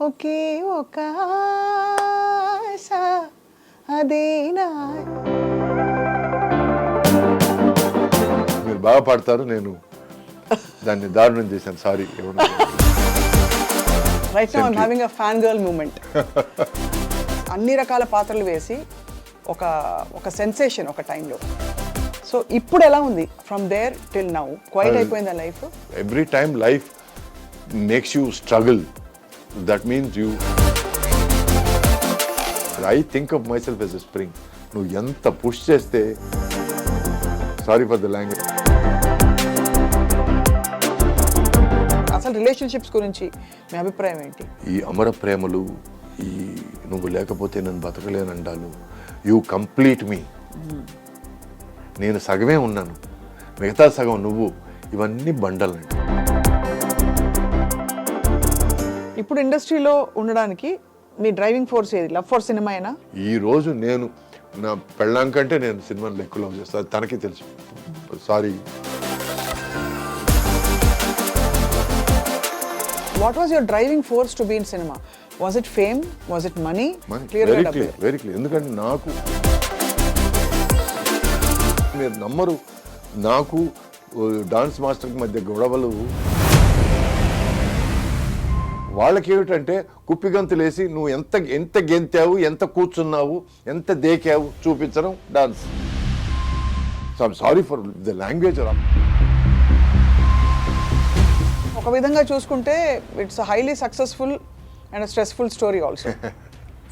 ఒకే ఒక ఆశ అదేనా. మీరు బాగా పాడతారు, నేను దాన్ని దారుణం చేశాను, sorry. Right now I'm having a fan girl moment. అన్ని రకాల పాత్రలు వేసి ఒక ఒక సెన్సేషన్ ఒక టైంలో. సో ఇప్పుడు ఎలా ఉంది from there till now? Quiet అయిపోయిందా life? Every time life makes you struggle. That means you, I think of myself as a spring. నువ్వు ఎంత పుష్ చేస్తే, సారీ ఫర్ ద లాంగ్వేజ్. అసలు రిలేషన్షిప్స్ గురించి మీ అభిప్రాయం ఏంటి? ఈ అమర ప్రేమలు, ఈ నువ్వు లేకపోతే నేను బతకలేనండాలు, యూ కంప్లీట్ మీ, నేను సగమే ఉన్నాను మిగతా సగం నువ్వు, ఇవన్నీ బండలండి. ఇప్పుడు ఇండస్ట్రీలో ఉండడానికి మీ డ్రైవింగ్ ఫోర్స్ ఏది? లవ్ ఫర్ సినిమా అయినా? ఈ రోజు నేను నా పెళ్ళాం కంటే నేను సినిమాని ఎక్కువ లవ్ చేస్తాను, తనకి తెలుసు. Sorry. What was your driving force to be in cinema? Was it fame? Was it money? Very clear, very clear. ఎందుకంటే నాకు, మీరు నమ్మరు, నాకు డాన్స్ మాస్టర్కి మధ్య గొడవలు, వాళ్ళకి ఏమిటంటే కుప్పిగంతులేసి నువ్వు ఎంత ఎంత గెంతావు, ఎంత కూర్చున్నావు, ఎంత దేకావు చూపించడం dance. So I'm sorry for the language. ఒక విధంగా చూసుకుంటే it's highly successful and stressful story also.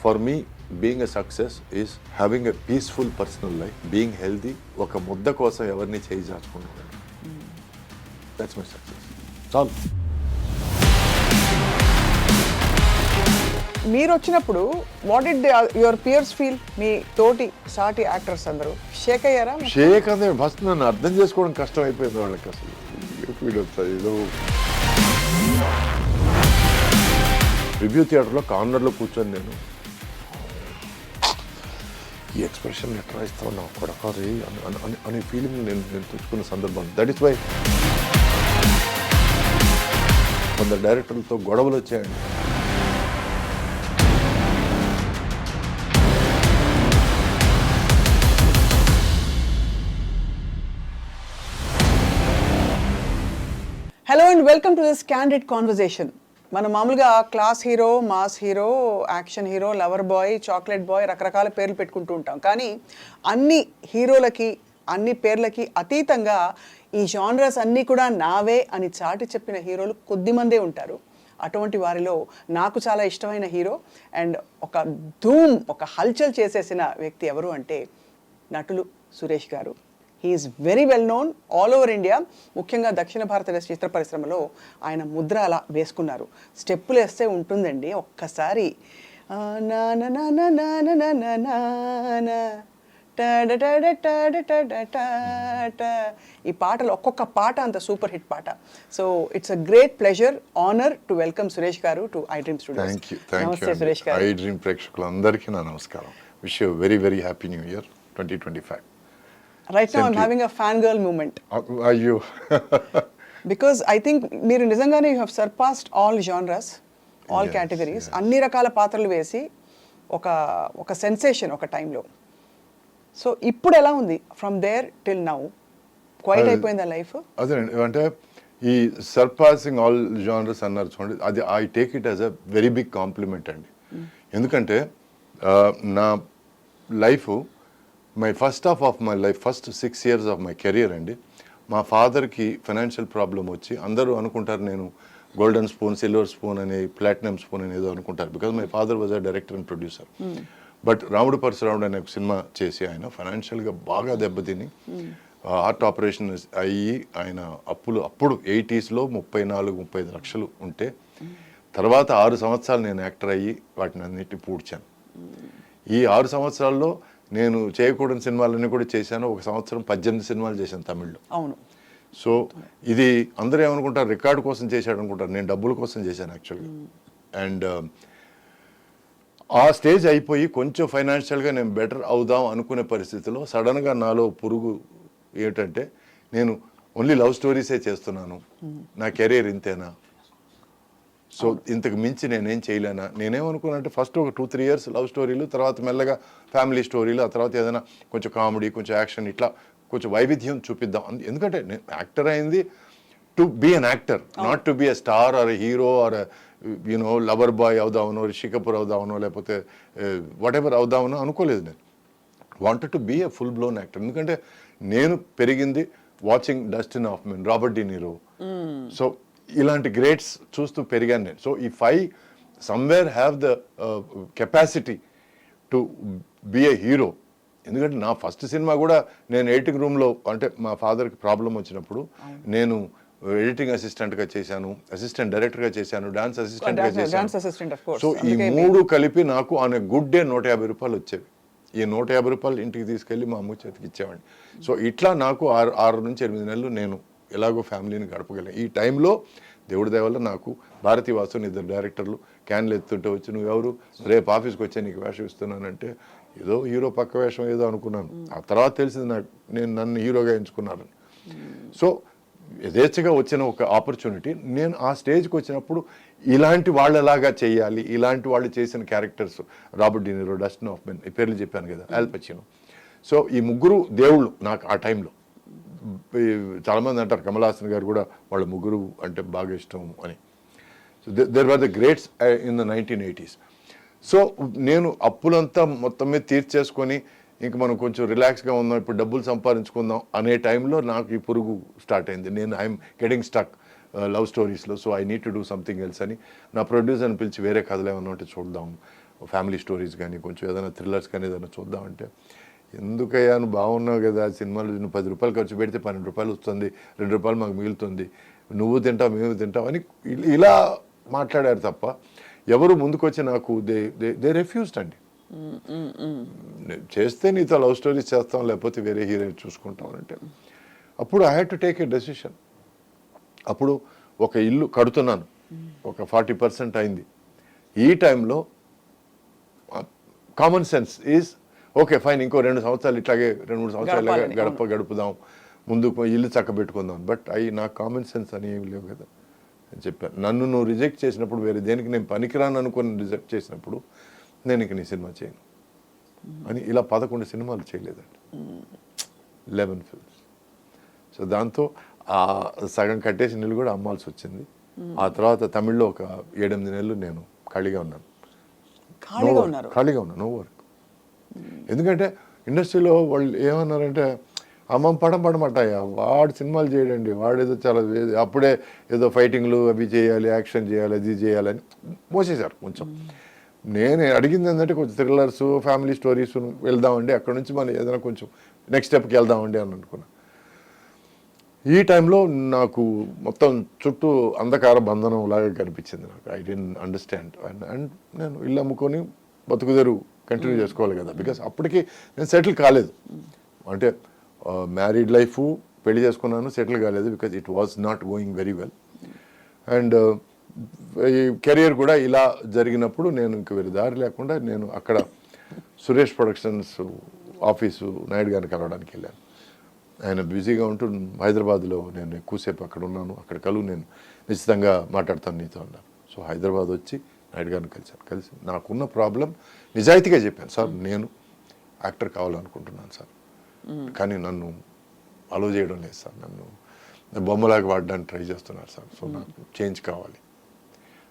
For me being a success is having a peaceful personal life, being healthy, ఒక ముద్ద కోసం ఎవరిని చేయి చాచుకుంటున్నాను. That's my success. చాలు. మీరు వచ్చినప్పుడు what did your peers feel? మీ తోటి సాటి యాక్టర్స్ అందరూ షేక్ అయ్యారా? షేక్ అంటే ఫస్ట్ నన్ను అర్థం చేసుకోవడం కష్టం అయిపోయింది వాళ్ళకి. అసలు ఫీల్ అవుతుంది. ఏదో రివ్యూ థియేటర్లో కార్నర్లో కూర్చొని నేను ఈ ఎక్స్ప్రెషన్ ఎట్లా ఇస్తావు నా కొడకారి అనే ఫీలింగ్ నేను తెచ్చుకున్న సందర్భం. దట్ ఈస్ వై కొందరు డైరెక్టర్లతో గొడవలు వచ్చాయండి. Hello and welcome to this candid conversation. మనం మామూలుగా class hero, mass hero, action hero, lover boy, chocolate boy, రకరకాల పేర్లు పెట్టుకుంటూ ఉంటాం. కానీ అన్ని హీరోలకి, అన్ని పేర్లకి అతీతంగా ఈ జానరస్ అన్నీ కూడా నావే అని చాటి చెప్పిన హీరోలు కొద్దిమందే ఉంటారు. అటువంటి వారిలో నాకు చాలా ఇష్టమైన హీరో అండ్ ఒక ధూమ్, ఒక హల్చల్ చేసేసిన వ్యక్తి ఎవరు అంటే నటులు సురేష్ గారు. He is very well known all over India. ముఖ్యంగా దక్షిణ భారతదేశ చిత్ర పరిశ్రమలో ఆయన ముద్ర అలా వేసుకున్నారు. స్టెప్పులు వేస్తే ఉంటుందండి ఒక్కసారి. ఈ పాటలు ఒక్కొక్క పాట అంత సూపర్ హిట్ పాట. So it's a great pleasure, honour to welcome Suresh గారు టు ఐ డ్రీమ్ స్టూడియోస్. నమస్తే సురేష్ గారు. ఐ డ్రీమ్ ప్రేక్షకులందరికీ నా నమస్కారం. Wish you very very happy new year 2025. Right now, I'm having a fangirl moment. Are you? Because I think మీరు నిజంగానే you have surpassed all genres, all categories. అన్ని రకాల పాత్రలు వేసి ఒక సెన్సేషన్ ఒక టైంలో. సో ఇప్పుడు ఎలా ఉంది from there till now? Quiet అయిపోయిందా లైఫ్? అదే అంటే ఈ సర్పాసింగ్ ఆల్ జానర్స్ అన్నారు చూడండి, అది I take it as a very big compliment అండి. ఎందుకంటే నా life, my first half of my life, first 6 years of my career అండి, మా ఫాదర్కి ఫైనాన్షియల్ ప్రాబ్లం వచ్చి, అందరూ అనుకుంటారు నేను గోల్డెన్ స్పూన్, సిల్వర్ స్పూన్ అని, ప్లాటినం స్పూన్ అని ఏదో అనుకుంటారు, because my father was a director and producer. But రాముడు పరశురాముడు అనే ఒక సినిమా చేసి ఆయన ఫైనాన్షియల్గా బాగా దెబ్బతిని హార్ట్ ఆపరేషన్ అయ్యి ఆయన అప్పులు అప్పుడు 80sలో 34-35 లక్షలు ఉంటే, తర్వాత 6 సంవత్సరాలు నేను యాక్టర్ అయ్యి వాటిని అన్నిటిని పూడ్చాను. ఈ 6 సంవత్సరాల్లో నేను చేయకూడని సినిమాలన్నీ కూడా చేశాను. ఒక సంవత్సరం 18 సినిమాలు చేశాను తమిళ్లో. అవును. సో ఇది అందరూ ఏమనుకుంటారు, రికార్డు కోసం చేశాడు అనుకుంటారు. నేను డబ్బుల కోసం చేశాను యాక్చువల్గా. అండ్ ఆ స్టేజ్ అయిపోయి కొంచెం ఫైనాన్షియల్గా నేను బెటర్ అవుదాం అనుకునే పరిస్థితిలో సడన్గా నాలో పురుగు ఏమిటంటే, నేను ఓన్లీ లవ్ స్టోరీసే చేస్తున్నాను, నా కెరీర్ ఇంతేనా, సో ఇంతకు మించి నేనేం చేయలేనా, నేనేమనుకున్నానంటే ఫస్ట్ ఒక 2-3 ఇయర్స్ లవ్ స్టోరీలు, తర్వాత మెల్లగా ఫ్యామిలీ స్టోరీలు, ఆ తర్వాత ఏదైనా కొంచెం కామెడీ, కొంచెం యాక్షన్, ఇట్లా కొంచెం వైవిధ్యం చూపిద్దాం. ఎందుకంటే నేను యాక్టర్ అయింది to be an actor, not to be a star or hero or you know lover boy అవుదామనో, రిషి కపూర్ అవుదామనో, లేకపోతే వాట్ ఎవర్ అవుదామనో అనుకోలేదు. నేను wanted to be a full blown actor. ఎందుకంటే నేను పెరిగింది watching Dustin Hoffman, Robert De Niro, so ఇలాంటి గ్రేట్స్ చూస్తూ పెరిగాను నేను. So if I somewhere have the capacity to be a hero, ఎందుకంటే నా ఫస్ట్ సినిమా కూడా నేను ఎడిటింగ్ రూమ్లో, అంటే మా ఫాదర్కి ప్రాబ్లం వచ్చినప్పుడు నేను ఎడిటింగ్ అసిస్టెంట్గా చేశాను, అసిస్టెంట్ డైరెక్టర్గా చేశాను, డాన్స్ అసిస్టెంట్గా చేశాను. సో ఈ 3 కలిపి నాకు ఆన్ ఎ గుడ్ డే 150 రూపాయలు వచ్చేవి. ఈ 150 రూపాయలు ఇంటికి తీసుకెళ్ళి మా అమ్మ చేతికి ఇచ్చేవాడిని. సో ఇట్లా నాకు 6 నుంచి 8 నెలలు నేను ఎలాగో ఫ్యామిలీని గడపగలను. ఈ టైంలో దేవుడి దయ వల్ల నాకు భారతీ వాసు 2 డైరెక్టర్లు క్యాన్లు ఎత్తుంటే వచ్చి, నువ్వు ఎవరు, రేపు ఆఫీస్కి వచ్చే నీకు వేషం ఇస్తున్నానంటే ఏదో హీరో పక్క వేషం ఏదో అనుకున్నాను. ఆ తర్వాత తెలిసింది నాకు నన్ను హీరోగా ఎంచుకున్నారని. సో యథేచ్ఛగా వచ్చిన ఒక ఆపర్చునిటీ. నేను ఆ స్టేజ్కి వచ్చినప్పుడు ఇలాంటి వాళ్ళలాగా చేయాలి, ఇలాంటి వాళ్ళు చేసిన characters, Robert De Niro, Dustin Hoffman, ఈ పేర్లు చెప్పాను కదా, ఆల్ పచినో. సో ఈ 3 దేవుళ్ళు నాకు ఆ టైంలో. చాలామంది అంటారు కమల్ హాసన్ గారు కూడా వాళ్ళ 3 అంటే బాగా ఇష్టం అని. So there were the greats in the 1980s. So నేను అప్పులంతా మొత్తం మీద తీర్చేసుకొని ఇంక మనం కొంచెం రిలాక్స్గా ఉందాం, ఇప్పుడు డబ్బులు సంపాదించుకుందాం అనే టైంలో నాకు ఈ పురుగు స్టార్ట్ అయింది. నేను ఐఎమ్ గెటింగ్ స్టక్ లవ్ స్టోరీస్లో, so I need to do something else అని నా ప్రొడ్యూసర్ని పిలిచి వేరే కథలు ఏమన్నా ఉంటే చూద్దాం, ఫ్యామిలీ స్టోరీస్ కానీ కొంచెం ఏదైనా థ్రిల్లర్స్ కానీ ఏదైనా చూద్దామంటే, ఎందుకయ్యా నువ్వు బాగున్నావు కదా, సినిమాలు నువ్వు 10 రూపాయలు ఖర్చు పెడితే 12 రూపాయలు వస్తుంది, 2 రూపాయలు మాకు మిగులుతుంది, నువ్వు తింటావు మేము తింటాం అని ఇలా మాట్లాడారు తప్ప ఎవరు ముందుకొచ్చి నాకు దే రెఫ్యూజ్డ్ అండి. చేస్తే నీతో లవ్ స్టోరీస్ చేస్తాం, లేకపోతే వేరే హీరోయిన్ చూసుకుంటాం అంటే, అప్పుడు I had to take a decision. అప్పుడు ఒక ఇల్లు కడుతున్నాను, ఒక 40% అయింది. ఈ టైంలో common sense is okay fine, ఇంకో 2 సంవత్సరాలు ఇట్లాగే 2-3 సంవత్సరాలు గడుపుదాం, ముందుకు ఇల్లు చక్కబెట్టుకుందాం. బట్ నాకు కామన్ సెన్స్ అని ఏమి లేవు కదా అని చెప్పాను. నన్ను నువ్వు రిజెక్ట్ చేసినప్పుడు, వేరే దేనికి నేను పనికిరాను అనుకుని రిజెక్ట్ చేసినప్పుడు, నేను ఇంక నీ సినిమా చేయను అని ఇలా 11 సినిమాలు చేయలేదండి, 11 ఫిల్మ్స్. సో దాంతో ఆ సగం కట్టేసిన ఇల్లు కూడా అమ్మాల్సి వచ్చింది. ఆ తర్వాత తమిళ్లో ఒక 7-8 నెలలు నేను ఖాళీగా ఉన్నాను, నో వర్క్. ఎందుకంటే ఇండస్ట్రీలో వాళ్ళు ఏమన్నారంటే, అమ్మ పడమటాయా వాడు సినిమాలు చేయడండి, వాడు ఏదో చాలా అప్పుడే ఏదో ఫైటింగ్లు అవి చేయాలి, యాక్షన్ చేయాలి, అది చేయాలని మోసేశారు కొంచెం. నేను అడిగింది ఏంటంటే కొంచెం థ్రిల్లర్స్, ఫ్యామిలీ స్టోరీస్ వెళ్దామండి, అక్కడ నుంచి మనం ఏదైనా కొంచెం నెక్స్ట్ స్టెప్కి వెళ్దామండి అని అనుకున్నా. ఈ టైంలో నాకు మొత్తం చుట్టూ అంధకార బంధనం లాగా కనిపించింది. నాకు ఐ డెంట్ అండర్స్టాండ్. అండ్ నేను ఇల్లు అమ్ముకొని బతుకుదేరు కంటిన్యూ చేసుకోవాలి కదా, బికాస్ అప్పటికి నేను సెటిల్ కాలేదు. అంటే మ్యారీడ్ లైఫ్, పెళ్లి చేసుకున్నాను, సెటిల్ కాలేదు, because it was not going very well. And ఈ కెరియర్ కూడా ఇలా జరిగినప్పుడు నేను ఇంక వేరే దారి లేకుండా నేను అక్కడ సురేష్ ప్రొడక్షన్స్ ఆఫీసు నాయుడు గారిని కలవడానికి వెళ్ళాను. ఆయన బిజీగా ఉంటూ హైదరాబాద్లో నేను ఎక్కువసేపు అక్కడ ఉన్నాను, అక్కడ నేను నిశ్చితంగా మాట్లాడతాను నీతో అన్నాను. సో హైదరాబాద్ వచ్చి నాయుడు గారిని కలిసి నాకున్న ప్రాబ్లం నిజాయితీగా చెప్పాను. సార్ నేను యాక్టర్ కావాలనుకుంటున్నాను సార్, కానీ నన్ను అలో చేయడం లేదు సార్, నన్ను బొమ్మలాగా వాడడానికి ట్రై చేస్తున్నారు సార్. సో నాకు చేంజ్ కావాలి,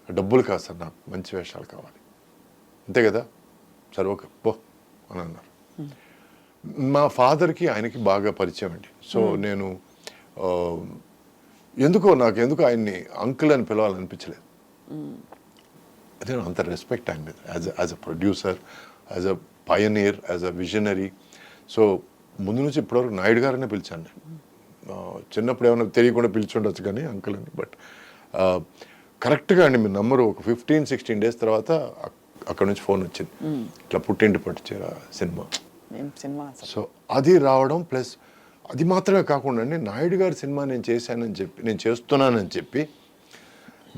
డబ్బులు కాదు సార్, నాకు మంచి వేషాలు కావాలి, అంతే కదా సార్, ఓకే పో అని అన్నారు. మా ఫాదర్కి ఆయనకి బాగా పరిచయం అండి. సో నేను ఎందుకో ఆయన్ని అంకుల్ అని పిలవాలనిపించలేదు. నేను అంత రెస్పెక్ట్ ఆయన మీద as a producer, as a Pioneer, as a visionary. So ముందు నుంచి ఇప్పటివరకు నాయుడు గారనే పిలిచాను నేను. చిన్నప్పుడు ఏమైనా తెలియకుండా పిలిచుండొచ్చు కానీ అంకుల్ అని. బట్ కరెక్ట్గా అండి మీరు నమ్మరు, ఒక 15-16 డేస్ తర్వాత అక్కడ నుంచి ఫోన్ వచ్చింది, ఇట్లా పుట్టింటి పట్టుచీర సినిమా. సో అది రావడం, ప్లస్ అది మాత్రమే కాకుండా అండి, నాయుడు గారి సినిమా నేను చేస్తున్నానని చెప్పి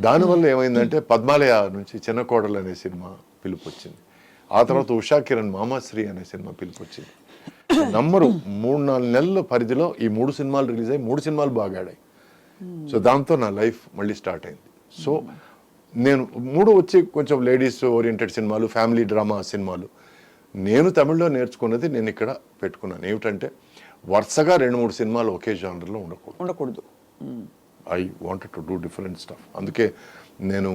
దానివల్ల ఏమైందంటే పద్మాలయ నుంచి చిన్న కోడలు అనే సినిమా పిలుపు వచ్చింది. ఆ తర్వాత ఉషా కిరణ్ మామాశ్రీ అనే సినిమా పిలుపు వచ్చింది. నమ్మరు 3-4 నెలల పరిధిలో ఈ 3 సినిమాలు రిలీజ్ అయ్యి 3 సినిమాలు బాగా ఆడాయి. సో దాంతో నా లైఫ్ మళ్ళీ స్టార్ట్ అయింది. సో నేను 3 వచ్చి కొంచెం లేడీస్ ఓరియంటెడ్ సినిమాలు, ఫ్యామిలీ డ్రామా సినిమాలు. నేను తమిళ్లో నేర్చుకున్నది నేను ఇక్కడ పెట్టుకున్నాను. ఏమిటంటే వరుసగా 2-3 సినిమాలు ఒకే జానర్లో ఉండకూడదు. I wanted to do different stuff. అందుకే నేను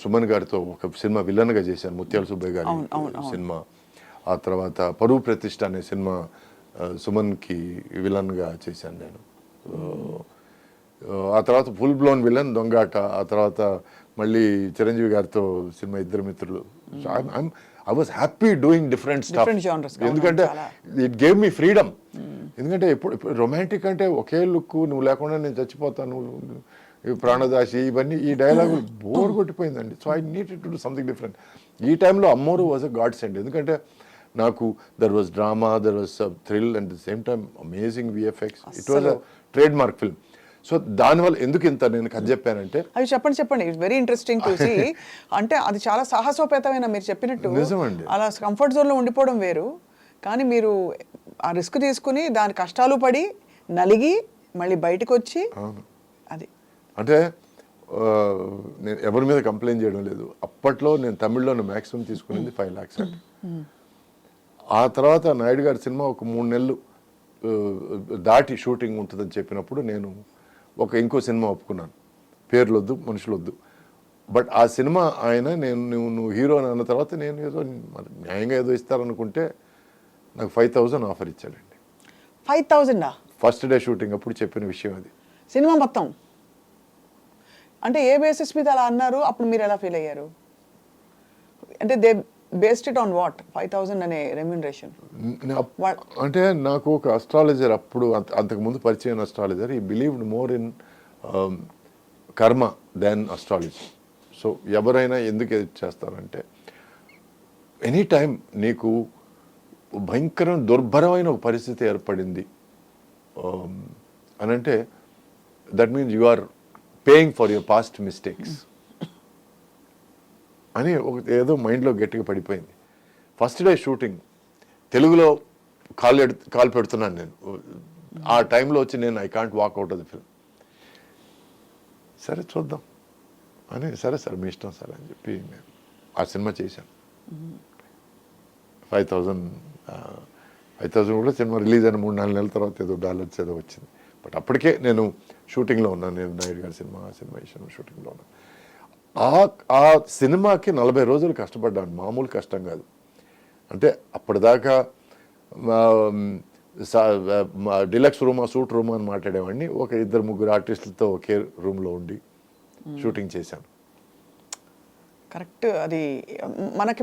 సుమన్ గారితో ఒక సినిమా విలన్గా చేశాను, ముత్యాల సుబ్బయ్య గారి సినిమా. ఆ తర్వాత పరువు ప్రతిష్ట అనే సినిమా సుమన్కి విలన్గా చేశాను నేను. ఆ తర్వాత ఫుల్ బ్లోన్ విలన్ దొంగాట. ఆ తర్వాత మళ్ళీ చిరంజీవి గారితో సినిమా ఇద్దరు మిత్రులు. I was happy doing different stuff, ఎందుకంటే ఇట్ గేవ్ మీ ఫ్రీడమ్. ఎందుకంటే ఇప్పుడు రొమాంటిక్ అంటే ఒకే లుక్, నువ్వు లేకుండా నేను చచ్చిపోతాను, ప్రాణదాసి, ఇవన్నీ ఈ డైలాగులు బోర్ కొట్టిపోయిందండి. So I needed to do something different. ఈ టైంలో Ammoru was a godsend. ఎందుకంటే నాకు there was drama, there was thrill and the same time amazing VFX. It was a trademark film. So దానివల్ల ఎందుకు ఇంత నేను కథ చెప్పానంటే, అవి చెప్పండి, it's very interesting to see. అంటే అది చాలా సాహసోపేతమైన, మీరు చెప్పినట్టు నిజమండి. అలా కంఫర్ట్ జోన్లో ఉండిపోవడం వేరు, కానీ మీరు ఆ రిస్క్ తీసుకుని దాని కష్టాలు పడి నలిగి మళ్ళీ బయటకు వచ్చి అది అంటే నేను ఎవరి మీద కంప్లైంట్ చేయడం లేదు. అప్పట్లో నేను తమిళ్లో మ్యాక్సిమం తీసుకునేది 5 lakhs అండి. ఆ తర్వాత నాయుడు గారి సినిమా ఒక 3 నెలలు దాటి షూటింగ్ ఉంటుందని చెప్పినప్పుడు నేను ఇంకో సినిమా ఒప్పుకున్నాను. పేర్లు వద్దు, మనుషులు వద్దు. బట్ ఆ సినిమా ఆయన నువ్వు హీరో అని అన్న తర్వాత నేను ఏదో న్యాయంగా ఏదో ఇస్తారనుకుంటే నాకు 5,000 ఆఫర్ ఇచ్చాడండి. 5,000 ఫస్ట్ డే షూటింగ్ అప్పుడు చెప్పిన విషయం అది. సినిమా మొత్తం అంటే ఏ బేసిస్ మీద అలా అన్నారు? అప్పుడు మీరు ఎలా ఫీల్ అయ్యారు? అంటే they based it on what 5,000 అనే రెమ్యూనరేషన్? అంటే నాకు ఒక అస్ట్రాలజర్ అప్పుడు అంతకుముందు పరిచయం అస్ట్రాలజర్, ఈ believed more in karma than astrology. So ఎవరైనా ఎందుకు ఎడిట్ చేస్తారంటే, ఎనీ టైం నీకు భయంకరం దుర్భరమైన ఒక పరిస్థితి ఏర్పడింది అని అంటే that means you are paying for your past mistakes అని ఏదో మైండ్లో గట్టిగా పడిపోయింది. ఫస్ట్ డే షూటింగ్ తెలుగులో కాల్ పెడుతున్నాను నేను. ఆ టైంలో వచ్చి నేను I can't walk out of the film. సరే చూద్దాం అని, సరే సార్ మీ ఇష్టం సార్ అని చెప్పి నేను ఆ సినిమా చేశాను. 5,000 కూడా సినిమా రిలీజ్ అయిన 3-4 నెలల తర్వాత ఏదో డాలర్స్ ఏదో వచ్చింది. బట్ అప్పటికే నేను షూటింగ్లో ఉన్నాను. నేను నాయుడు గారి సినిమా వేసాను, షూటింగ్లో ఉన్నాను. ఆ సినిమాకి 40 రోజులు కష్టపడ్డాను. మామూలు కష్టం కాదు. అంటే అప్పటిదాకా డిలక్స్ రూమా, సూట్ రూమా అని మాట్లాడేవాడిని. 2-3 ఆర్టిస్టులతో ఒకే రూమ్లో ఉండి షూటింగ్ చేశాను. కరెక్ట్. అది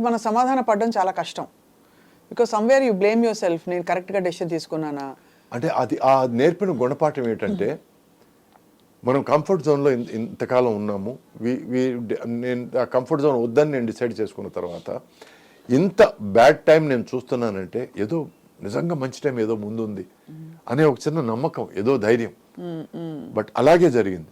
మన సమాధాన పడడం చాలా కష్టం. Because somewhere you blame your self, నేను కరెక్ట్గా డెసిషన్ తీసుకున్నానా అంటే. అది ఆ నేర్పిన గుణపాఠం ఏంటంటే, మనం కంఫర్ట్ జోన్లో ఇంతకాలం ఉన్నాము. నేను ఆ కంఫర్ట్ జోన్ వద్దని నేను డిసైడ్ చేసుకున్న తర్వాత ఇంత బ్యాడ్ టైం నేను చూస్తున్నానంటే ఏదో నిజంగా మంచి టైం ఏదో ముందుంది అనే ఒక చిన్న నమ్మకం, ఏదో ధైర్యం. బట్ అలాగే జరిగింది.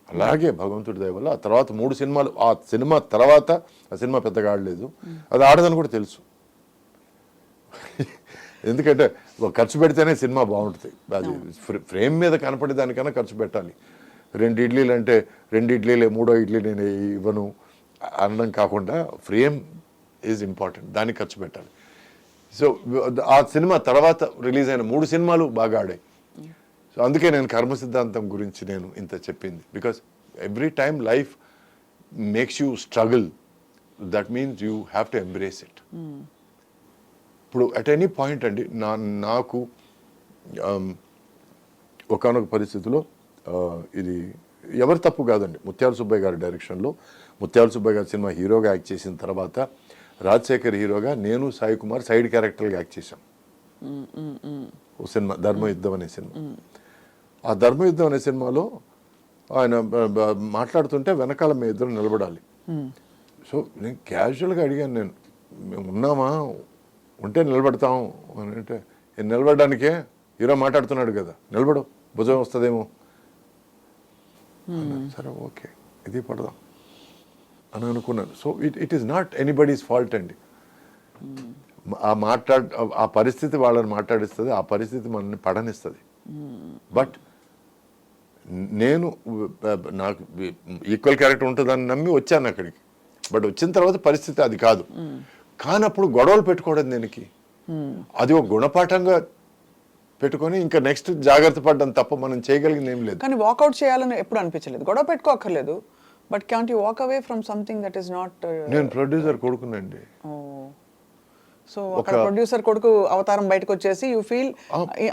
అలాగే భగవంతుడి దయ వల్ల ఆ తర్వాత 3 సినిమాలు, ఆ సినిమా తర్వాత ఆ సినిమా పెద్దగా ఆడలేదు. అది ఆడదని కూడా తెలుసు. ఎందుకంటే ఖర్చు పెడితేనే సినిమా బాగుంటుంది. అది ఫ్రేమ్ మీద కనపడే దానికన్నా ఖర్చు పెట్టాలి. 2 ఇడ్లీలు అంటే 2 ఇడ్లీలే, 3వ ఇడ్లీ నేను ఇవ్వను అనడం కాకుండా ఫ్రేమ్ ఈజ్ ఇంపార్టెంట్, దానికి ఖర్చు పెట్టాలి. సో ఆ సినిమా తర్వాత రిలీజ్ అయిన 3 సినిమాలు బాగా ఆడాయి. సో అందుకే నేను కర్మ సిద్ధాంతం గురించి నేను ఇంత చెప్పింది. Because every time life makes you struggle, that means you have to embrace it. ఇప్పుడు అట్ ఎనీ పాయింట్ అండి, నాకు ఒకానొక పరిస్థితిలో ఇది ఎవరి తప్పు కాదండి. ముత్యాల సుబ్బయ్య గారి డైరెక్షన్లో ముత్యాల సుబ్బయ్య గారి సినిమా హీరోగా యాక్ట్ చేసిన తర్వాత రాజశేఖర్ హీరోగా నేను సాయి కుమార్ సైడ్ క్యారెక్టర్గా యాక్ట్ చేశాం. ఓ సినిమా ధర్మయుద్ధం అనే సినిమా. ఆ ధర్మయుద్ధం అనే సినిమాలో ఆయన మాట్లాడుతుంటే వెనకాల మేము ఇద్దరు నిలబడాలి. సో నేను క్యాజువల్గా అడిగాను, మేము ఉన్నామా, ఉంటే నిలబడతాం అని. అంటే నిలబడడానికే హీరో మాట్లాడుతున్నాడు కదా, నిలబడు, భుజం వస్తుందేమో. సరే ఓకే, ఇది పడదాం అని అనుకున్నాను. So it is not anybody's fault అండి. ఆ పరిస్థితి వాళ్ళని మాట్లాడిస్తుంది, ఆ పరిస్థితి మనల్ని పడనిస్తుంది. బట్ నేను నాకు ఈక్వల్ క్యారెక్టర్ ఉంటుందని నమ్మి వచ్చాను అక్కడికి. బట్ వచ్చిన తర్వాత పరిస్థితి అది కాదు. కానప్పుడు గొడవలు పెట్టుకోవడం దేనికి? అది ఒక గుణపాఠంగా పెట్టుకొని ఇంకా నెక్స్ట్ జాగ్రత్త పడ్డం తప్ప మనం చేయగలిగింది ఏం లేదు. కానీ వాకౌట్ చేయాలని ఎప్పుడు అనిపించలేదు, గొడవ పెట్టుకోక్కర్లేదు, but can't you walk away from something that is not. నేను ప్రొడ్యూసర్ కొడుకునండి. సో ఒక ప్రొడ్యూసర్ కొడుకు అవతారం బయటకు వచ్చేసి యూ ఫీల్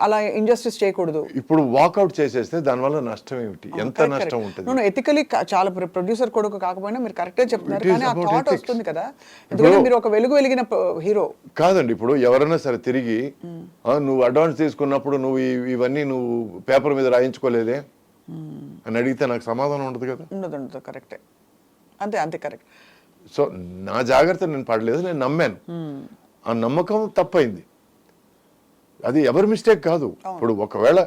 అలా ఇంజస్టిస్ చేయకూడదు. ఇప్పుడు వాకౌట్ చేసేస్తే దానివల్ల నష్టం ఏమిటి? ఎంత నష్టం ఉంటుంది? ఎథికలీ చాలా ప్రొడ్యూసర్ కొడుకు కాకపోయినా మీరు కరెక్టే చెప్తున్నారు, కానీ ఆ థాట్ వస్తుంది కదా, ఎందుకంటే మీరు ఒక వెలుగు వెలిగిన హీరో కాదండి. ఇప్పుడు ఎవరైనా సరే తిరిగి నువ్వు అడ్వాన్స్ తీసుకున్నప్పుడు నువ్వు ఇవన్నీ నువ్వు పేపర్ మీద రాయించుకోలేదే అని అడిగితే నాకు సమాధానం ఉండదు కదా. ఉండదు, కరెక్టే, అంతే అంతే కరెక్ట్. సో నా జాగ్రత్త నేను పడలేదు, నేను నమ్మాను. ఆ నమ్మకం తప్పైంది, అది ఎవరి మిస్టేక్ కాదు. ఇప్పుడు ఒకవేళ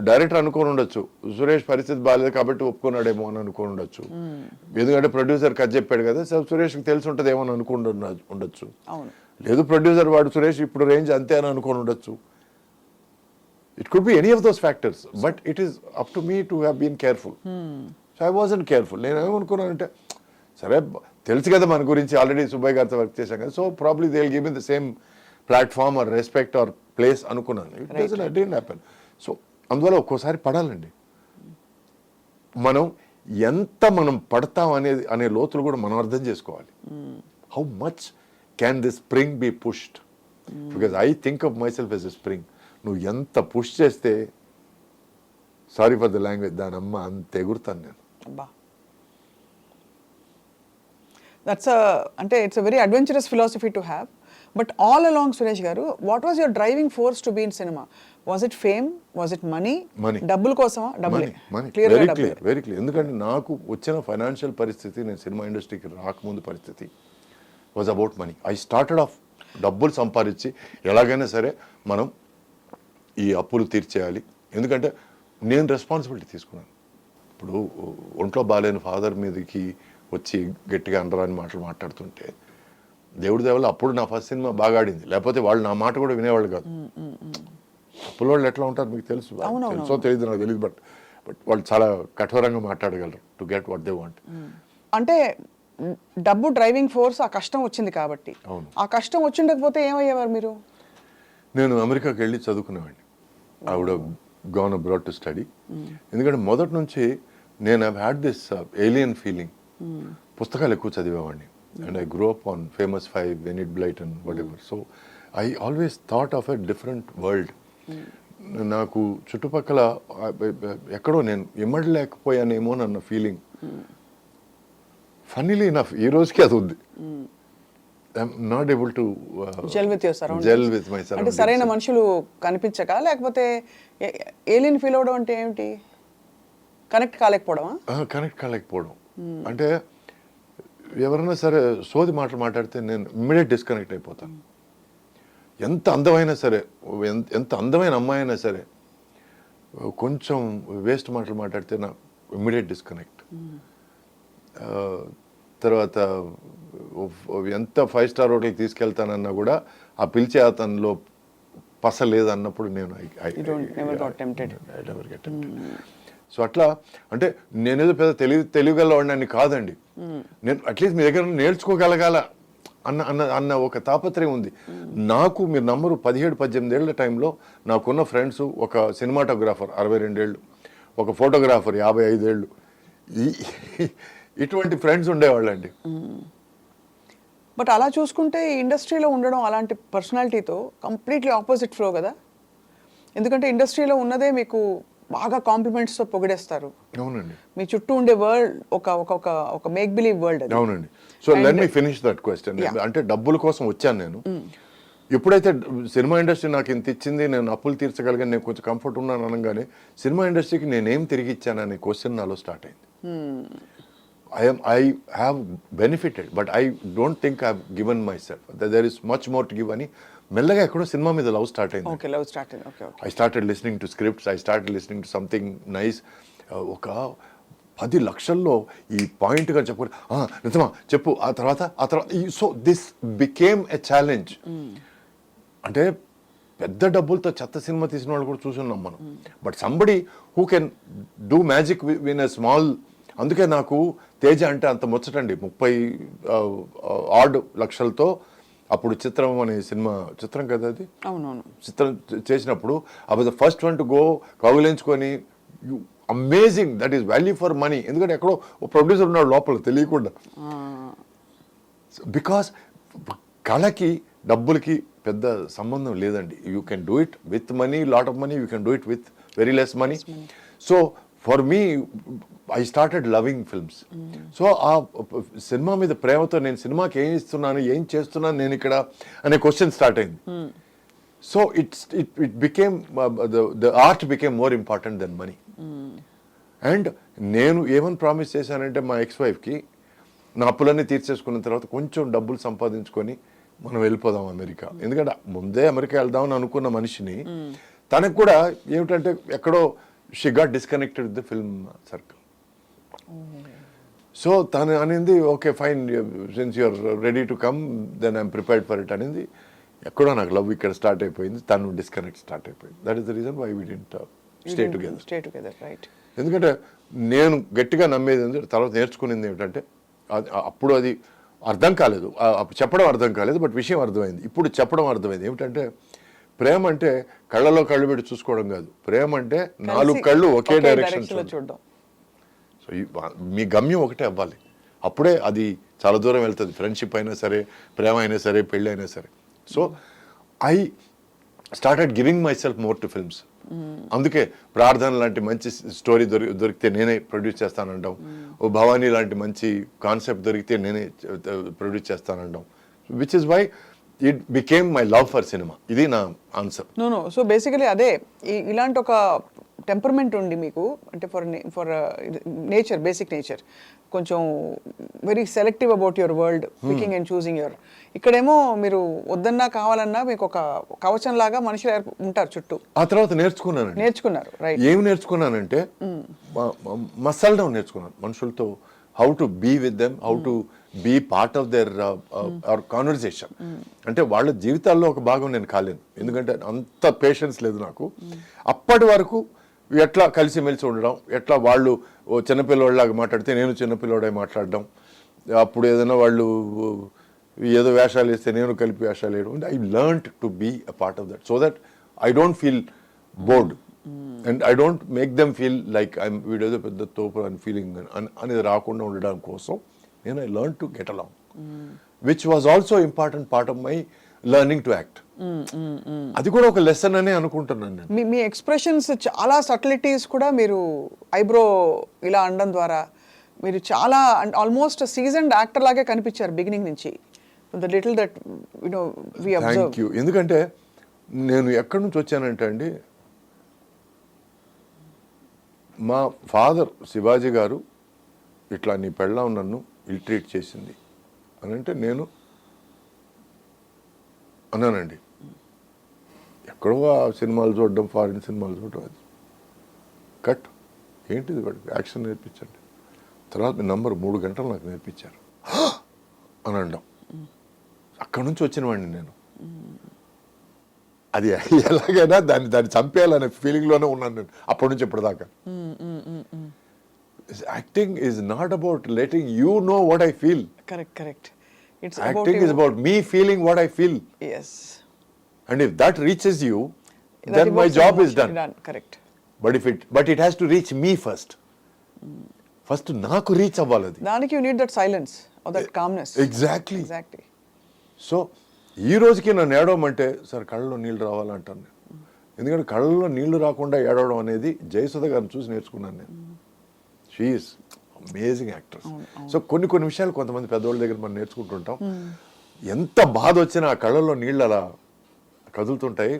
డైరెక్టర్ అనుకోని ఉండొచ్చు, సురేష్ పరిస్థితి బాగాలేదు కాబట్టి ఒప్పుకున్నాడేమో అని అనుకోని ఉండొచ్చు. ఎందుకంటే ప్రొడ్యూసర్ కథ చెప్పాడు కదా, సురేష్కి తెలిసి ఉంటుంది ఏమో అని అనుకుంటూ ఉండొచ్చు. లేదు ప్రొడ్యూసర్ వాడు సురేష్ ఇప్పుడు రేంజ్ అంతే అని అనుకోని ఉండొచ్చు. It could be any of those factors, but it is up to me to have been careful. So I wasn't careful. నేను ఏమనుకున్నానంటే సరే తెలుసు కదా మన గురించి, ఆల్రెడీ సుబ్బయ్య గారితో వర్క్ చేశాం కదా, so probably they will give me the same platform or respect or place అనుకున్నాను. It doesn't happen. సో అందువల్ల ఒక్కోసారి పడాలండి. మనం ఎంత పడతాం అనే లోతులు కూడా మనం అర్థం చేసుకోవాలి. How much can this spring be pushed? Because I think of myself as a spring. నువ్వు ఎంత పుష్ చేస్తే, సారీ ఫర్ ద లాంగ్వేజ్, దాని అమ్మ అంత ఎగురుతాను నేను. దట్స్ అంటే it's a very adventurous philosophy to have. But all along Suresh garu, what was your driving force to be in cinema? Was it fame? Was it money? డబ్బుల కోసమా? డబ్బులే, very clear. ఎందుకంటే నాకు వచ్చిన ఫైనాన్షియల్ పరిస్థితి, నేను సినిమా ఇండస్ట్రీకి రాకముందు పరిస్థితి was about money. I started off డబ్బులు సంపాదించి ఎలాగైనా సరే మనం ఈ అప్పులు తీర్చేయాలి. ఎందుకంటే నేను రెస్పాన్సిబిలిటీ తీసుకున్నాను. ఇప్పుడు ఒంట్లో బాగాలేని ఫాదర్ మీదకి వచ్చి గట్టిగా అనరాని మాటలు మాట్లాడుతుంటే, దేవుడి దేవల్ల అప్పుడు నా ఫస్ట్ సినిమా బాగా ఆడింది, లేకపోతే వాళ్ళు నా మాట కూడా వినేవాళ్ళు కాదు. అప్పుల వాళ్ళు ఎట్లా ఉంటారు మీకు తెలుసు, తెలుసో తెలియదు నాకు తెలియదు, బట్ వాళ్ళు చాలా కఠోరంగా మాట్లాడగలరు to get what they want. అంటే డబ్బు డ్రైవింగ్ ఫోర్స్, ఆ కష్టం వచ్చింది కాబట్టి. ఆ కష్టం వచ్చిండకపోతే ఏమయ్యేవారు మీరు? నేను అమెరికాకి వెళ్ళి చదువుకునేవాడిని. I would have gone abroad to study. ఎందుకంటే మొదటి నుంచి నేను have had this alien feeling. పుస్తకాలు ఎక్కువ చదివేవాడిని. And I grow up on famous 5, Enid Blyton, whatever. So I always thought of a different world. నాకు చుట్టుపక్కల ఎక్కడో నేను ఇమ్మడలేకపోయానేమో అన్న ఫీలింగ్. ఫన్నీలీ ఇనఫ్ ఈ రోజుకి అది ఉంది. I'm not able to gel with your surroundings. Gel with my surroundings. అంటే సరైన మనుషులు కనిపించక, లేకపోతే ఏలియన్ ఫీల్ అవడం అంటే ఏంటి? కనెక్ట్ కాలేకపోవడమా? కనెక్ట్ కాలేకపోవడం అంటే ఎవరైనా సరే సోది మాటలు మాట్లాడితే నేను ఇమ్మీడియట్ డిస్కనెక్ట్ అయిపోతాను. ఎంత అందమైనా సరే, ఎంత అందమైన అమ్మాయి అయినా సరే, కొంచెం వేస్ట్ మాటలు మాట్లాడితే నాకు ఇమ్మీడియట్ డిస్కనెక్ట్. తర్వాత ఎంత 5 స్టార్ హోటల్కి తీసుకెళ్తానన్నా కూడా ఆ పిలిచే అతనిలో పస లేదన్నప్పుడు నేను సో అట్లా అంటే నేనేదో పెద్ద తెలియగలవాడిని కాదండి. నేను అట్లీస్ట్ మీ దగ్గర నేర్చుకోగలగాల అన్న ఒక తాపత్రయం ఉంది నాకు. మీరు నమ్మరు, 17-18 ఏళ్ల టైంలో నాకున్న ఫ్రెండ్స్, ఒక సినిమాటోగ్రాఫర్ 62 ఏళ్ళు, ఒక ఫోటోగ్రాఫర్ 55 ఏళ్ళు, ఇటువంటి ఫ్రెండ్స్ ఉండేవాళ్ళండి. బట్ అలా చూసుకుంటే ఈ ఇండస్ట్రీలో ఉండడం అలాంటి పర్సనాలిటీతో కంప్లీట్లీ ఆపోజిట్ ఫ్లో కదా. ఎందుకంటే ఇండస్ట్రీలో ఉన్నదే మీకు బాగా కాంప్లిమెంట్స్తో పొగిడేస్తారు. అవునండి. మీ చుట్టూ ఉండే వరల్డ్ ఒక మేక్ బిలీవ్ వరల్డ్. అవునండి. So let me finish that question. అంటే డబ్బుల కోసం వచ్చాను నేను. ఎప్పుడైతే సినిమా ఇండస్ట్రీ నాకు ఇంత ఇచ్చింది, నేను అప్పులు తీర్చగలిగాను, నేను కొంచెం కంఫర్ట్ ఉన్నాను అనగానే సినిమా ఇండస్ట్రీకి నేనేం తిరిగి ఇచ్చాననే క్వశ్చన్ నాలో స్టార్ట్ అయింది. I have benefited, but I don't think I've given myself. There is much more to give. అని మెల్లగా ఎక్కడో సినిమా మీద లవ్ స్టార్ట్ అయింది. ఓకే, లవ్ స్టార్ట్ అయింది. Okay, I started listening to scripts. I started listening to something nice. ఒక 10 లక్షల్లో ఈ పాయింట్గా చెప్పు, నిజమా చెప్పు, ఆ తర్వాత so this became a challenge. అంటే పెద్ద డబ్బులతో చెత్త సినిమా తీసిన వాళ్ళు కూడా చూసున్నాం మనం. But somebody who can do magic win a small. అందుకే నాకు తేజ అంటే అంత ముచ్చటండి. 30 లక్షలతో అప్పుడు చిత్రం అనే సినిమా, చిత్రం కదా అది, అవునవును, చిత్రం చేసినప్పుడు I was the first one to go, కౌగిలించుకొని amazing, that is value for money. ఎందుకంటే ఎక్కడో ప్రొడ్యూసర్ ఉన్నాడు లోపల తెలియకుండా. బికాస్ కళకి డబ్బులకి పెద్ద సంబంధం లేదండి. You can do it with money, lot of money, you can do it with very less money. So for me I started loving films. So ఆ సినిమా మీద ప్రేమతో నేను సినిమాకి ఏం ఇస్తున్నాను, ఏం చేస్తున్నాను నేను ఇక్కడ అనే క్వశ్చన్ స్టార్ట్ అయింది. So it became the art became more important than money. And నేను ఏమని ప్రామిస్ చేశానంటే మా ఎక్స్-వైఫ్కి, నా అప్పులన్నీ తీర్చేసుకున్న తర్వాత కొంచెం డబ్బులు సంపాదించుకొని మనం వెళ్ళిపోదాం అమెరికా. ఎందుకంటే ముందే అమెరికా వెళ్దామని అనుకున్న మనిషిని తనకు కూడా ఏమిటంటే ఎక్కడో she got disconnected with the film circle. So తను అనింది okay fine, since you're ready to come then I'm prepared for it అనేది. ఎక్కడో నాకు లవ్ ఇక్కడ స్టార్ట్ అయిపోయింది, తను డిస్కనెక్ట్ స్టార్ట్ అయిపోయింది. That is the reason why we didn't stay together. ఎందుకంటే నేను గట్టిగా నమ్మేది ఏంటంటే, తర్వాత నేర్చుకునేది ఏమిటంటే, అప్పుడు అది అర్థం కాలేదు, చెప్పడం అర్థం కాలేదు, బట్ విషయం అర్థమైంది. ఇప్పుడు చెప్పడం అర్థమైంది. ఏమిటంటే ప్రేమ అంటే కళ్ళలో కళ్ళు పెట్టి చూసుకోవడం కాదు. ప్రేమ అంటే 4 కళ్ళు ఒకే డైరెక్షన్ చూడడం. సో మీ గమ్యం ఒకటే అవ్వాలి, అప్పుడే అది చాలా దూరం వెళ్తుంది. ఫ్రెండ్షిప్ అయినా సరే, ప్రేమ అయినా సరే, పెళ్ళి అయినా సరే. So I started giving my self more to films. అందుకే ప్రార్థన లాంటి మంచి స్టోరీ దొరికితే నేనే ప్రొడ్యూస్ చేస్తానంటాం, ఓ భవానీ లాంటి మంచి కాన్సెప్ట్ దొరికితే నేనే ప్రొడ్యూస్ చేస్తానంటాం. Which is why it became my love for cinema. ఇది నా ఆన్సర్. నో సో బేసికలీ అదే, ఇలాంటి ఒక టెంపర్మెంట్ ఉండి మీకు, అంటే ఫర్ నేచర్, బేసిక్ నేచర్, కొంచెం very selective about your world, picking and choosing your. ఇక్కడేమో మీరు వద్దన్నా కావాలన్నా మీకు ఒక కవచం లాగా మనుషులు ఉంటారు చుట్టూ. ఆ తర్వాత నేర్చుకున్నారు. రైట్. ఏమి నేర్చుకున్నానంటే మసలడం నేర్చుకున్నాను మనుషులతో. How to be with them, how to be part of their conversation. అంటే వాళ్ళ జీవితాల్లో ఒక భాగం నేను కాలేను, ఎందుకంటే అంత పేషెన్స్ లేదు నాకు. అప్పటి వరకు ఎట్లా కలిసిమెలిసి ఉండడం, ఎట్లా వాళ్ళు చిన్నపిల్లవాళ్ళలాగా మాట్లాడితే నేను చిన్నపిల్లవాడే మాట్లాడడం, అప్పుడు ఏదైనా వాళ్ళు ఏదో వేషాలు వేస్తే నేను కలిపి వేషాలు వేయడం. I learned to be a part of that, so that I don't feel bored and I don't make them feel like I'm వీడేదో పెద్ద తోపు అని ఫీలింగ్ అనేది రాకుండా ఉండడం కోసం నేను I learn to get along, which was also important part of my learning to act. అది కూడా ఒక లెసన్ అనే అనుకుంటున్నాను నేను. మీ ఎక్స్ప్రెషన్స్ చాలా సటిలిటీస్ కూడా, మీరు ఐబ్రో ఇలా అనడం ద్వారా మీరు చాలా ఆల్మోస్ట్ సీజన్డ్ యాక్టర్ లాగే కనిపించారు బిగినింగ్ నుంచి. The little that we observe. Thank you. ఎందుకంటే నేను ఎక్కడి నుంచి వచ్చానంటే అండి, మా ఫాదర్ శివాజీ గారు ఇట్లా నీ పెళ్ళాం నన్ను ఇల్ ట్రీట్ చేసింది అని అంటే నేను అన్నానండి. ఎక్కడో ఆ సినిమాలు చూడడం, ఫారిన్ సినిమాలు చూడడం, అది కట్ ఏంటిది వాడికి యాక్షన్ నేర్పించండి. తర్వాత మీ నంబర్ 3 గంటలు నాకు నేర్పించారు అని అనడం. అక్కడి నుంచి వచ్చిన వాడిని నేను. అది ఎలాగైనా దాన్ని చంపేయాలనే ఫీలింగ్లోనే ఉన్నాను నేను అప్పటి నుంచి ఇప్పటిదాకా. Acting is not about letting you know what I feel. Correct. Acting is about me feeling what I feel. Yes. And if that reaches you, then my job is done. Correct. But it has to reach me first. First నాకు reach అవ్వాలి అది. దానికి you need that silence or that calmness. Exactly. So ఈ రోజుకి నన్ను ఏడవమంటే sir కళ్ళలో నీళ్ళు రావాలంటాను నేను. ఎందుకంటే కళ్ళలో నీళ్లు రాకుండా ఏడవడం అనేది జయసుధ గారిని చూసి నేర్చుకున్నాను నేను. She is amazing actors. So కొన్ని విషయాలు కొంతమంది పెద్దవాళ్ళ దగ్గర మనం నేర్చుకుంటుంటాం. ఎంత బాధ వచ్చినా ఆ కళ్ళల్లో నీళ్ళు అలా కదులుతుంటాయి.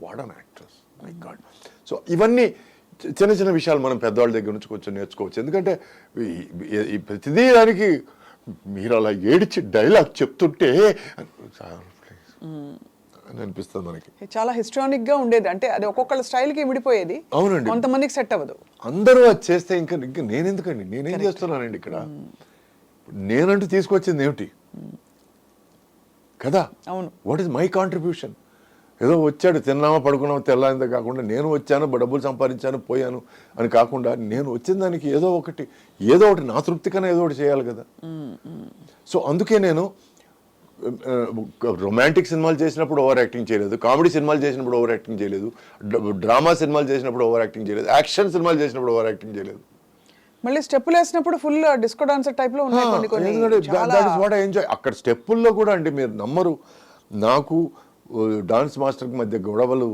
What an actors, my god. So ఇవన్నీ చిన్న విషయాలు మనం పెద్దవాళ్ళ దగ్గర నుంచి కొంచెం నేర్చుకోవచ్చు. ఎందుకంటే ఈ ప్రతిదీ దానికి మీరు అలా ఏడిచి డైలాగ్ చెప్తుంటే అని అనిపిస్తుంది మనకి. చాలా హిస్టానిక్ గా ఉండేది, అంటే అది ఒక్కొక్కళ్ళ స్టైల్ కి విడిపోయేది. అవునండి, కొంతమందికి సెట్ అవ్వదు. అందరూ అది చేస్తే ఇంకా నేనెందుకండి, నేనేం చేస్తున్నానండి ఇక్కడ, నేనంటూ తీసుకొచ్చింది ఏమిటి కదా. అవును. What is my contribution? ఏదో వచ్చాడు తిన్నామా పడుకున్నామా తెల్లారిందే కాకుండా నేను వచ్చాను డబ్బులు సంపాదించాను పోయాను అని కాకుండా నేను వచ్చిన దానికి ఏదో ఒకటి నా తృప్తి కన్నా ఏదో ఒకటి చేయాలి కదా. సో అందుకే నేను రొమాంటిక్ సినిమాలు చేసినప్పుడు ఓవర్ యాక్టింగ్ చేయలేదు, కామెడీ సినిమాలు చేసినప్పుడు ఓవర్ యాక్టింగ్ చేయలేదు, డ్రామా సినిమాలు చేసినప్పుడు ఓవర్ యాక్టింగ్ చేయలేదు, యాక్షన్ సినిమాలు చేసినప్పుడు ఓవర్ యాక్టింగ్ చేయలేదు. మళ్ళీ స్టెప్పులు వేసినప్పుడు ఫుల్ డిస్కో డాన్సర్ టైప్ లో ఉన్నాయి కొన్ని కొన్ని. ఎంజాయ్ అక్కడ స్టెప్పుల్లో కూడా అండి మీరు నమ్మరు, నాకు డాన్స్ మాస్టర్కి మధ్య గొడవలు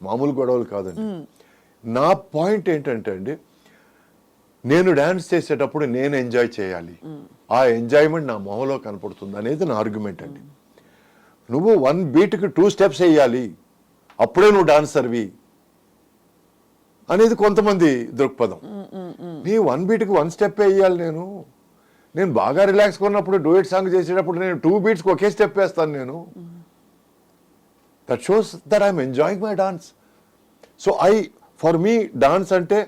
మామూలు గొడవలు కాదండి. నా పాయింట్ ఏంటంటే అండి, నేను డాన్స్ చేసేటప్పుడు నేను ఎంజాయ్ చేయాలి, ఆ ఎంజాయ్మెంట్ నా మొహంలో కనపడుతుంది అనేది నా ఆర్గ్యుమెంట్ అండి. నువ్వు 1 బీట్కి 2 స్టెప్స్ వేయాలి అప్పుడే నువ్వు డాన్సర్వి అనేది కొంతమంది దృక్పథం. నీ 1 బీట్కి 1 స్టెప్ వేయాలి. నేను బాగా రిలాక్స్ కొన్నప్పుడు డూయట్ సాంగ్ చేసేటప్పుడు నేను 2 బీట్స్కి ఒకే స్టెప్ వేస్తాను నేను. That shows that I'm enjoying my dance. So for me dance అంటే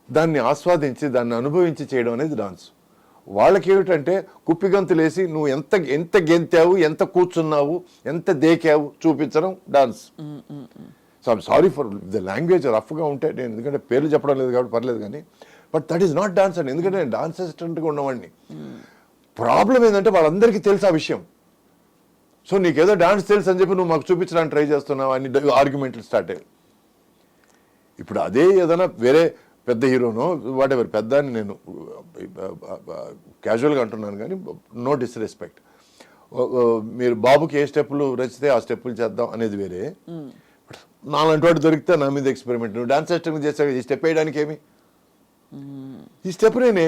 దాన్ని ఆస్వాదించి దాన్ని అనుభవించి చేయడం అనేది డాన్స్. వాళ్ళకి ఏమిటంటే కుప్పిగంతులేసి నువ్వు ఎంత గెంతావు, ఎంత కూర్చున్నావు, ఎంత దేకావు చూపించడం dance. So I'm sorry for the language రఫ్గా ఉంటే, నేను ఎందుకంటే పేర్లు చెప్పడం లేదు కాబట్టి పర్లేదు, కానీ but that is not dance అండి. ఎందుకంటే నేను డాన్స్ అసిస్టెంట్గా ఉన్నవాడిని. ప్రాబ్లం ఏంటంటే వాళ్ళందరికీ తెలుసు ఆ విషయం. సో నీకేదో డాన్స్ తెలుసు అని చెప్పి నువ్వు మాకు చూపించడానికి ట్రై చేస్తున్నావు అని ఆర్గ్యుమెంట్లు స్టార్ట్ అయ్యాయి. ఇప్పుడు అదే ఏదైనా వేరే పెద్ద హీరోనో వాట్ ఎవర్, పెద్ద అని నేను క్యాజువల్గా అంటున్నాను కానీ నో డిస్రెస్పెక్ట్, మీరు బాబుకి ఏ స్టెప్పులు రచితే ఆ స్టెప్పులు చేద్దాం అనేది వేరే. నాలాంటి వాడు దొరికితే నా మీద ఎక్స్పెరిమెంట్, నువ్వు డాన్స్ సిస్టమ్ చేస్తావు ఈ స్టెప్ వేయడానికి ఏమి, ఈ స్టెప్ నేను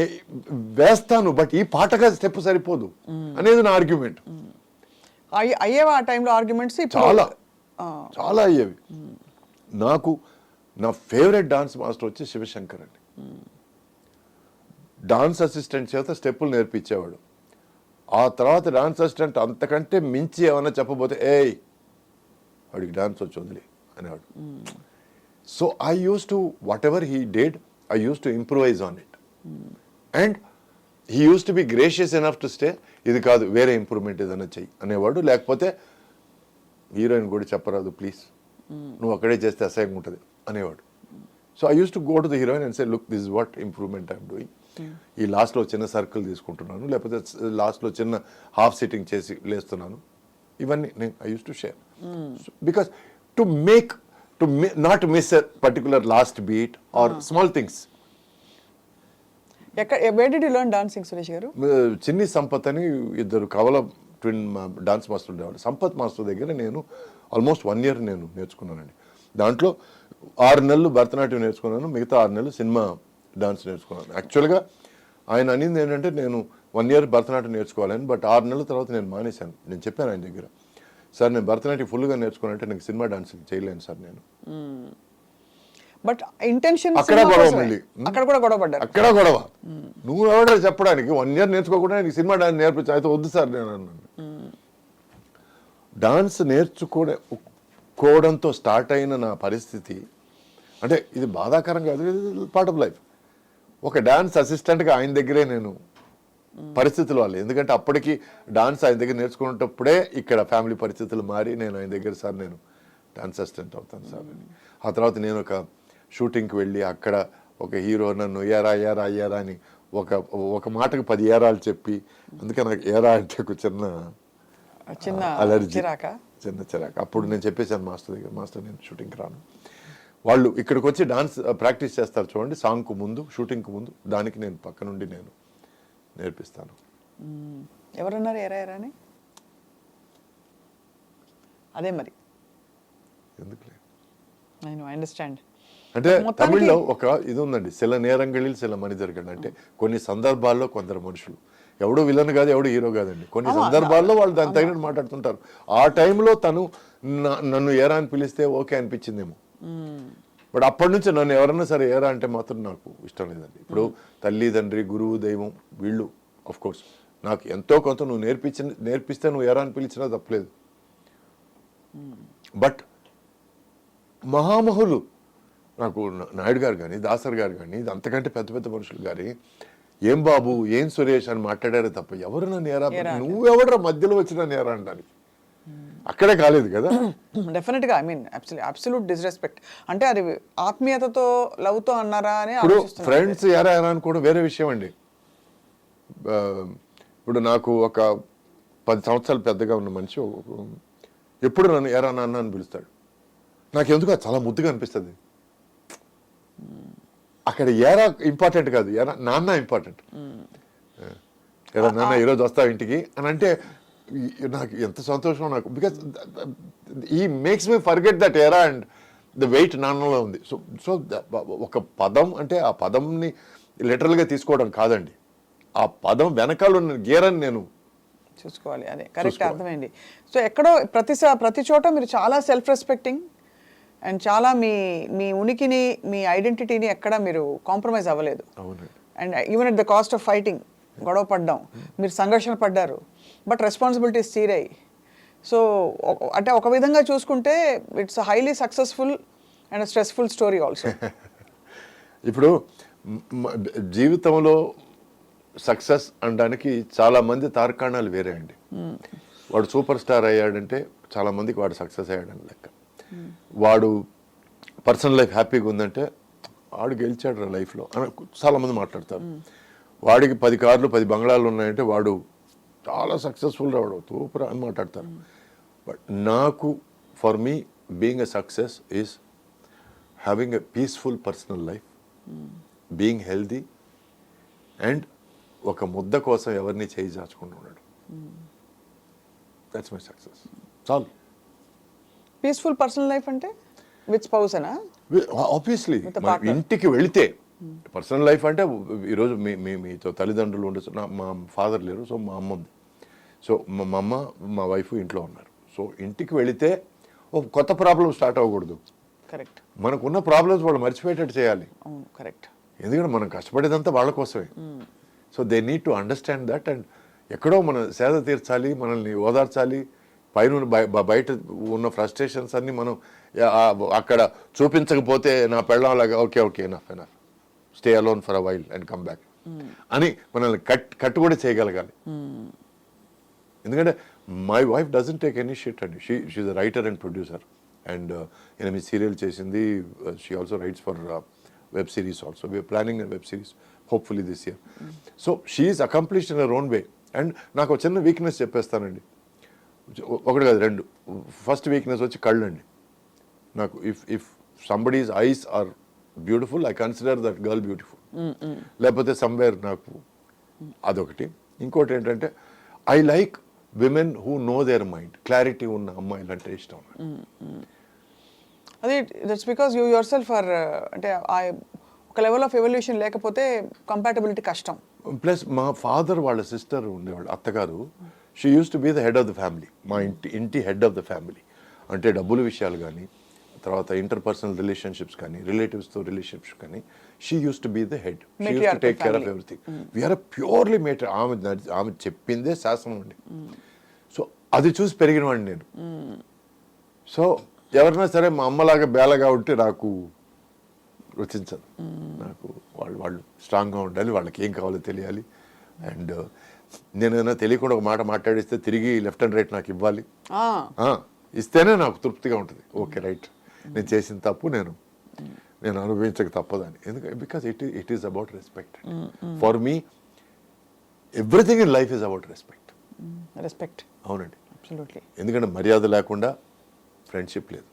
వేస్తాను బట్ ఈ పాటగా స్టెప్ సరిపోదు అనేది నా ఆర్గ్యుమెంట్. అయ్యేవా ఆ టైంలో ఆర్గ్యుమెంట్స్? చాలా అయ్యేవి. నాకు నా ఫేవరెట్ డాన్స్ మాస్టర్ వచ్చి శివశంకర్ అండి. డాన్స్ అసిస్టెంట్ చేత స్టెప్పులు నేర్పించేవాడు. ఆ తర్వాత డాన్స్ అసిస్టెంట్ అంతకంటే మించి ఏమైనా చెప్పబోతే వాడికి డాన్స్ వచ్చి వదిలే అనేవాడు. So I used to what ever he did I used to improvise on it and he use to be gracious enough to stay ఇది కాదు వేరే ఇంప్రూవ్మెంట్ ఏదైనా చెయ్యి అనేవాడు. లేకపోతే హీరోయిన్ కూడా చెప్పరాదు ప్లీజ్, నువ్వు అక్కడే చేస్తే అసహ్యంగా ఉంటుంది అనేవాడు. So I used to go to the heroine and say look this is what improvement I'm doing. ఈ లాస్ట్లో చిన్న సర్కిల్ తీసుకుంటున్నాను, లేకపోతే లాస్ట్లో చిన్న హాఫ్ సిట్టింగ్ చేసి లేస్తున్నాను. ఇవన్నీ నేను I used to share because to make not miss a particular last beat or small things. Where did you learn dancing, Suresh garu? చిన్ని సంపత్ అని ఇద్దరు కవల ట్విన్ డాన్స్ మాస్టర్ ఉండేవాడు. సంపత్ మాస్టర్ దగ్గర నేను ఆల్మోస్ట్ 1 year నేను నేర్చుకున్నానండి. దాంట్లో 6 నెలలు భరతనాట్యం నేర్చుకున్నాను, మిగతా 6 నెలలు సినిమా డాన్స్ నేర్చుకున్నాను. యాక్చువల్గా ఆయన అనింది ఏంటంటే నేను 1 year భరతనాట్యం నేర్చుకోవాలని, బట్ 6 నెలల తర్వాత నేను మానేశాను. నేను చెప్పాను ఆయన దగ్గర, సార్ నేను భరతనాట్యం ఫుల్గా నేర్చుకున్నానంటే నాకు సినిమా డాన్స్ చేయలేను సార్ నేను. బట్ ఇంటెన్షన్ అక్కడ గొడవ, మళ్ళీ అక్కడ కూడా గొడవ పడ్డారు. అక్కడ గొడవ. నువ్వు ఎవడో చెప్పడానికి 1 year నేర్చుకోకుండా నీకు సినిమా డాన్స్ నేర్పించు, అయితే వద్దు సార్ నేను అన్నాను. డాన్స్ నేర్చుకోవడంతో స్టార్ట్ అయిన నా పరిస్థితి అంటే ఇది బాధాకరం కాదు, ఇది పార్ట్ ఆఫ్ లైఫ్. ఒక డాన్స్ అసిస్టెంట్గా ఆయన దగ్గరే నేను పరిస్థితులు వాళ్ళు, ఎందుకంటే అప్పటికి డాన్స్ ఆయన దగ్గర నేర్చుకునేటప్పుడే ఇక్కడ ఫ్యామిలీ పరిస్థితులు మారి నేను ఆయన దగ్గర సార్ నేను డాన్స్ అసిస్టెంట్ అవుతాను సార్ అని. ఆ తర్వాత నేను ఒక షూటింగ్కి వెళ్ళి అక్కడ ఒక హీరో నన్ను ఏరా అని ఒక మాటకు 10 ఏరాలు చెప్పి, అందుకే నాకు ఏరా అంటే ఒక చిన్న అలర్జీ, చిన్న చిరాక. అప్పుడు నేను చెప్పేశాను మాస్టర్ దగ్గర, మాస్టర్ నేను షూటింగ్కి రాను. వాళ్ళు ఇక్కడికి వచ్చి డాన్స్ ప్రాక్టీస్ చేస్తారు చూడండి, సాంగ్కు ముందు షూటింగ్కు ముందు, దానికి నేను పక్క నుండి నేను నేర్పిస్తాను. ఎవరన్నారు ఏరా అని? అదే మరి ఎందుకులే, ఐ అండర్స్టాండ్. అంటే తమిళ్లో ఒక ఇది ఉందండి, సిల నేరంగళిల్ సిల మనిదర్గండి. అంటే కొన్ని సందర్భాల్లో కొందరు మనుషులు, ఎవడో విలన్ కాదు ఎవడో హీరో కాదండి, కొన్ని సందర్భాల్లో వాళ్ళు దాని తగినట్టు మాట్లాడుతుంటారు. ఆ టైంలో తను నన్ను ఏరా అని పిలిస్తే ఓకే అనిపించిందేమో, బట్ అప్పటి నుంచి నన్ను ఎవరన్నా సరే ఏరా అంటే మాత్రం నాకు ఇష్టం లేదండి. ఇప్పుడు తల్లి తండ్రి గురువు దైవం వీళ్ళు ఆఫ్ కోర్స్ నాకు ఎంతో కొంత నువ్వు నేర్పిస్తే నువ్వు ఏరా అని పిలిచినా తప్పలేదు. బట్ మహామహులు నాకు నాయుడు గారు కానీ దాసర్ గారు కానీ అంతకంటే పెద్ద పెద్ద మనుషులు కానీ ఏం బాబు ఏం సురేష్ అని మాట్లాడారే తప్ప ఎవరు నన్ను ఏరా, నువ్వెవడరా మధ్యలో వచ్చి నన్ను ఏరా అంటారు. అక్కడే కాలేదు కదా. డెఫినెట్గా ఐ మీన్ అబ్సల్యూట్ డిస్రెస్పెక్ట్. అంటే అది ఆత్మీయతతో లవ్తో అన్నారా అని ఇప్పుడు ఆలోచిస్తున్నాను. ఫ్రెండ్స్ ఎరా అని అనుకోవడం వేరే విషయం అండి. ఆ, ఇప్పుడు నాకు ఒక 10 సంవత్సరాలు పెద్దగా ఉన్న మనిషి ఎప్పుడు నన్ను ఎరా నాన్న అని పిలుస్తాడు. నాకు ఎందుకు అది చాలా ముద్దుగా అనిపిస్తుంది. అక్కడ ఎరా ఇంపార్టెంట్ కాదు, ఎరా నాన్న ఇంపార్టెంట్. ఎరా నాన్న ఈరోజు వస్తావు ఇంటికి అని అంటే నాకు ఎంత సంతోషం నాకు. బికాస్ ఈ makes me forget that era and the weight నాన్నలో ఉంది. సో సో ఒక పదం అంటే ఆ పదంని లిటరల్గా తీసుకోవడం కాదండి, ఆ పదం వెనకాల ఉన్న గేరని నేను చూసుకోవాలి. అదే కరెక్ట్, అర్థమైంది. సో ఎక్కడో ప్రతి చోట మీరు చాలా సెల్ఫ్ రెస్పెక్టింగ్ అండ్ చాలా మీ ఉనికిని, మీ ఐడెంటిటీని ఎక్కడ మీరు కాంప్రమైజ్ అవ్వలేదు. And even at the cost of fighting, గొడవ పడ్డాం, మీరు సంఘర్షణ పడ్డారు, బట్ రెస్పాన్సిబిలిటీస్ తీరాయి. సో అంటే ఒక విధంగా చూసుకుంటే it's highly successful and stressful story also. ఇప్పుడు జీవితంలో సక్సెస్ అనడానికి చాలా మంది తార్కాణాలు వేరే అండి. వాడు సూపర్ స్టార్ అయ్యాడంటే చాలా మందికి వాడు సక్సెస్ అయ్యాడని లెక్క. వాడు పర్సనల్ లైఫ్ హ్యాపీగా ఉందంటే వాడు గెలిచాడు లైఫ్లో అని చాలా మంది మాట్లాడతారు. వాడికి 10 కార్లు 10 బంగ్లాలు ఉన్నాయంటే వాడు చాలా సక్సెస్ఫుల్ వాడు సూపర్ అని మాట్లాడతారు. బట్ నాకు for me being a success is having a peaceful personal life, being healthy and ఒక ముద్ద కోసం ఎవరిని చేయి చాచుకుంటూ ఉన్నాడు. That's my success. చాలు. పీస్ఫుల్ పర్సనల్ లైఫ్ అంటే విత్ స్పౌస్ అనా? ఆబ్వియస్లీ ఇంటికి వెళితే పర్సనల్ లైఫ్ అంటే ఈరోజు మీతో తల్లిదండ్రులు ఉండొచ్చు. మా ఫాదర్ లేరు, సో మా అమ్మ ఉంది. సో మా అమ్మ మా వైఫ్ ఇంట్లో ఉన్నారు. సో ఇంటికి వెళితే ఒక కొత్త ప్రాబ్లం స్టార్ట్ అవ్వకూడదు. కరెక్ట్. మనకున్న ప్రాబ్లమ్స్ వాళ్ళు మర్చిపోయేటట్టు చేయాలి. అవును, కరెక్ట్. ఎందుకంటే మనం కష్టపడేదంతా వాళ్ళ కోసమే. So they need to understand that. And ఎక్కడో మనం సేద తీర్చాలి, మనల్ని ఓదార్చాలి. పైన బయట ఉన్న ఫ్రస్ట్రేషన్స్ అన్ని మనం అక్కడ చూపించకపోతే నా పెళ్ళంలాగా okay enough stay alone for a while and come back అని మనల్ని కట్ కూడా చేయగలగాలి. ఎందుకంటే my wife doesn't take any shit అండి. She a writer and producer and 8 serial చేసింది. She also writes for web series also. We're planning web series hopefully this year. So she is accomplished in her own way. And నాకు చిన్న weakness చెప్పేస్తానండి, ఒకటి కాదు 2. First weakness వచ్చి కళ్ళు అండి. నాకు if somebody's eyes are beautiful, I consider that girl beautiful. లేకపోతే somewhere నాకు అదొకటి. ఇంకోటి ఏంటంటే I like women who know their mind. Clarity ఉన్న అమ్మాయిలు అంటే ఇష్టం. అదే that's because you yourself are అంటే ఒక లెవెల్ ఆఫ్ ఎవల్యూషన్ లేకపోతే కంపాటబిలిటీ కష్టం. ప్లస్ మా ఫాదర్ వాళ్ళ సిస్టర్ ఉండేవాళ్ళు, అత్తగారు. She used to be the head of the family. మా ఇంటి హెడ్ ఆఫ్ ద ఫ్యామిలీ. అంటే డబ్బుల విషయాలు కానీ, తర్వాత ఇంటర్పర్సనల్ రిలేషన్షిప్స్ కానీ, రిలేటివ్స్తో రిలేషన్షిప్స్ కానీ, she used to be the head. She used to take care of everything. We're purely matter. ఆమె చెప్పిందే శాసనం అండి. సో అది చూసి పెరిగిన వాడిని నేను. సో ఎవరైనా సరే మా అమ్మలాగా బేలగా ఉంటే నాకు రుచించదు. నాకు వాళ్ళు స్ట్రాంగ్గా ఉండాలి, వాళ్ళకి ఏం కావాలో తెలియాలి. అండ్ నేనైనా తెలియకుండా ఒక మాట మాట్లాడిస్తే తిరిగి లెఫ్ట్ అండ్ రైట్ నాకు ఇవ్వాలి. ఇస్తేనే నాకు తృప్తిగా ఉంటుంది. ఓకే రైట్, నేను చేసిన తప్పు నేను అనుభవించక తప్పదని. ఎందుకంటే because it is about respect. For me everything in life is about respect. అవునండి, ఎందుకంటే మర్యాద లేకుండా ఫ్రెండ్షిప్ లేదు,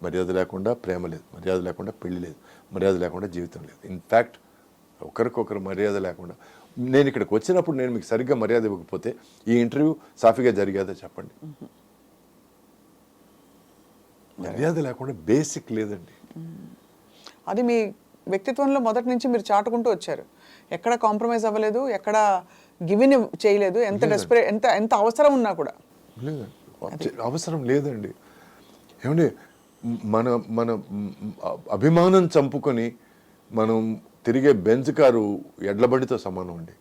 మర్యాద లేకుండా ప్రేమ లేదు, మర్యాద లేకుండా పెళ్లి లేదు, మర్యాద లేకుండా జీవితం లేదు. ఇన్ఫ్యాక్ట్ ఒకరికొకరు మర్యాద లేకుండా నేను ఇక్కడికి వచ్చినప్పుడు నేను మీకు సరిగ్గా మర్యాద ఇవ్వకపోతే ఈ ఇంటర్వ్యూ సాఫీగా జరిగేదో చెప్పండి. మర్యాద లేకుండా బేసిక్ లేదండి. అది మీ వ్యక్తిత్వంలో మొదటి నుంచి మీరు చాటుకుంటూ వచ్చారు. ఎక్కడ కాంప్రమైజ్ అవ్వలేదు, ఎక్కడ గివిన్ చేయలేదు. ఎంత అవసరం ఉన్నా కూడా లేదండి, అవసరం లేదండి. ఏమండి, మన అభిమానం చంపుకొని మనం తిరిగే బెంజ్ కారు ఎడ్ల బండితో సమానం అండి.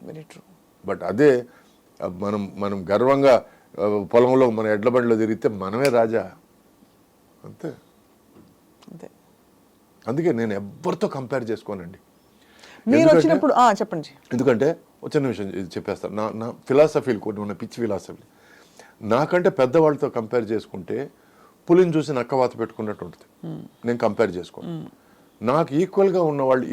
Very true. బట్ అదే మనం గర్వంగా పొలంలో మన ఎడ్ల బండిలో తిరిగితే మనమే రాజా. అంతే. అందుకే నేను ఎవరితో కంపేర్ చేసుకోనండి. మీరు వచ్చినప్పుడు చెప్పండి. ఎందుకంటే చిన్న విషయం చెప్పేస్తాను. నా ఫిలాసఫీలు కొన్ని ఉన్న పిచ్చి ఫిలాసఫీ. నాకంటే పెద్దవాళ్ళతో కంపేర్ చేసుకుంటే పులిని చూసి నక్కవాత పెట్టుకున్నట్టు ఉంటుంది. నేను కంపేర్ చేసుకోను. నాకు ఈక్వల్గా ఉన్న వాళ్ళు,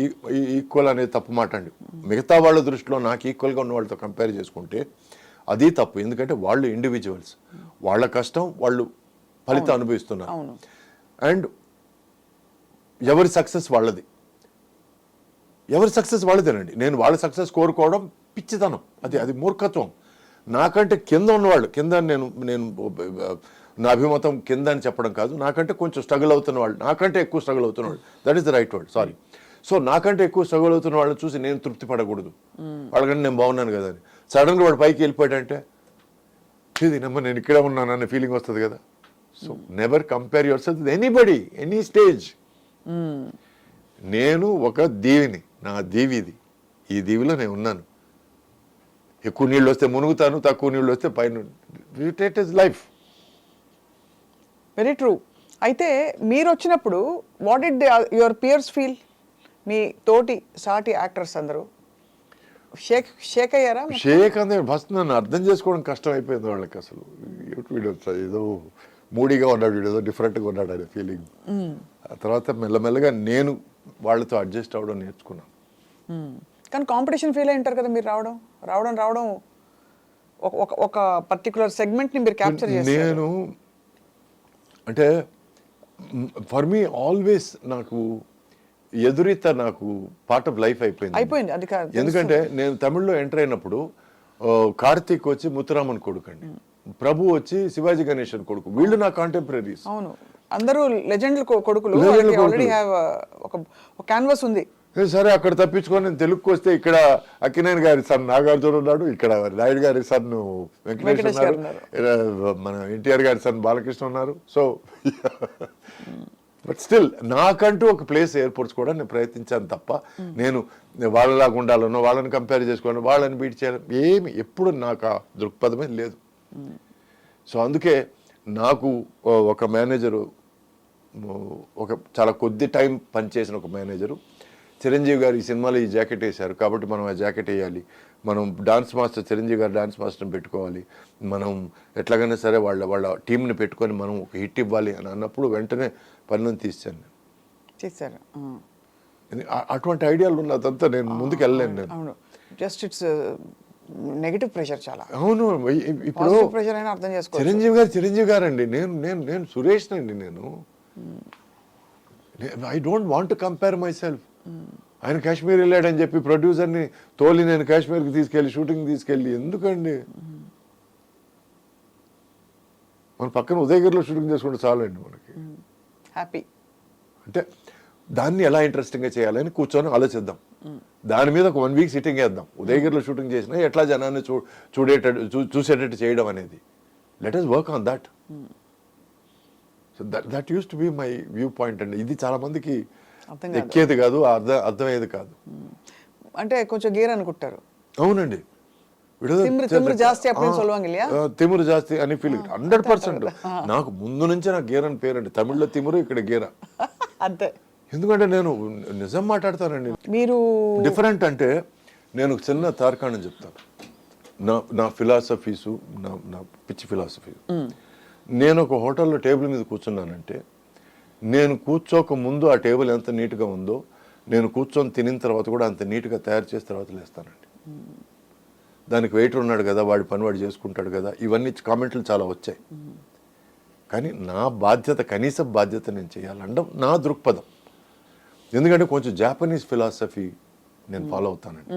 ఈక్వల్ అనేది తప్పు మాట అండి. మిగతా వాళ్ళ దృష్టిలో నాకు ఈక్వల్గా ఉన్న వాళ్ళతో కంపేర్ చేసుకుంటే అది తప్పు. ఎందుకంటే వాళ్ళు ఇండివిజువల్స్, వాళ్ళ కష్టం వాళ్ళు ఫలితం అనుభవిస్తున్నారు. అండ్ ఎవరి సక్సెస్ వాళ్ళది, ఎవరి సక్సెస్ వాళ్ళదేనండి. నేను వాళ్ళ సక్సెస్ కోరుకోవడం పిచ్చితనం, అది మూర్ఖత్వం. నాకంటే కింద ఉన్నవాళ్ళు, కింద నేను నా అభిమతం కింద అని చెప్పడం కాదు, నాకంటే కొంచెం స్ట్రగుల్ అవుతున్న వాళ్ళు, నాకంటే ఎక్కువ స్ట్రగుల్ అవుతున్న వాళ్ళు, that is the right word, sorry. So నాకంటే ఎక్కువ స్ట్రగుల్ అవుతున్న వాళ్ళని చూసి నేను తృప్తి పడకూడదు. వాళ్ళకంటే నేను బాగున్నాను కదా అని సడన్గా వాడు పైకి వెళ్ళిపోయాడంటే ఇది నేను ఇక్కడే ఉన్నాను అనే ఫీలింగ్ వస్తుంది కదా. So never compare your self with anybody, any stage. నేను ఒక దీవిని, నా దీవిది, ఈ దీవిలో నేను ఉన్నాను. ఎక్కువ నీళ్ళు వస్తే మునుగుతాను, తక్కువ నీళ్ళు వస్తే పైన. It is life. Very true. అయితే మీరు వచ్చినప్పుడు what did your peers feel? మీ తోటి సాటి యాక్టర్స్ అందరూ షేక్ అయ్యారా? షేక్ అందే ఫస్ట్ నన్ను అర్థం చేసుకోవడం కష్టం అయిపోయింది వాళ్ళకి. అసలు వీడు ఏదో మూడీగా ఉన్నాడు, వీడు ఏదో డిఫరెంట్గా ఉన్నాడు అనే ఫీలింగ్. ఆ తర్వాత మెల్లమెల్లగా నేను వాళ్ళతో అడ్జస్ట్ అవ్వడం నేర్చుకున్నాను. కానీ కాంపిటీషన్ ఫీల్ అయి ఉంటారు కదా మీరు. రావడం ఒక పర్టికులర్ సెగ్మెంట్ని మీరు క్యాప్చర్ చేస్తారు. నేను అంటే ఫర్ మీ ఆల్వేస్ నాకు ఎదురీత నాకు పార్ట్ ఆఫ్ లైఫ్ అయిపోయింది. అది కాదు, ఎందుకంటే నేను తమిళ్లో ఎంటర్ అయినప్పుడు కార్తీక్ వచ్చి ముత్తురామన్ కొడుకు అండి, ప్రభు వచ్చి శివాజీ గణేశన్ కొడుకు. వీళ్ళు నా కాంటెంపరీస్. అవును, అందరూ లెజెండ్ కొడుకులు. ఆల్రెడీ హ్యావ్ ఒక క్యాన్వాస్ ఉంది. సరే అక్కడ తప్పించుకొని నేను తెలుగుకి వస్తే ఇక్కడ అక్కినేని గారి సన్ నాగార్జున ఉన్నాడు, ఇక్కడ నాయుడు గారి సన్ వెంకటేష్ ఉన్నారు, మన ఎన్టీఆర్ గారి సన్ బాలకృష్ణ ఉన్నారు. సో బట్ స్టిల్ నాకంటూ ఒక ప్లేస్ ఏర్పరచుకోవడం నేను ప్రయత్నించాను తప్ప నేను వాళ్ళలాగా ఉండాలనో, వాళ్ళని కంపేర్ చేసుకోవాలని, వాళ్ళని బీట్ చేయాలి ఏమి ఎప్పుడు నాకు ఆ దృక్పథమే లేదు. సో అందుకే నాకు ఒక మేనేజరు, ఒక చాలా కొద్ది టైం పనిచేసిన ఒక మేనేజరు, చిరంజీవి గారు ఈ సినిమాలో ఈ జాకెట్ వేశారు కాబట్టి మనం ఆ జాకెట్ వేయాలి, మనం డాన్స్ మాస్టర్ చిరంజీవి గారు డాన్స్ మాస్టర్ని పెట్టుకోవాలి, మనం ఎట్లాగైనా సరే వాళ్ళ టీంని పెట్టుకొని మనం ఒక హిట్ ఇవ్వాలి అని అన్నప్పుడు వెంటనే పనులను తీసాను. చేశారు. అటువంటి ఐడియాలు ఉన్నదంతా నేను ముందుకు వెళ్ళలేను. నేను అవును, జస్ట్ ఇట్స్ నెగటివ్ ప్రెషర్ చాలా. అవును, ఇప్పుడు ప్రెషర్ అయినా అర్థం చేసుకో. చిరంజీవి గారు అండి, నేను సురేష్ అండి. నేను I don't want to compare my self. ఆయన కాశ్మీర్ వెళ్ళాడని చెప్పి ప్రొడ్యూసర్ని తోలి నేను కాశ్మీర్కి తీసుకెళ్ళి షూటింగ్ తీసుకెళ్ళి ఎందుకండి? మన పక్కన ఉదయగిరిలో షూటింగ్ చేసుకుంటే చాలండి మనకి హ్యాపీ. అంటే దాన్ని ఎలా ఇంట్రెస్టింగ్గా చేయాలని కూర్చొని ఆలోచిద్దాం. దాని మీద ఒక 1 వీక్ సిట్టింగ్ వేద్దాం. ఉదయగిరిలో షూటింగ్ చేసినా ఎట్లా జనాన్ని చూసేటట్టు చేయడం అనేది. Let us work on that. So that use to be my view point అండి. ఇది చాలా మందికి ఎక్కేది కాదు, అర్థమయ్యేది కాదు. అంటే కొంచెం గేర్ అనుకుంటారు. అవునండి, తిమ్మిరు జాస్తి అని ఫీలింగ్ 100%. నాకు ముందు నుంచే నాకు గేర్ అని పేరండి. తమిళ్లో తిమ్మురు, ఇక్కడ గేరా అంతే. ఎందుకంటే నేను నిజం మాట్లాడతానండి. మీరు డిఫరెంట్ అంటే నేను చిన్న తార్కాణం చెప్తాను. నా ఫిలాసఫీసు, నా పిచ్చి ఫిలాసఫీ. నేను ఒక హోటల్లో టేబుల్ మీద కూర్చున్నానంటే నేను కూర్చోక ముందు ఆ టేబుల్ ఎంత నీట్గా ఉందో నేను కూర్చొని తినిన తర్వాత కూడా అంత నీట్గా తయారు చేసి తర్వాత లేస్తానండి. దానికి వెయిటర్ ఉన్నాడు కదా, వాడి పని వాడు చేసుకుంటాడు కదా, ఇవన్నీ కామెంట్లు చాలా వచ్చాయి. కానీ నా బాధ్యత, కనీస బాధ్యత నేను చేయాలంటే నా దృక్పథం. ఎందుకంటే కొంచెం జాపనీస్ ఫిలాసఫీ నేను ఫాలో అవుతానండి.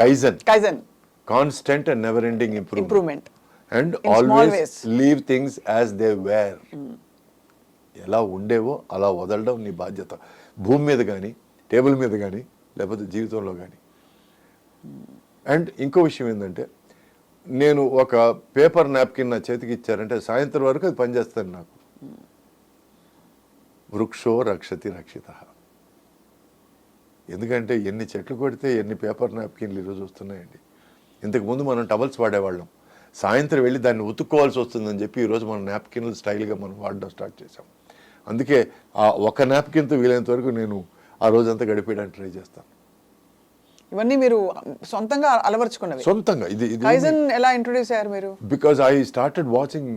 Kaizen, constant and never ending improvement and always leave things as they were. ఎలా ఉండేవో అలా వదలడం నీ బాధ్యత, భూమి మీద కానీ, టేబుల్ మీద కానీ, లేకపోతే జీవితంలో కానీ. అండ్ ఇంకో విషయం ఏంటంటే నేను ఒక పేపర్ నాప్కిన్ నా చేతికి ఇచ్చారంటే సాయంత్రం వరకు అది పనిచేస్తాను నాకు. వృక్షో రక్షతి రక్షిత. ఎందుకంటే ఎన్ని చెట్లు కొడితే ఎన్ని పేపర్ నాప్కిన్లు ఈరోజు వస్తున్నాయండి. ఇంతకుముందు మనం టవల్స్ వాడేవాళ్ళం, సాయంత్రం వెళ్ళి దాన్ని ఉతుక్కోవాల్సి వస్తుందని చెప్పి ఈరోజు మనం నాప్కిన్లు స్టైల్గా మనం వాడడం స్టార్ట్ చేసాం. అందుకే ఆ ఒక నాప్కిన్తో వీలైనంత వరకు నేను ఆ రోజంతా గడిపేయడానికి ట్రై చేస్తాను. ఇవన్నీ మీరు సొంతంగా అలవర్చుకున్నవి. సొంతంగా ఇది కైజన్ ఎలా ఇంట్రొడ్యూస్ అయ్యారు మీరు? Because I started watching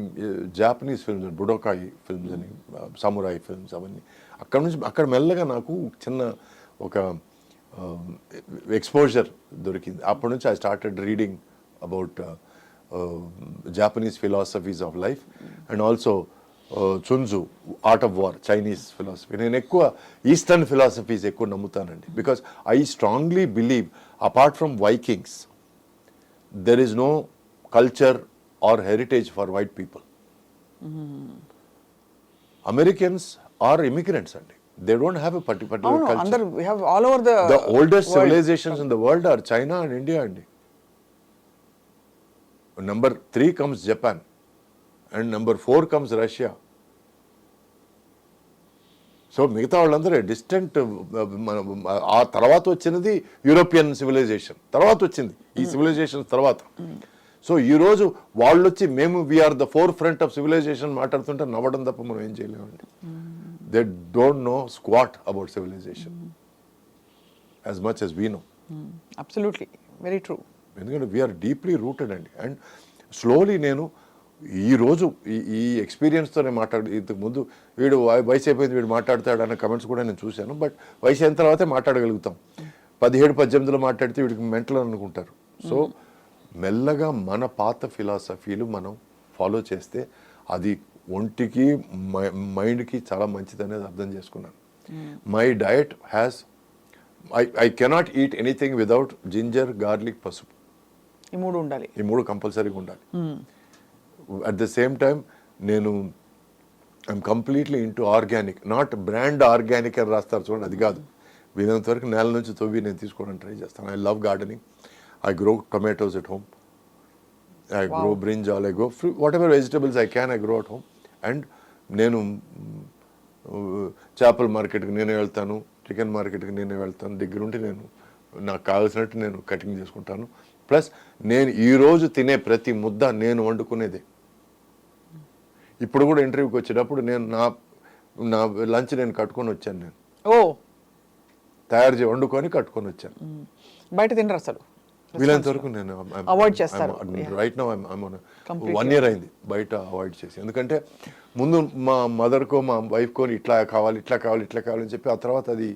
Japanese films, Budokai films అని, సమురాయి ఫిల్మ్స్ అవన్నీ. అక్కడ మెల్లగా నాకు చిన్న ఒక ఎక్స్పోజర్ దొరికింది. అప్పటి నుంచి I started reading about Japanese philosophies of life and also Sun Tzu, art of war, Chinese philosophy. నేను ఎక్కువ ఈస్టర్న్ ఫిలాసఫీస్ ఎక్కువ నమ్ముతానండి. Because I strongly believe apart from Vikings there is no culture or heritage for white people. Americans are immigrants and they don't have a particular culture. Under we have all over the oldest civilizations in the world are China and India and number 3 comes Japan and number 4 comes Russia. So మిగతా వాళ్ళందరూ distant. ఆ తర్వాత వచ్చినది European civilisation, తర్వాత వచ్చింది ఈ civilisation తర్వాత. So ఈరోజు వాళ్ళు వచ్చి మేము we're the forefront of civilization మాట్లాడుతుంటే నవ్వడం తప్ప మనం ఏం చేయలేమండి. They don't know squat about civilization as much as we know. Absolutely very true. ఎందుకంటే వీఆర్ డీప్లీ రూటెడ్ అండి. అండ్ స్లోలీ నేను ఈరోజు ఈ ఎక్స్పీరియన్స్తోనే ఇంతకు ముందు వీడు వయసు అయిపోయింది వీడు మాట్లాడతాడు అన్న కమెంట్స్ కూడా నేను చూశాను. బట్ వయసు అయిన తర్వాతే మాట్లాడగలుగుతాం. 17-18లో మాట్లాడితే వీడికి మెంటల్ అనుకుంటారు. సో మెల్లగా మన పాత ఫిలాసఫీలు మనం ఫాలో చేస్తే అది ఒంటికి మైండ్కి చాలా మంచిది అనేది అర్థం చేసుకున్నాను. My diet has I cannot eat anything without ginger, garlic, పసుపు. ఈ మూడు ఉండాలి. ఈ మూడు కంపల్సరీగా ఉండాలి. అట్ ద సేమ్ టైం నేను I'm completely into organic, not brand organic అని రాస్తారు చూడండి, అది కాదు. వీలైనంత వరకు నేల నుంచి తవ్వి నేను తీసుకోవడానికి ట్రై చేస్తాను. I love gardening. I grow tomatoes at home, I grow brinjal, I grow what ever vegetables I can, I grow at home. And నేను చేపల మార్కెట్కి నేనే వెళ్తాను, చికెన్ మార్కెట్కి నేనే వెళ్తాను. దగ్గరుండి నేను నాకు కావాల్సినట్టు నేను కటింగ్ చేసుకుంటాను. ప్లస్ నేను ఈరోజు తినే ప్రతి ముద్ద నేను వండుకునేదే. ఇప్పుడు కూడా ఇంటర్వ్యూకి వచ్చేటప్పుడు నేను నా లంచ్ నేను కట్టుకొని వచ్చాను. నేను తయారు చేసి వండుకొని కట్టుకొని వచ్చాను. బయట తినరు అసలు? వీలైనంత వరకు నేను అవాయిడ్ చేస్తాను. రైట్ నౌ 1 year అయింది బయట అవాయిడ్ చేసి. ఎందుకంటే ముందు మా మదర్కో మా వైఫ్కో ఇట్లా కావాలి ఇట్లా కావాలి ఇట్లా కావాలని చెప్పి ఆ తర్వాత అది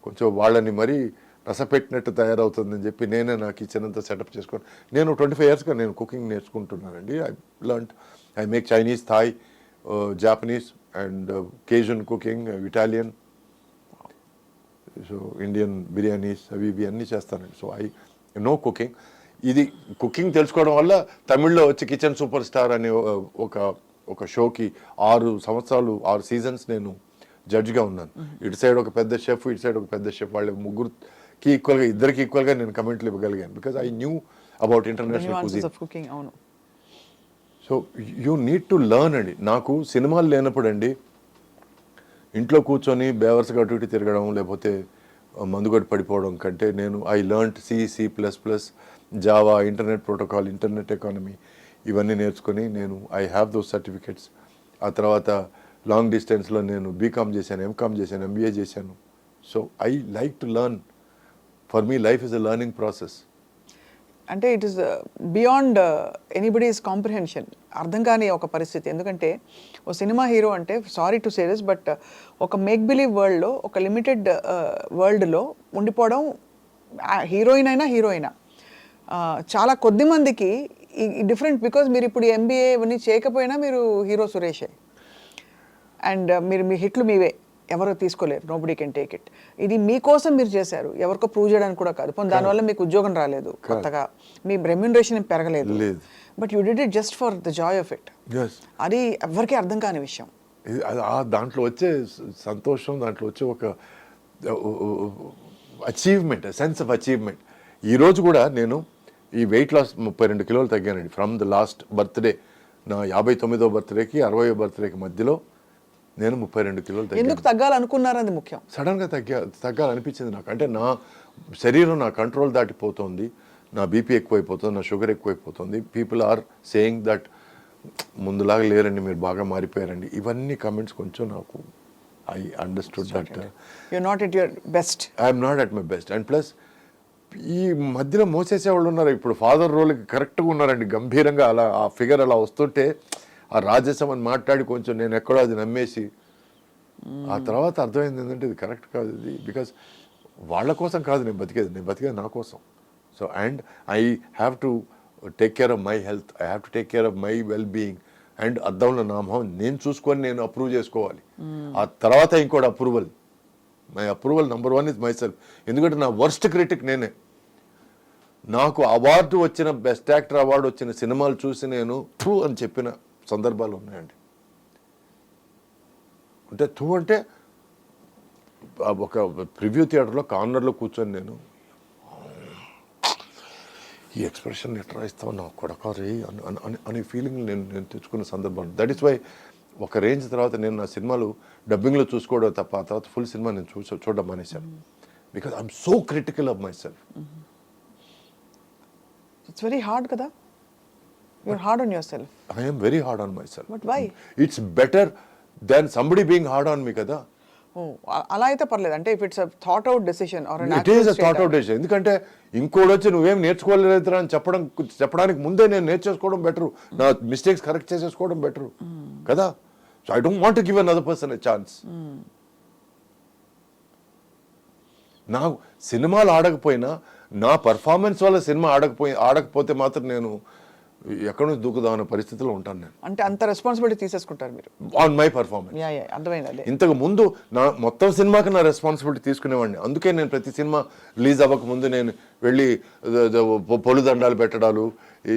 కొంచెం వాళ్ళని మరీ రసపెట్టినట్టు తయారవుతుందని చెప్పి నేనే నా కిచెన్ అంతా సెటప్ చేసుకొని నేను 25 yearsగా నేను కుకింగ్ నేర్చుకుంటున్నానండి. I make Chinese, Thai, Japanese and Cajun cooking, Italian, so Indian biryanis అవి ఇవి అన్నీ చేస్తానండి. So I know cooking. ఇది కుకింగ్ తెలుసుకోవడం వల్ల తమిళ్లో వచ్చి కిచెన్ సూపర్ స్టార్ అనే ఒక షోకి 6 సంవత్సరాలు 6 seasons నేను జడ్జ్గా ఉన్నాను. ఇటు సైడ్ ఒక పెద్ద షెఫ్, ఇటు సైడ్ ఒక పెద్ద షెఫ్, వాళ్ళ ముగ్గురికి ఈక్వల్గా, ఇద్దరికి ఈక్వల్గా నేను కమెంట్లు ఇవ్వగలిగాను. Because I knew about international cooking. అవును. So you need to learn అండి. నాకు సినిమాలు లేనప్పుడు అండి ఇంట్లో కూర్చొని బేవర్స్గా అటు ఇటు తిరగడం లేకపోతే మందుగొట్టి పడిపోవడం కంటే నేను I learned C++, Java, internet protocol, internet economy ఇవన్నీ నేర్చుకొని నేను ఐ హ్యావ్ దోస్ సర్టిఫికెట్స్. ఆ తర్వాత లాంగ్ డిస్టెన్స్లో నేను బీకామ్ చేశాను, ఎంకామ్ చేశాను, MBA చేశాను. So I like to learn. For me life is a learning process. అంటే it is beyond anybody's comprehension. అర్థం కాని ఒక పరిస్థితి. ఎందుకంటే ఓ సినిమా హీరో అంటే, sorry to say this, but ఒక మేక్ బిలీవ్ వరల్డ్లో, ఒక లిమిటెడ్ వరల్డ్లో ఉండిపోవడం, హీరోయిన్ అయినా చాలా కొద్ది మందికి డిఫరెంట్. బికాజ్ మీరు ఇప్పుడు MBA ఇవన్నీ చేయకపోయినా మీరు హీరో సురేషే. అండ్ మీరు మీ హిట్లు మీవే, ఎవరో తీసుకోలేరు. Nobody can take it. ఇది మీకోసం మీరు చేశారు, ఎవరికో ప్రూవ్ చేయడానికి కూడా కాదు. దానివల్ల మీకు ఉద్యోగం రాలేదు, కొత్తగా మీ రెమ్యూనరేషన్ పెరగలేదు. But you did it just for the Joy of it. అది ఎవరికీ అర్థం కాని విషయం. దాంట్లో వచ్చే సంతోషం, దాంట్లో వచ్చే ఒక అచీవ్మెంట్, సెన్స్ ఆఫ్ అచీవ్మెంట్. ఈరోజు కూడా నేను ఈ వెయిట్ లాస్ 32 kilos తగ్గానండి. ఫ్రమ్ ద లాస్ట్ బర్త్డే, నా 59వ బర్త్డేకి 60వ బర్త్డేకి మధ్యలో నేను 32 kilos తగ్గాను. ఎందుకు తగ్గాలనుకున్నారు అది ముఖ్యం. సడన్గా తగ్గాలనిపించింది నాకు. అంటే నా శరీరం నా కంట్రోల్ దాటిపోతుంది, నా బీపీ ఎక్కువైపోతుంది, నా షుగర్ ఎక్కువైపోతుంది. పీపుల్ ఆర్ సేయింగ్ దట్ ముందులాగా లేరండి, మీరు బాగా మారిపోయారండి. ఇవన్నీ కమెంట్స్ కొంచెం నాకు I understood that you're not at your best. I'm not at my best. And plus ఈ మధ్యలో మోసేసేవాళ్ళు ఉన్నారు. ఇప్పుడు ఫాదర్ రోల్కి కరెక్ట్గా ఉన్నారండి, గంభీరంగా అలా ఆ ఫిగర్ అలా వస్తుంటే ఆ రాజసం అని మాట్లాడి కొంచెం నేను ఎక్కడో అది నమ్మేసి ఆ తర్వాత అర్థమైంది ఏంటంటే ఇది కరెక్ట్ కాదు, ఇది బికాస్ వాళ్ళ కోసం కాదు నేను బతికేది నా కోసం. So and I have to take care of my health, I have to take care of my well being. And అద్దంలో నా మొహం నేను చూసుకొని నేను అప్రూవ్ చేసుకోవాలి. ఆ తర్వాత ఇంకోటి approval. My approval number 1 is my self. ఎందుకంటే నా వర్స్ట్ క్రిటిక్ నేనే. నాకు అవార్డు వచ్చిన బెస్ట్ యాక్టర్ అవార్డు వచ్చిన సినిమాలు చూసి నేను థూ అని చెప్పిన సందర్భాలు ఉన్నాయండి. అంటే థూ అంటే ఒక ప్రివ్యూ థియేటర్లో కార్నర్లో కూర్చొని నేను ఈ ఎక్స్ప్రెషన్ ఎట్లా ఇస్తావు నా కొడకారి అనే ఫీలింగ్ నేను తెచ్చుకున్న సందర్భం. దట్ ఈస్ వై ఒక రేంజ్ తర్వాత నేను నా సినిమాలు డబ్బింగ్లో చూసుకోవడం తప్ప ఆ తర్వాత ఫుల్ సినిమా నేను చూడడం మానేశాను. Because I'm so critical of myself. It's very hard కదా, you're hard on yourself. ఐ am very hard on myself. But why? It's better than somebody being hard on me కదా. అలా అయితే పర్లేదు. అంటే if it's a thought out decision or it is a thought out decision. ఎందుకంటే ఇంకోటి వచ్చి నువ్వేం నేర్చుకోలేదురా అని చెప్పడానికి ముందే నేను నేర్చేసుకోవడం బెటరు, నా మిస్టేక్స్ కరెక్ట్ చేసేసుకోవడం బెటరు కదా. So I don't want to give another person a chance. నాకు సినిమాలు ఆడకపోయినా నా పర్ఫార్మెన్స్ వల్ల సినిమా ఆడకపోతే మాత్రం నేను ఎక్కడి నుంచి దూకుదాం అనే పరిస్థితిలో ఉంటాను నేను. అంటే అంత రెస్పాన్సిబిలిటీ తీసేసుకుంటారు మీరు ఆన్ మై పర్ఫార్మెన్స్. అర్థమైంది. అదే ఇంతకు ముందు నా మొత్తం సినిమాకి నా రెస్పాన్సిబిలిటీ తీసుకునేవాడిని. అందుకే నేను ప్రతి సినిమా రిలీజ్ అవ్వక ముందు నేను వెళ్ళి పొలుదండాలు పెట్టడాలు, ఈ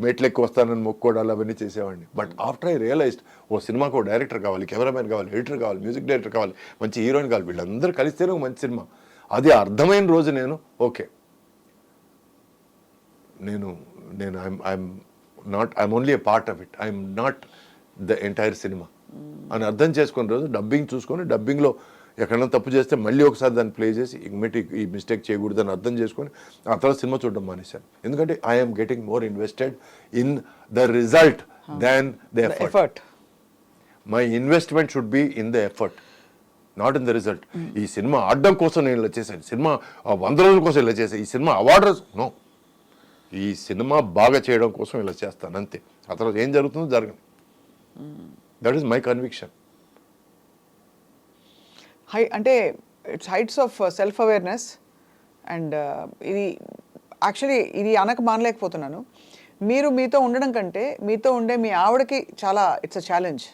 మెట్లెక్కి వస్తానని మొక్కోడాలు అవన్నీ చేసేవాడిని. బట్ ఆఫ్టర్ ఐ రియలైజ్డ్ ఓ సినిమాకు ఓ డైరెక్టర్ కావాలి, కెమెరామెన్ కావాలి, ఎడిటర్ కావాలి, మ్యూజిక్ డైరెక్టర్ కావాలి, మంచి హీరోయిన్ కావాలి, వీళ్ళందరూ కలిస్తేనే ఒక మంచి సినిమా. అది అర్థమైన రోజు నేను okay I'm only a part of it, I'm not the entire cinema అని అర్థం చేసుకున్న రోజు డబ్బింగ్ చూసుకొని, డబ్బింగ్లో ఎక్కడైనా తప్పు చేస్తే మళ్ళీ ఒకసారి దాన్ని ప్లే చేసి ఈ మిస్టేక్ చేయకూడదు అని అర్థం చేసుకొని ఆ తర్వాత సినిమా చూడడం మానేశాను. ఎందుకంటే I'm getting more invested in the result than the effort. My investment should be in the effort, not in the result. ఈ సినిమా ఆడడం కోసం నేను ఇలా చేశాను, సినిమా 100 రోజుల కోసం ఇలా చేశాను, ఈ సినిమా అవార్డు నో, ఈ సినిమా బాగా చేయడం కోసం ఇలా చేస్తాను అంతే. ఆ తర్వాత ఏం జరుగుతుందో జరగదు. That is my conviction. అంటే it's heights of self awareness. And ఇది యాక్చువల్లీ ఇది అనక మానలేకపోతున్నాను. మీరు మీతో ఉండడం కంటే మీతో ఉండే మీ ఆవిడకి చాలా ఇట్స్ అ ఛాలెంజ్.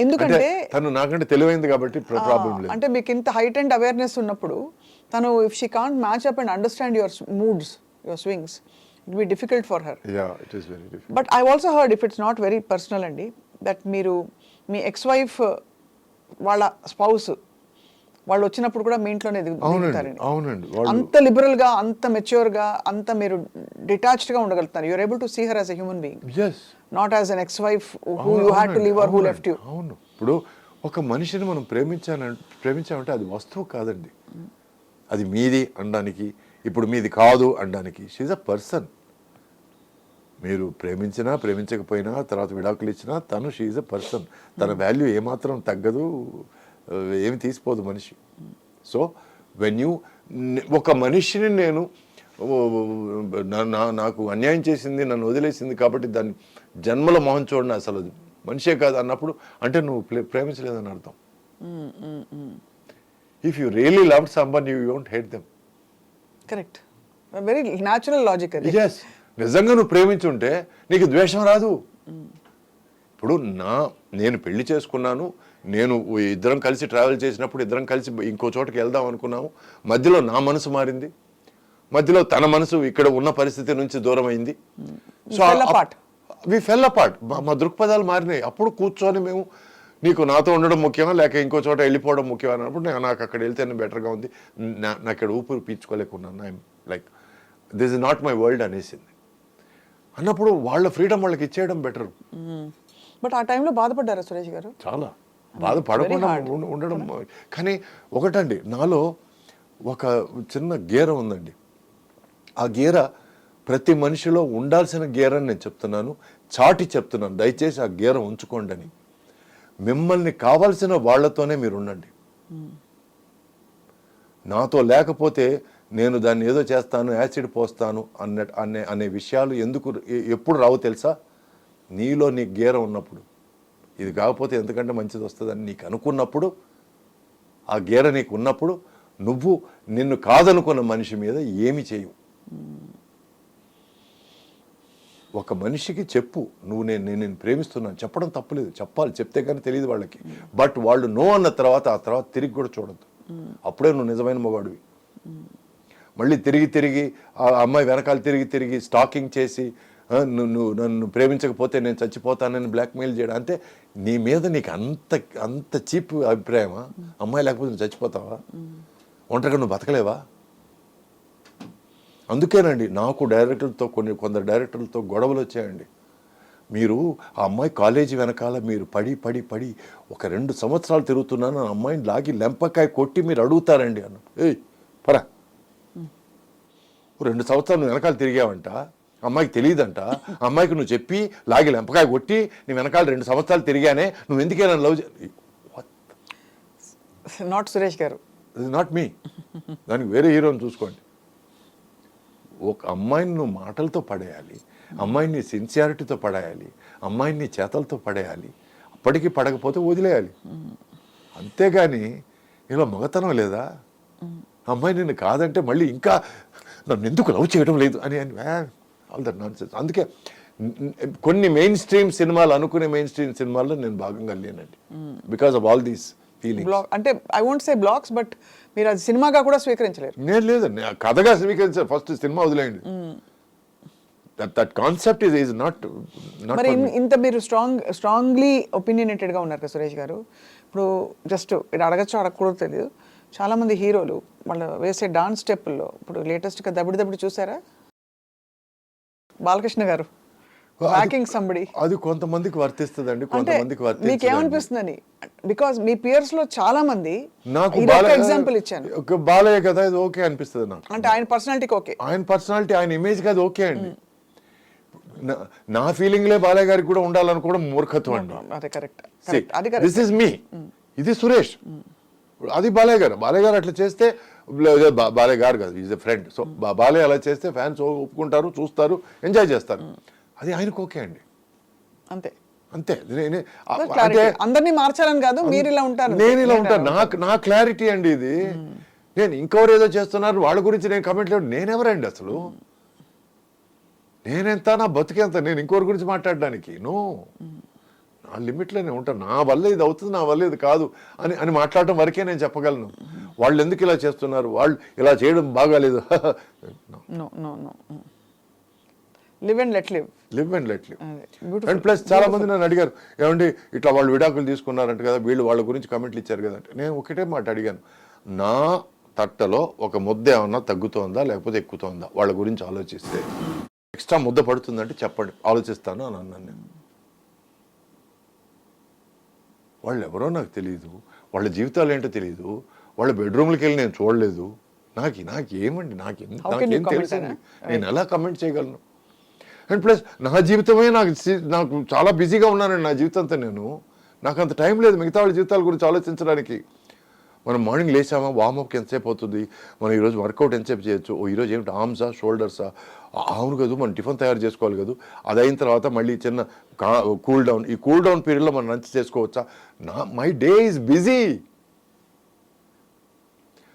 ఎందుకంటే తను నాకంటే తెలివైంది కాబట్టి ప్రాబ్లం లేదు. అంటే మీకు ఇంత హైట్ అండ్ అవేర్నెస్ ఉన్నప్పుడు తను if she can't match up and understand your moods, your swings, it be difficult for her. It is very difficult. But I also heard, if it's not very personal అండి, that మీరు మీ ex wife వాళ్ళ spouse వాళ్ళు వచ్చినప్పుడు కూడా మీ ఇంట్లోనే దిగుతారండి. అవునండి. అంత liberal గా, అంత మెచ్యూర్ గా, అంత మీరు డిటాచ్డ్ గా ఉండగలుగుతారు. You're able to see her as a human being, not as an ex wife who you had to leave or who left you. అవును. ఇప్పుడు ఒక మనిషిని మనం ప్రేమించామంటే అది వస్తువు కాదండి, అది మీది అనడానికి, ఇప్పుడు మీది కాదు అనడానికి. She's a person. మీరు ప్రేమించినా ప్రేమించకపోయినా తర్వాత విడాకులు ఇచ్చినా తను షీఈ్ అ పర్సన్. తన వాల్యూ ఏమాత్రం తగ్గదు, ఏమి తీసిపోదు మనిషి. సో వెన్ యూ ఒక మనిషిని నేను నాకు అన్యాయం చేసింది, నన్ను వదిలేసింది కాబట్టి దాన్ని జన్మల మొహం చూడండి అసలు మనిషే కాదు అన్నప్పుడు అంటే నువ్వు ప్రేమించలేదని అర్థం. If you really loved సంబన్ you don't hate them. Correct, very natural logic అది. yes, నిజంగా నువ్వు ప్రేమించుంటే నీకు ద్వేషం రాదు. ఇప్పుడు నేను పెళ్లి చేసుకున్నాను, నేను ఇద్దరం కలిసి ట్రావెల్ చేసినప్పుడు ఇద్దరం కలిసి ఇంకో చోటకి వెళ్దాం అనుకున్నాము, మధ్యలో నా మనసు మారింది, మధ్యలో తన మనసు ఇక్కడ ఉన్న పరిస్థితి నుంచి దూరం అయింది. So we full apart. మా దృక్పథాలు మారినాయి. అప్పుడు కూర్చొని మేము నీకు నాతో ఉండడం ముఖ్యమా లేక ఇంకో చోట వెళ్ళిపోవడం ముఖ్యమా అన్నప్పుడు నాకు అక్కడ వెళ్తేనే బెటర్గా ఉంది, నాకు ఇక్కడ ఊపిరి పీల్చుకోలేకున్నాను, I'm like this is not my world అనేసింది. అన్నప్పుడు వాళ్ళ ఫ్రీడమ్ వాళ్ళకి ఇచ్చేయడం బెటర్. బట్ ఆ టైంలో బాధపడ్డారా సురేష్ గారు? చాలా బాధపడకుండా ఉండడం. కానీ ఒకటండి, నాలో ఒక చిన్న గీర ఉందండి. ఆ గీర ప్రతి మనిషిలో ఉండాల్సిన గీర అని నేను చెప్తున్నాను, చాటి చెప్తున్నాను. దయచేసి ఆ గీర ఉంచుకోండి అని. మిమ్మల్ని కావాల్సిన వాళ్లతోనే మీరు ఉండండి. నాతో లేకపోతే నేను దాన్ని ఏదో చేస్తాను, యాసిడ్ పోస్తాను అనే విషయాలు ఎప్పుడు రావు తెలుసా? నీలో నీకు గీర ఉన్నప్పుడు, ఇది కాకపోతే ఎందుకంటే మంచిది వస్తుందని నీకు అనుకున్నప్పుడు, ఆ గీర నీకు ఉన్నప్పుడు నువ్వు నిన్ను కాదనుకున్న మనిషి మీద ఏమి చేయవు. ఒక మనిషికి చెప్పు, నువ్వు నేను ప్రేమిస్తున్నాను చెప్పడం తప్పులేదు, చెప్పాలి, చెప్తే కానీ తెలియదు వాళ్ళకి. బట్ వాళ్ళు నో అన్న తర్వాత ఆ తర్వాత తిరిగి కూడా చూడద్దు. అప్పుడే నువ్వు నిజమైన మగాడివి. మళ్ళీ తిరిగి ఆ అమ్మాయి వెనకాల తిరిగి స్టాకింగ్ చేసి నువ్వు నన్ను ప్రేమించకపోతే నేను చచ్చిపోతానని బ్లాక్మెయిల్ చేయడం, అంటే నీ మీద నీకు అంత చీప్ అభిప్రాయమా? అమ్మాయి లేకపోతే నువ్వు చచ్చిపోతావా? ఒంటరిగా నువ్వు బతకలేవా? అందుకేనండి నాకు కొందరు డైరెక్టర్లతో గొడవలు వచ్చాయండి. మీరు ఆ అమ్మాయి కాలేజీ వెనకాల మీరు పడి ఒక 2 సంవత్సరాలు తిరుగుతున్నాను, ఆ అమ్మాయిని లాగి లెంపకాయ కొట్టి మీరు అడుగుతారండి అన్న. ఏయ్ పరా, 2 సంవత్సరాలు నువ్వు వెనకాల తిరిగావంట, అమ్మాయికి తెలియదంట, అమ్మాయికి నువ్వు చెప్పి లాగి లెంపకాయ కొట్టి నీ వెనకాల 2 సంవత్సరాలు తిరిగానే, నువ్వు ఎందుకైనా లవ్ నాట్ సురేష్ గారు, నాట్ మీ, దానికి వేరే హీరోని చూసుకోండి. ఒక అమ్మాయిని నువ్వు మాటలతో పడేయాలి, అమ్మాయిని సిన్సియారిటీతో పడేయాలి, అమ్మాయిని చేతలతో పడేయాలి, అప్పటికి పడకపోతే వదిలేయాలి. అంతేగాని ఇలా మగతనం లేదా? అమ్మాయి నిన్ను కాదంటే మళ్ళీ ఇంకా నన్ను ఎందుకు లవ్ చేయడం లేదు అని ఆల్ దట్ నాన్సెన్స్. అందుకే కొన్ని మెయిన్ స్ట్రీమ్ సినిమాలు అనుకునే మెయిన్ స్ట్రీమ్ సినిమాల్లో నేను భాగంగా లేనండి, because of all these feelings. అంటే I won't say blocks, but మీరు అది సినిమాగా కూడా స్వీకరించలేరు. నేను లేదండి, కథగా స్వీకరించారు. ఫస్ట్ సినిమా వదిలేయండి. That concept is not. మరి ఇంత మీరు స్ట్రాంగ్లీ ఒపీనియనేటెడ్గా ఉన్నారు కదా సురేష్ గారు. ఇప్పుడు జస్ట్ ఇది అడగచ్చు అడగకూడదు తెలియదు, చాలా మంది హీరోలు వాళ్ళు వేసే డాన్స్ స్టెప్పుల్లో ఇప్పుడు లేటెస్ట్గా దబిడి చూసారా? బాలకృష్ణ గారు హ్యాకింగ్ సంబడి, అది కొంతమందికి వర్తిస్తుందండి, కొంతమందికి వర్తించదు. మీకు ఏమనిపిస్తుందని? బికాజ్ మీ పియర్స్ లో చాలా మంది, నాకు ఎగ్జాంపుల్ ఇచ్చాను, బాలయ్య కదా ఇది ఓకే అనిపిస్తుంది నాకు. అంటే ఆయన పర్సనాలిటీకి ఓకే, ఆయన పర్సనాలిటీ ఆయన ఇమేజ్ కాదు ఓకే అండి. నా ఫీలింగ్లే బాలయ్య గారికి కూడా ఉండాలనుకోవడం మూర్ఖత్వం అండి. అదే కరెక్ట్. దిస్ ఇస్ మీ, ఇది సురేష్, అది బాలయ్య గారు అట్లా చేస్తే బాలయ్య గారు కాదు, is a friend. So Balayya అలా చేస్తే ఫ్యాన్స్ ఒప్పుకుంటారు, చూస్తారు, ఎంజాయ్ చేస్తారు, అది ఆయనకు ఓకే అండి. అంతే అంతే. అంటే అందరినీ మార్చాలని కాదు, మీరు ఇలా ఉంటారు, నేను ఇలా ఉంటాను, నా క్లారిటీ అండి ఇది. నేను ఇంకెవరు ఏదో చేస్తున్నారు వాళ్ళ గురించి నేను కమెంట్ లేదు. నేనెవరండి అసలు? నేనెంత, నా బతుకెంత, నేను ఇంకోరి గురించి మాట్లాడడానికి? నో, నా లిమిట్లోనే ఉంటాను. నా వల్ల ఇది అవుతుంది, నా వల్ల ఇది కాదు అని మాట్లాడటం వరకే నేను చెప్పగలను. వాళ్ళు ఎందుకు ఇలా చేస్తున్నారు, వాళ్ళు ఇలా చేయడం బాగాలేదు. Live and let live. And plus చాలా మంది నన్ను అడిగారు, ఏమండి ఇట్లా వాళ్ళు విడాకులు తీసుకున్నారంట కదా, వీళ్ళు వాళ్ళ గురించి కమెంట్లు ఇచ్చారు కదా అంటే, నేను ఒకటే మాట అడిగాను, నా తట్టలో ఒక ముద్ద ఏమన్నా తగ్గుతోందా లేకపోతే ఎక్కుతోందా వాళ్ళ గురించి ఆలోచిస్తే? ఎక్స్ట్రా ముద్ద పడుతుందంటే చెప్పండి, ఆలోచిస్తాను అని అన్నాను నేను. వాళ్ళు ఎవరో నాకు తెలియదు, వాళ్ళ జీవితాలు ఏంటో తెలియదు, వాళ్ళ బెడ్రూమ్లకి వెళ్ళి నేను చూడలేదు, నాకేమండి, నాకేం తెలుసండి, నేను ఎలా కమెంట్ చేయగలను? అండ్ ప్లస్ నా జీవితమే నాకు చాలా బిజీగా ఉన్నానండి నా జీవితంతో. నాకు అంత టైం లేదు మిగతా వాళ్ళ జీవితాల గురించి ఆలోచించడానికి. మనం మార్నింగ్ లేచామా, వార్మప్కి ఎంతసేపు అవుతుంది, మనం ఈరోజు వర్కౌట్ ఎంతసేపు చేయొచ్చు, ఈరోజు ఏమిటి ఆర్మ్సా షోల్డర్సా, అవును కదా మనం టిఫిన్ తయారు చేసుకోవాలి కదా, అది అయిన తర్వాత మళ్ళీ చిన్న కూల్ డౌన్, ఈ కూల్ డౌన్ పీరియడ్లో మనం లంచ్ చేసుకోవచ్చా? My day is busy.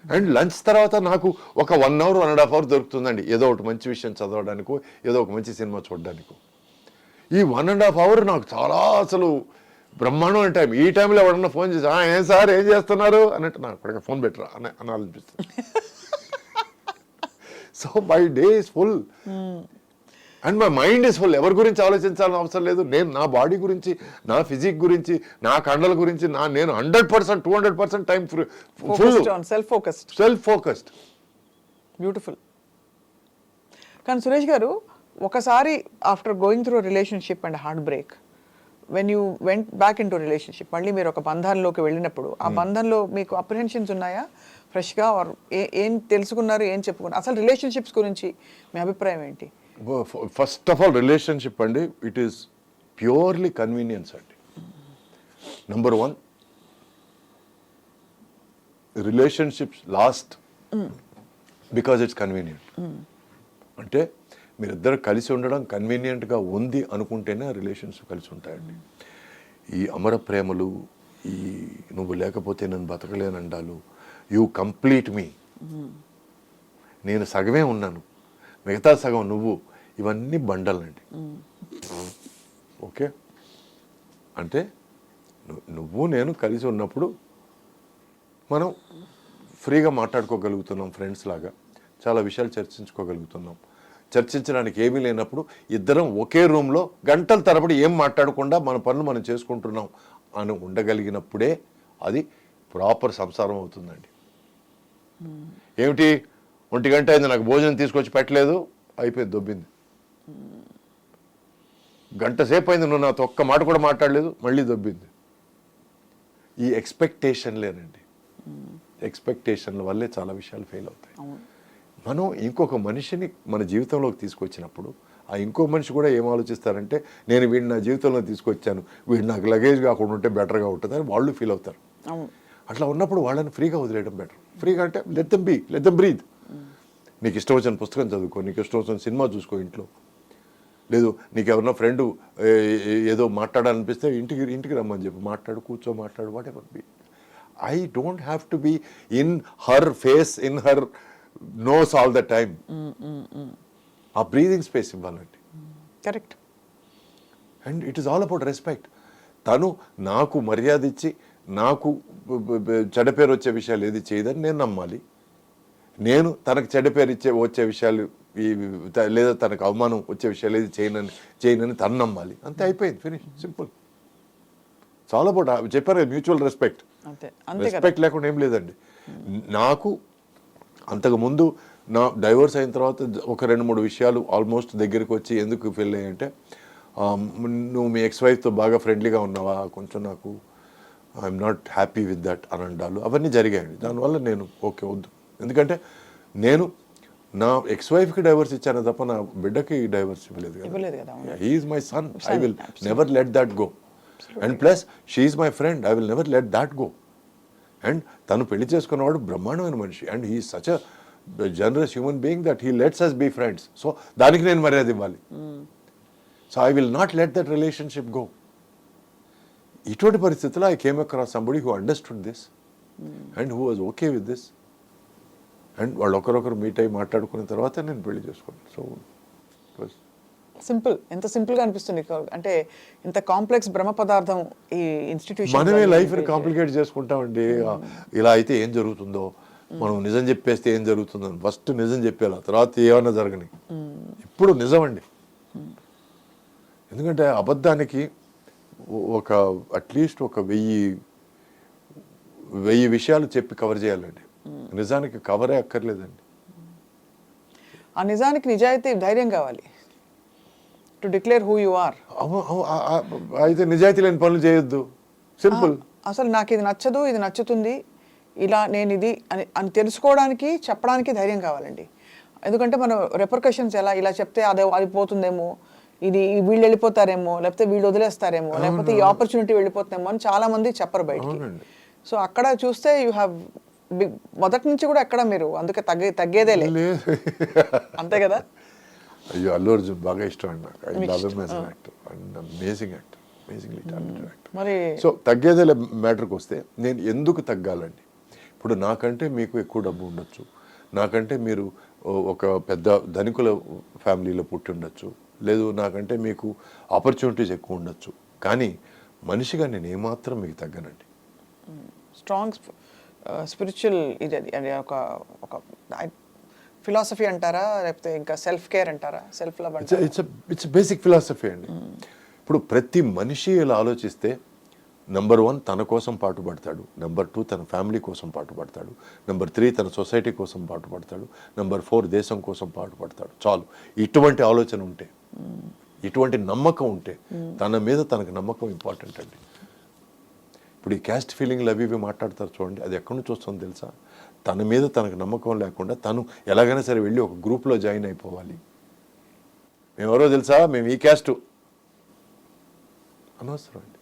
And lunch తర్వాత నాకు ఒక 1 hour 1.5 hours దొరుకుతుందండి ఏదో ఒకటి మంచి విషయం చదవడానికో, ఏదో ఒక మంచి సినిమా చూడడానికో. ఈ 1.5 hours నాకు చాలా అసలు బ్రహ్మాండమైన టైం. ఈ టైంలో ఎవరన్నా ఫోన్ చేసి ఏం సార్ ఏం చేస్తున్నారు అన్నట్టు, నాకు ఇప్పటికే ఫోన్ పెట్టరా అనాలనిపిస్తుంది. So my day is full and my mind is full. ఎవరి గురించి ఆలోచించాలని అవసరం లేదు. నేను నా బాడీ గురించి, నా ఫిజిక్ గురించి, నా కండల గురించి నేను 100% 200% time full self focused. Beautiful. కానీ సురేష్ గారు, ఒకసారి after going through relationship and heart break, when you went back in to relationship, మళ్ళీ మీరు ఒక బంధంలోకి వెళ్ళినప్పుడు ఆ బంధంలో మీకు అప్రిహెన్షన్స్ ఉన్నాయా ఫ్రెష్గా? ఏం తెలుసుకున్నారు, ఏం చెప్పుకున్నారు? అసలు రిలేషన్షిప్స్ గురించి మీ అభిప్రాయం ఏంటి? ఫస్ట్ ఆఫ్ ఆల్ రిలేషన్షిప్ అండి, ఇట్ ఈస్ ప్యూర్లీ కన్వీనియన్స్ అండి. Number 1, relationships last because it's convenient. అంటే మీరిద్దరు కలిసి ఉండడం కన్వీనియంట్గా ఉంది అనుకుంటేనే రిలేషన్స్ కలిసి ఉంటాయండి. ఈ అమర ప్రేమలు, ఈ నువ్వు లేకపోతే నేను బతకలేనండాలు, యూ కంప్లీట్ మీ, నేను సగమే ఉన్నాను మిగతా సగం నువ్వు, ఇవన్నీ బండలండి. ఓకే, అంటే నువ్వు నేను కలిసి ఉన్నప్పుడు మనం ఫ్రీగా మాట్లాడుకోగలుగుతున్నాం, ఫ్రెండ్స్ లాగా చాలా విషయాలు చర్చించుకోగలుగుతున్నాం. చర్చించడానికి ఏమీ లేనప్పుడు ఇద్దరం ఒకే రూమ్లో గంటల తరబడి ఏం మాట్లాడకుండా మన పనులు మనం చేసుకుంటున్నాం అని ఉండగలిగినప్పుడే అది ప్రాపర్ సంసారం అవుతుందండి. ఏమిటి 1 గంట అయింది నాకు భోజనం తీసుకొచ్చి పెట్టలేదు, అయిపోయింది, దొబ్బింది. గంట సేపు అయింది నువ్వు నాతో ఒక్క మాట కూడా మాట్లాడలేదు, మళ్ళీ దొబ్బింది. ఈ ఎక్స్పెక్టేషన్లేనండి, ఎక్స్పెక్టేషన్ల వల్లే చాలా విషయాలు ఫెయిల్ అవుతాయి. మనం ఇంకొక మనిషిని మన జీవితంలోకి తీసుకొచ్చినప్పుడు ఆ ఇంకో మనిషి కూడా ఏం ఆలోచిస్తారంటే, నేను వీడిని నా జీవితంలో తీసుకొచ్చాను, వీడు నాకు లగేజ్ కాకుండా ఉంటే బెటర్గా ఉంటుంది అని వాళ్ళు ఫీల్ అవుతారు. అట్లా ఉన్నప్పుడు వాళ్ళని ఫ్రీగా వదిలేయడం బెటర్. ఫ్రీగా అంటే లెట్ దెమ్ బ్రీత్. నీకు ఇష్టం వచ్చిన పుస్తకం చదువుకో, నీకు ఇష్టం వచ్చిన సినిమా చూసుకో ఇంట్లో. లేదు నీకు ఎవరన్నా ఫ్రెండ్ ఏదో మాట్లాడాలనిపిస్తే ఇంటికి రమ్మని చెప్పి మాట్లాడు, మాట్లాడు, whatever be. I don't have to be in her face, in her nose all the time. ఆ బ్రీదింగ్ స్పేస్ ఇవ్వాలండి. Correct. And it is all about respect. తను నాకు మర్యాద ఇచ్చి నాకు చెడ్డ పేరు వచ్చే విషయాలు ఏది చేయదని నేను నమ్మాలి. నేను తనకు చెడ్డ పేరు వచ్చే విషయాలు లేదా తనకు అవమానం వచ్చే విషయాలు ఏది చేయనని తను నమ్మాలి. అంతే, అయిపోయింది, ఫినిష్, సింపుల్. చాలా అబౌట్ చెప్పారు మ్యూచువల్ రెస్పెక్ట్. రెస్పెక్ట్ లేకుండా ఏం లేదండి. నాకు అంతకుముందు నా డైవర్స్ అయిన తర్వాత ఒక 2-3 విషయాలు ఆల్మోస్ట్ దగ్గరికి వచ్చి ఎందుకు ఫెయిల్ అయ్యాయంటే, నువ్వు మీ ఎక్స్ వైఫ్తో బాగా ఫ్రెండ్లీగా ఉన్నావా, కొంచెం నాకు I'm not happy with that అని అంటారు. అవన్నీ జరిగాయండి. దానివల్ల నేను ఓకే వద్దు, ఎందుకంటే నేను నా ఎక్స్ వైఫ్కి డైవర్స్ ఇచ్చాను తప్ప నా బిడ్డకి డైవర్స్ ఇవ్వలేదు కదా. He is my son, I will never let that go. And plus she is my friend, I will never let that go. And తను పెళ్లి చేసుకున్నవాడు బ్రహ్మాండమైన మనిషి, and he such a generous human being that he lets us be friends. So దానికి నేను మర్యాద ఇవ్వాలి. So I will not let that relationship go. ఇటువంటి పరిస్థితుల్లో I came across somebody who understood this and who was okay with this. And వాళ్ళు ఒకరొకరు meet అయ్యి మాట్లాడుకున్న తర్వాత నేను పెళ్లి చేసుకున్నాను. So simple. ఎంత సింపుల్గా అనిపిస్తుంది. అంటే ఇంత కాంప్లెక్స్ బ్రహ్మ పదార్థం ఈ ఇన్స్టిట్యూషన్. మనమే లైఫ్ని కాంప్లికేట్ చేసుకుంటామండి. ఇలా అయితే ఏం జరుగుతుందో, మనం నిజం చెప్పేస్తే ఏం జరుగుతుందో, ఫస్ట్ నిజం చెప్పేలా, తర్వాత ఏమన్నా జరగని. ఇప్పుడు నిజం అండి. ఎందుకంటే అబద్ధానికి ఒక అట్లీస్ట్ ఒక 1000 విషయాలు చెప్పి కవర్ చేయాలండి. నిజానికి కవరే అక్కర్లేదండి. ఆ నిజానికి నిజాయితీ, ధైర్యం కావాలి to declare who you are. అయితే నిజాయితీ లేని పనులు చేయొద్దు, సింపుల్. అసలు నాకు ఇది నచ్చదు, ఇది నచ్చుతుంది, ఇలా నేను ఇది అని తెలుసుకోవడానికి, చెప్పడానికి ధైర్యం కావాలండి. ఎందుకంటే మనం రెపర్కషన్స్ ఇలా చెప్తే అది పోతుందేమో, ఇది వీళ్ళు వెళ్ళిపోతారేమో, లేకపోతే వీళ్ళు వదిలేస్తారేమో, లేకపోతే ఈ ఆపర్చునిటీ వెళ్ళిపోతుందేమో అని చాలా మంది చెప్పరు బయటికి. సో అక్కడ చూస్తే యూ హ్యావ్ మొదటి నుంచి కూడా ఎక్కడ మీరు అందుకే తగ్గేదే లేదు, అంతే కదా. అయ్యో, అల్లు అర్జున్ బాగా ఇష్టం అండి నాకు. I love him as an actor, amazing actor, amazingly talented actor. మరి సో తగ్గేదే మ్యాటర్కి వస్తే నేను ఎందుకు తగ్గాలండి? ఇప్పుడు నాకంటే మీకు ఎక్కువ డబ్బు ఉండొచ్చు, నాకంటే మీరు ఒక పెద్ద ధనికుల ఫ్యామిలీలో పుట్టి ఉండొచ్చు, లేదు నాకంటే మీకు ఆపర్చునిటీస్ ఎక్కువ ఉండొచ్చు, కానీ మనిషిగా నేను ఏమాత్రం మీకు తగ్గనండి. స్ట్రాంగ్ స్పిరిచువల్ ఇది అది ఒక ఫిలాసఫీ అంటారా, లేకపోతే ఇంకా సెల్ఫ్ కేర్ అంటారా, సెల్ఫ్ లవ్ అంటారా? ఇట్స్ బేసిక్ ఫిలాసఫీ అండి. ఇప్పుడు ప్రతి మనిషి ఇలా ఆలోచిస్తే, నెంబర్ 1 తన కోసం పాటుపడతాడు, నెంబర్ 2 తన ఫ్యామిలీ కోసం పాటుపడతాడు, నెంబర్ 3 తన సొసైటీ కోసం పాటుపడతాడు, నెంబర్ 4 దేశం కోసం పాటుపడతాడు. చాలు. ఇటువంటి ఆలోచన ఉంటే, ఇటువంటి నమ్మకం ఉంటే, తన మీద తనకు నమ్మకం ఇంపార్టెంట్ అండి. ఇప్పుడు ఈ క్యాస్ట్ ఫీలింగ్లు అవి ఇవి మాట్లాడతారు చూడండి, అది ఎక్కడి నుంచి వస్తుందో తెలుసా? తన మీద తనకు నమ్మకం లేకుండా తను ఎలాగైనా సరే వెళ్ళి ఒక గ్రూప్లో జాయిన్ అయిపోవాలి. మేము ఎవరో తెలుసా, మేము ఈ క్యాస్ట్, అనవసరం అండి.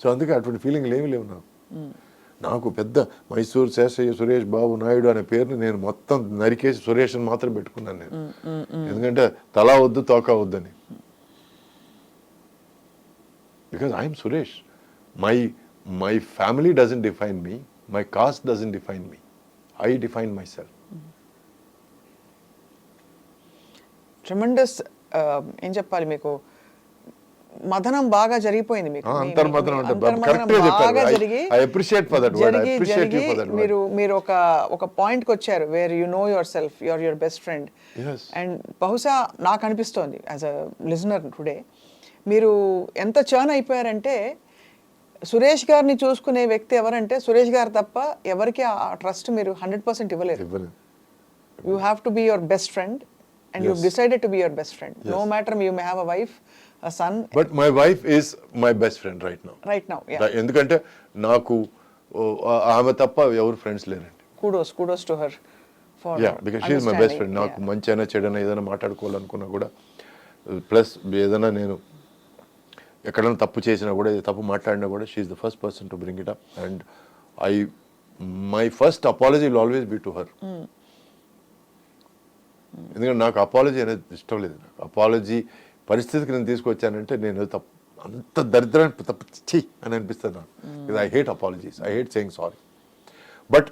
సో అందుకే అటువంటి ఫీలింగ్లు ఏమీ లేవు నాకు. నాకు పెద్ద మైసూర్ శేషయ్య సురేష్ బాబు నాయుడు అనే పేరుని నేను మొత్తం నరికేసి సురేష్ అని మాత్రం పెట్టుకున్నాను నేను. ఎందుకంటే తలా వద్దు తోక వద్దని. Because I'm Suresh. My family doesn't define me, my cast doesn't define me, I define my self. Tremendous ఏం చెప్పాలి మీకు, మదనం బాగా జరిగిపోయింది మీకు. అంతర్మదనం అంటే అంతర్మదనం కరెక్ట్గా బాగా చెప్పారు. జరిగి I appreciate for that word. I appreciate you for that word. మీరు ఒక పాయింట్కి వచ్చారు where you know your self, your best friend. Yes. And బహుశా నాకు అనిపిస్తోంది యాజ్ అ లిజనర్ టుడే, మీరు ఎంత చర్న్ అయిపోయారంటే సురేష్ గారిని చూసుకునే వ్యక్తి ఎవరంటే సురేష్ గారు తప్ప ఎవరికి ఆ ట్రస్ట్ మీరు 100% ఇవ్వలేదు. You have to be your best friend and you decided to be your best friend. No matter you may have a wife, a son, but my wife is my best friend right now. Yeah. ఎందుకంటే నాకు ఆమె తప్ప ఎవరు friends లేరండి. kudos to her for because she is my best friend. నాకు మంచి అయినా చెడైనా ఏదైనా మాట్లాడుకోవాలనుకున్నా కూడా, ప్లస్ ఏదైనా నేను ఎక్కడైనా తప్పు చేసినా కూడా, తప్పు మాట్లాడినా కూడా, she is the first person to bring it up. And my first apology will always be to her. ఎందుకంటే నాకు అపాలజీ అనేది ఇష్టం లేదు. నాకు అపాలజీ పరిస్థితికి నేను తీసుకొచ్చానంటే నేను తప్పు, అంత దరిద్రాన్ని తప్పు చెయ్యి అని అనిపిస్తుంది నాకు. I hate apologies, I hate saying sorry. But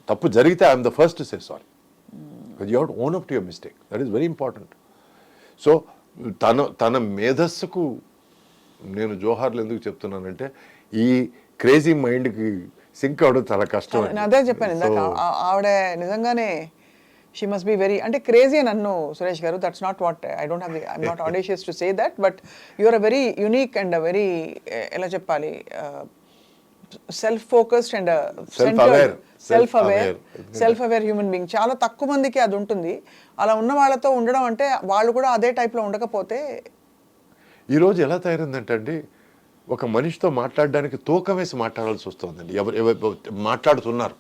తప్పు జరిగితే I'm the first to say sorry. Because you have to own up to your mistake. That is very important. So తన మేధస్సుకు నేను జోహార్లు ఎందుకు చెప్తున్నానంటే, ఈ క్రేజీ మైండ్కి సింక్ అవడం చాలా కష్టం. నేను అదే చెప్పాను ఇందాక, ఆవిడ నిజంగానే షీ మస్ట్ బి వెరీ, అంటే క్రేజీ అని అన్ను Suresh garu, that's not what I don't have, I'm not audacious to say that, but you are a very unique and a very, ఎలా చెప్పాలి, self focused and self aware human being. చాలా తక్కువ మందికి అది ఉంటుంది. అలా ఉన్న వాళ్ళతో ఉండడం అంటే వాళ్ళు కూడా అదే టైప్లో ఉండకపోతే. ఈరోజు ఎలా తయారైందంటే అండి, ఒక మనిషితో మాట్లాడడానికి తూకం వేసి మాట్లాడాల్సి వస్తుందండి. ఎవరు మాట్లాడుతున్నారు.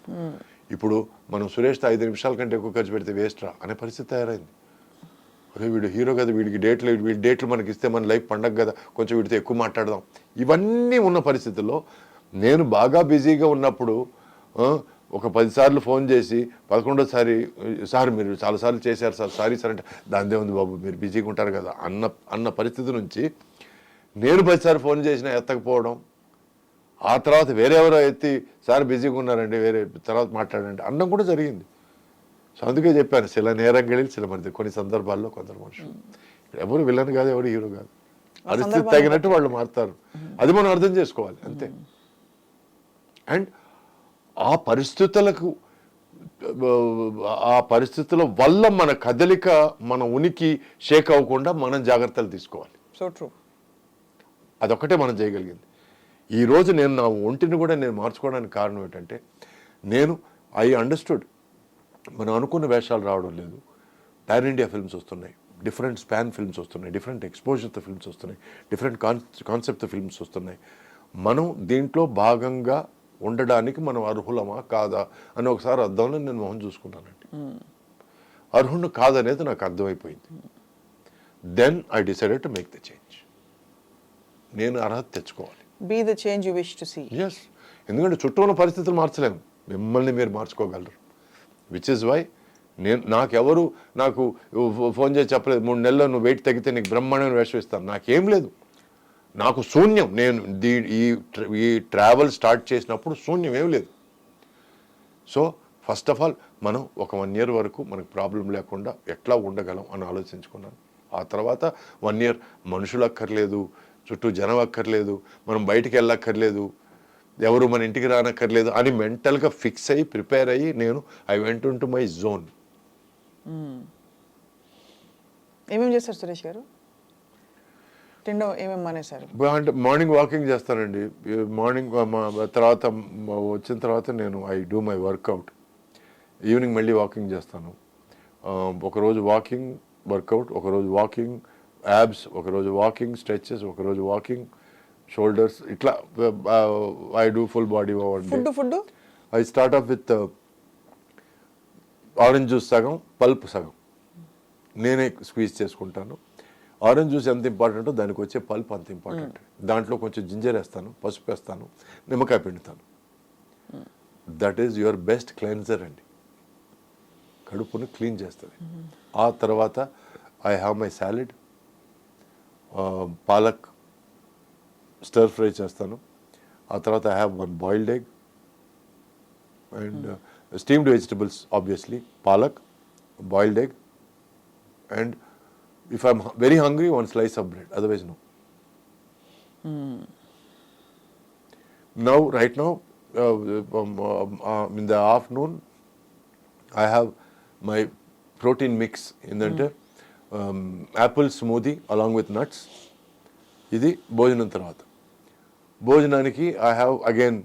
ఇప్పుడు మనం సురేష్తో 5 నిమిషాల కంటే ఎక్కువ ఖర్చు పెడితే వేస్ట్రా అనే పరిస్థితి తయారైంది. అదే వీడు హీరో కదా, వీడి డేట్లు మనకి ఇస్తే మన లైఫ్ పండగ కదా, కొంచెం వీడితో ఎక్కువ మాట్లాడదాం. ఇవన్నీ ఉన్న పరిస్థితుల్లో నేను బాగా బిజీగా ఉన్నప్పుడు ఒక 10 సార్లు ఫోన్ చేసి 11వ సార్ మీరు చాలాసార్లు చేశారు సార్, సారీ సార్ అంటే, దానిదే ఉంది బాబు మీరు బిజీగా ఉంటారు కదా అన్న పరిస్థితి నుంచి నేను 10 సార్లు ఫోన్ చేసినా ఎత్తకపోవడం, ఆ తర్వాత వేరే ఎవరో ఎత్తి సార్ బిజీగా ఉన్నారండి వేరే తర్వాత మాట్లాడండి అన్నం కూడా జరిగింది. సో అందుకే చెప్పాను, చిల నేరంగళి చిల మంది. కొన్ని సందర్భాల్లో కొందరు మనుషులు ఎవరు విలన్ కాదు, ఎవరు హీరో కాదు, పరిస్థితి తగినట్టు వాళ్ళు మారుతారు. అది మనం అర్థం చేసుకోవాలి అంతే. అండ్ ఆ పరిస్థితుల వల్ల మన కదలిక, మన ఉనికి షేక్ అవ్వకుండా మనం జాగ్రత్తలు తీసుకోవాలి. So true. అదొక్కటే మనం చేయగలిగింది. ఈరోజు నేను నా ఒంటిని కూడా నేను మార్చుకోవడానికి కారణం ఏంటంటే, ఐ అండర్స్టూడ్ మనం అనుకున్న వేషాలు రావడం లేదు. పాన్ ఇండియా ఫిల్మ్స్ వస్తున్నాయి, డిఫరెంట్ స్పాన్ ఫిల్మ్స్ వస్తున్నాయి, డిఫరెంట్ ఎక్స్పోజర్తో ఫిల్మ్స్ వస్తున్నాయి, డిఫరెంట్ కాన్సెప్ట్తో ఫిల్మ్స్ వస్తున్నాయి. మనం దీంట్లో భాగంగా ఉండడానికి మనం అర్హులమా కాదా అని ఒకసారి అర్థంలో నేను మొహం చూసుకున్నానండి. అర్హుడు కాదనేది నాకు అర్థమైపోయింది. Then I decided to make the change. నేను అర్హత తెచ్చుకోవాలి. Be the change you wish to see. Yes. ఎందుకంటే చుట్టూ ఉన్న పరిస్థితులు మార్చలేము, మిమ్మల్ని మీరు మార్చుకోగలరు. విచ్ ఇస్ వై నాకెవరు నాకు ఫోన్ చేసి చెప్పలేదు 3 నెలల్లో నువ్వు వెయిట్ తగ్గితే నీకు బ్రహ్మాండమైన వేషం ఇస్తాను. నాకేం లేదు, నాకు శూన్యం. నేను ఈ ట్రావెల్ స్టార్ట్ చేసినప్పుడు శూన్యం ఏం లేదు. సో ఫస్ట్ ఆఫ్ ఆల్ మనం ఒక 1 year వరకు మనకు ప్రాబ్లం లేకుండా ఎట్లా ఉండగలం అని ఆలోచించుకున్నాను. ఆ తర్వాత 1 year మనుషులు అక్కర్లేదు, చుట్టూ జనం అక్కర్లేదు, మనం బయటికి వెళ్ళక్కర్లేదు, ఎవరు మన ఇంటికి రానక్కర్లేదు అని మెంటల్గా ఫిక్స్ అయ్యి ప్రిపేర్ అయ్యి I went in to my zone. ఏమేమి చేస్తారు సురేష్ గారు? తిండం ఏమేమి మానేశారు? అంటే మార్నింగ్ వాకింగ్ చేస్తానండి. మార్నింగ్ తర్వాత వచ్చిన తర్వాత I do my workout. Evening మళ్ళీ వాకింగ్ చేస్తాను. ఒకరోజు వాకింగ్ వర్కౌట్, ఒకరోజు వాకింగ్ యాబ్స్, ఒకరోజు వాకింగ్ స్ట్రెచెస్, ఒకరోజు వాకింగ్ షోల్డర్స్, ఇట్లా I do full body over day. Food I start of with orange juice సగం, పల్ప్ సగం నేనే స్క్వీజ్ చేసుకుంటాను. ఆరెంజ్ జ్యూస్ ఎంత ఇంపార్టెంటో దానికి వచ్చే పల్ప్ అంత ఇంపార్టెంట్. దాంట్లో కొంచెం జింజర్ వేస్తాను, పసుపు వేస్తాను, నిమ్మకాయ పిండుతాను. That is your best cleanser అండి. కడుపును క్లీన్ చేస్తుంది. ఆ తర్వాత I have my salad, palak stir fry చేస్తాను. ఆ తర్వాత I have one boiled egg and steamed vegetables, obviously palak, boiled egg, and if I'm very hungry, one slice of bread, otherwise no. Now, right now, in the afternoon, I have my protein mix in the apple smoothie along with nuts. ఇది భోజనం తర్వాత. భోజనానికి I have again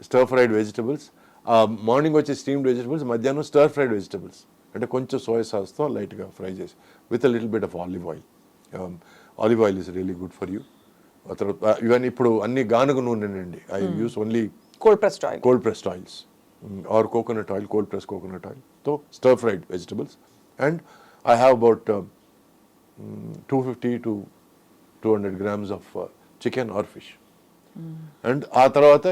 stir fried vegetables. Morning వచ్చే steamed vegetables, మధ్యాహ్నం స్టర్ fried vegetables, అంటే కొంచెం soya సాస్తో లైట్గా fry చేసి with a little bit of olive oil. Olive oil is really good for you. తర్వాత ఇవన్నీ ఇప్పుడు అన్ని గానుగ నూనెనండి. I use only cold pressed oils or coconut oil, cold press coconut oil తో stir fried vegetables. And I have about 250 to 200 grams of chicken or fish. And ఆ తర్వాత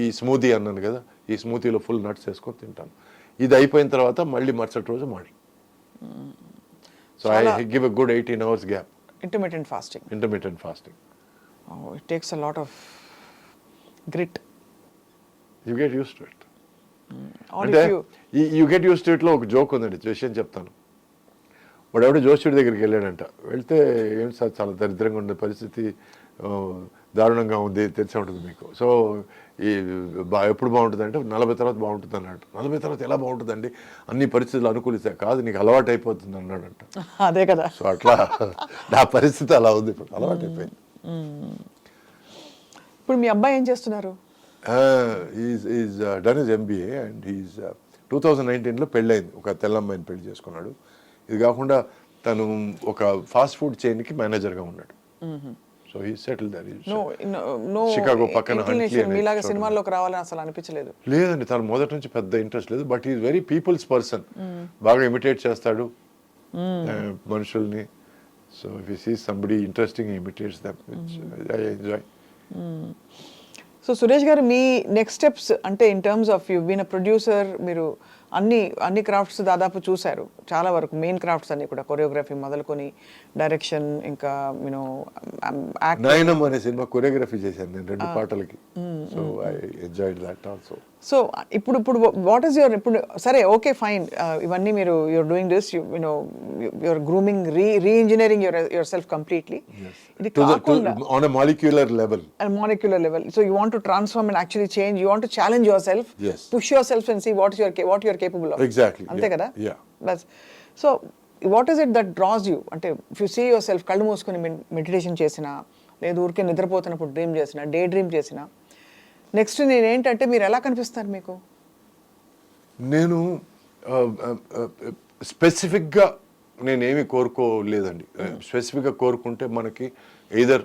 ఈ స్మూదీ అన్నాను కదా, ఈ స్మూతీలో ఫుల్ నట్స్ వేసుకొని తింటాను. ఇది అయిపోయిన తర్వాత మళ్ళీ మరుసటి రోజు morning. So I give a good 18 hours gap. Intermittent fasting. It takes a lot of grit. You get used to it. Or అంటే if you get used to it లో ఒక జోక్ ఉందండి, విషయం చెప్తాను. వాడు ఎవడో జోష్యుడి దగ్గరికి వెళ్ళాడంట. వెళ్తే ఏంటి సార్ చాలా దరిద్రంగా ఉండే పరిస్థితి, దారుణంగా ఉంది, తెలిసే ఉంటుంది మీకు. సో ఈ ఎప్పుడు బాగుంటుంది అంటే 40 తర్వాత బాగుంటుంది అన్నాడు. 40 తర్వాత ఎలా బాగుంటుందండి, అన్ని పరిస్థితులు అనుకూలిస్తాయి. కాదు, నీకు అలవాటు అయిపోతుంది అన్నాడంట. అదే కదా. సో అట్లా నా పరిస్థితి అలా ఉంది, ఇప్పుడు అలవాటు అయిపోయింది. ఇప్పుడు మీ అబ్బాయి ఏం చేస్తున్నారు? Is done his MBA and is 2019లో పెళ్ళయింది. ఒక తెల్లమ్మాయిని పెళ్లి చేసుకున్నాడు. ఇది కాకుండా తను ఒక ఫాస్ట్ ఫుడ్ చైన్కి మేనేజర్గా ఉన్నాడు. So he settle there. Chicago పక్కన మీలాగా సినిమాల్లోకి రావాలని అసలు అనిపించలేదు? లేదండి, తను మొదటి నుంచి పెద్ద ఇంట్రెస్ట్ లేదు. But is very peoples person. బాగా ఇమిటేట్ చేస్తాడు మనుషుల్ని. So if you see somebody interesting, imitates them, which I enjoy. So Suresh గారు, మీ నెక్స్ట్ స్టెప్స్ అంటే in terms of you been a producer, మీరు అన్ని క్రాఫ్ట్స్ దాదాపు చూశారు, చాలా వరకు మెయిన్ క్రాఫ్ట్స్ అన్ని కూడా, కొరియోగ్రఫీ మొదలుకొని డైరెక్షన్, ఇంకా యూనో నయనం అనే సినిమా కొరియోగ్రఫీ చేశాను నేను 2 పాటలకి. So I enjoyed that also. So ఇప్పుడు వాట్ ఈస్ యువర్, ఇప్పుడు సరే ఓకే ఫైన్, ఇవన్నీ మీరు you are doing this, you know your grooming, reengineering yourself completely. ఇది కాకుండా on a molecular level. So you want to transform and actually change, you want to challenge yourself, yes, push yourself and see what you are capable of. Exactly. ante kada. Yeah. But so what is it that draws you? Ante if you see yourself kallu moskoni meditation chesina, ledu urke nidrapotunnappudu dream chesina, day dream chesina, next నేను ఏంటంటే మీరు ఎలా కనిపిస్తారు మీకు? నేను స్పెసిఫిక్గా నేనేమి కోరుకోలేదండి. స్పెసిఫిక్గా కోరుకుంటే మనకి ఎయిదర్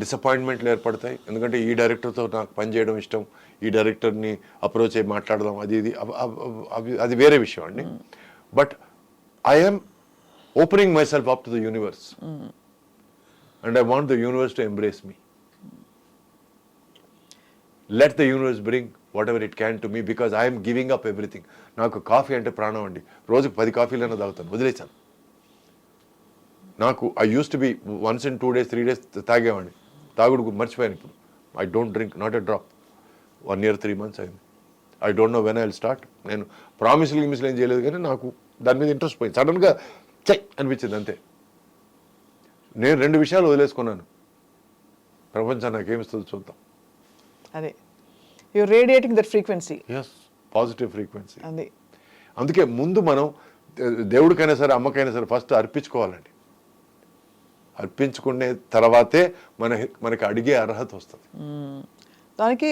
డిసప్పాయింట్మెంట్లు ఏర్పడతాయి. ఎందుకంటే ఈ డైరెక్టర్తో నాకు పనిచేయడం ఇష్టం, ఈ డైరెక్టర్ని అప్రోచ్ అయ్యి మాట్లాడదాం, అది వేరే విషయం అండి. But I'm opening my self up to the universe and I want the universe to embrace me. Let the universe bring what ever it can to me, because I'm giving up everything. నాకు coffee అంటే ప్రాణం అండి. రోజుకు 10 కాఫీలైనా తాగుతాను, వదిలేసాను. నాకు I used to be once in 2 days 3 days తాగేవాడిని. తాగుడు మర్చిపోయాను ఇప్పుడు. I don't drink, not a drop. 1 year 3 months అయింది. I don't know when I will start. నేను ప్రామిస్లు ఏం చేయలేదు, కానీ నాకు దాని మీద ఇంట్రెస్ట్ పోయింది. సడన్గా చెయ్ అనిపించింది అంతే. నేను 2 విషయాలు వదిలేసుకున్నాను. ప్రపంచం నాకేమిస్తుందో చూద్దాం. అదే you radiating that frequency. Yes, positive frequency. అదే అందుకే ముందు మనం దేవుడికైనా సరే అమ్మకైనా సరే ఫస్ట్ అర్పించుకోవాలండి. అర్పించుకునే తర్వాతే మనకి అడిగే అర్హత వస్తుంది. దానికి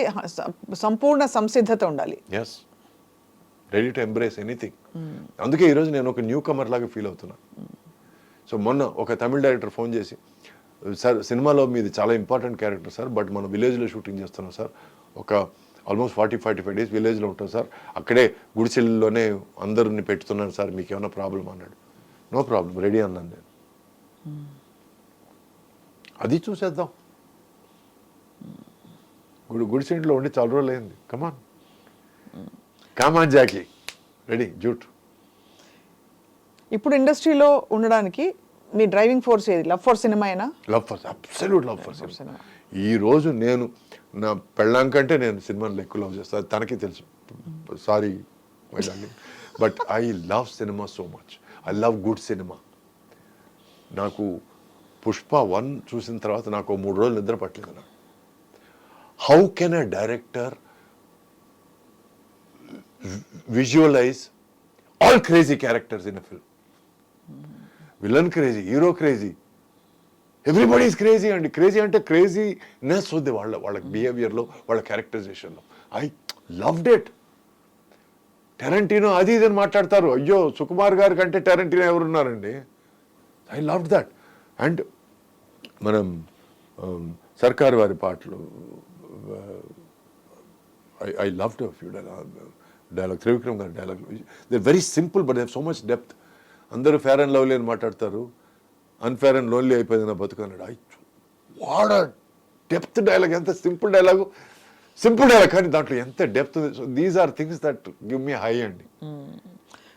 సంపూర్ణ సంసిద్ధత ఉండాలి. Yes, ready to embrace anything. అందుకే ఈరోజు నేను ఒక న్యూ కమర్ లాగా ఫీల్ అవుతున్నాను. సో మొన్న ఒక తమిళ డైరెక్టర్ ఫోన్ చేసి, సార్ సినిమాలో మీది చాలా ఇంపార్టెంట్ క్యారెక్టర్ సార్, బట్ మనం విలేజ్లో షూటింగ్ చేస్తున్నాం సార్, ఒక ఆల్మోస్ట్ 40-45 days విలేజ్లో ఉంటాం సార్, అక్కడే గుడిసెల్లోనే అందరిని పెట్టుతున్నాను సార్, మీకు ఏమైనా ప్రాబ్లం అన్నాడు. నో ప్రాబ్లం, రెడీ అన్నాను నేను. అది చూసేద్దాం. గుడిసెంట్లో ఉండి చాలా రోజులు అయింది. కమాన్, కామాన్ జాకీ రెడీ జూట్. ఇప్పుడు ఇండస్ట్రీలో ఉండడానికి మీ డ్రైవింగ్ ఫోర్స్ ఏది? లవ్ ఫర్ సినిమా అయినా? Love for absolute love for cinema. Cinema. ఈ రోజు నేను నా పెళ్ళాం కంటే నేను సినిమాని ఎక్కువ లవ్ చేస్తాను, తనకి తెలుసు. Sorry my darling, but I love cinema so much. I love good cinema. నాకు పుష్ప 1 చూసిన తర్వాత నాకు 3 రోజులు నిద్ర పట్టలేదు. నాకు how can a director visualize all crazy characters in a film? Villain crazy, hero crazy, everybody is crazy అండి. Crazy అంటే క్రేజీనెస్ ఉంది వాళ్ళ బిహేవియర్లో, వాళ్ళ క్యారెక్టరైజేషన్లో. I loved it. టెరంటినో అది ఇది అని మాట్లాడతారు, అయ్యో సుకుమార్ గారి కంటే టెరంటినో ఎవరున్నారండి? I loved that. అండ్ మనం సర్కార్ వారి పాటలు, I loved few dialogue, Trivikram garu dialogue. They very simple but they have so much depth. అందరూ ఫేర్ అండ్ లవ్లీ అని మాట్లాడతారు, అన్ఫేర్ అండ్ లోన్లీ అయిపోయింది నా బతుకు అన్నాడు. వాడ డెప్త్ డైలాగ్, ఎంత సింపుల్ డైలాగ్ కానీ దాంట్లో ఎంత డెప్త్ ఉంది. So these are things that give me high అండి.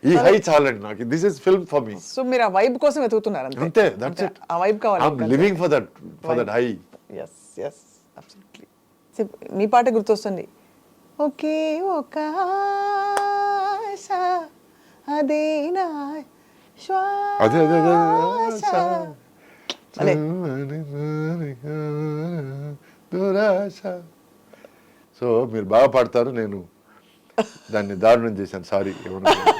ఈ హై చాలండి నాకు. This is film for me. So మీరు ఆ వైబ్ కోసం వెతుకుతున్నారు అంతే, దట్స్ ఇట్. ఆ వైబ్ కావాలి. I am living for that high. yes absolutely. మీ పాట గుర్తొస్తుంది, ఒకే ఒక ఆశ అదేనా అదే శ్వాస. అదే. సో మీరు బాగా పాడతారు, నేను దాన్ని దారుణం చేశాను, సారీ.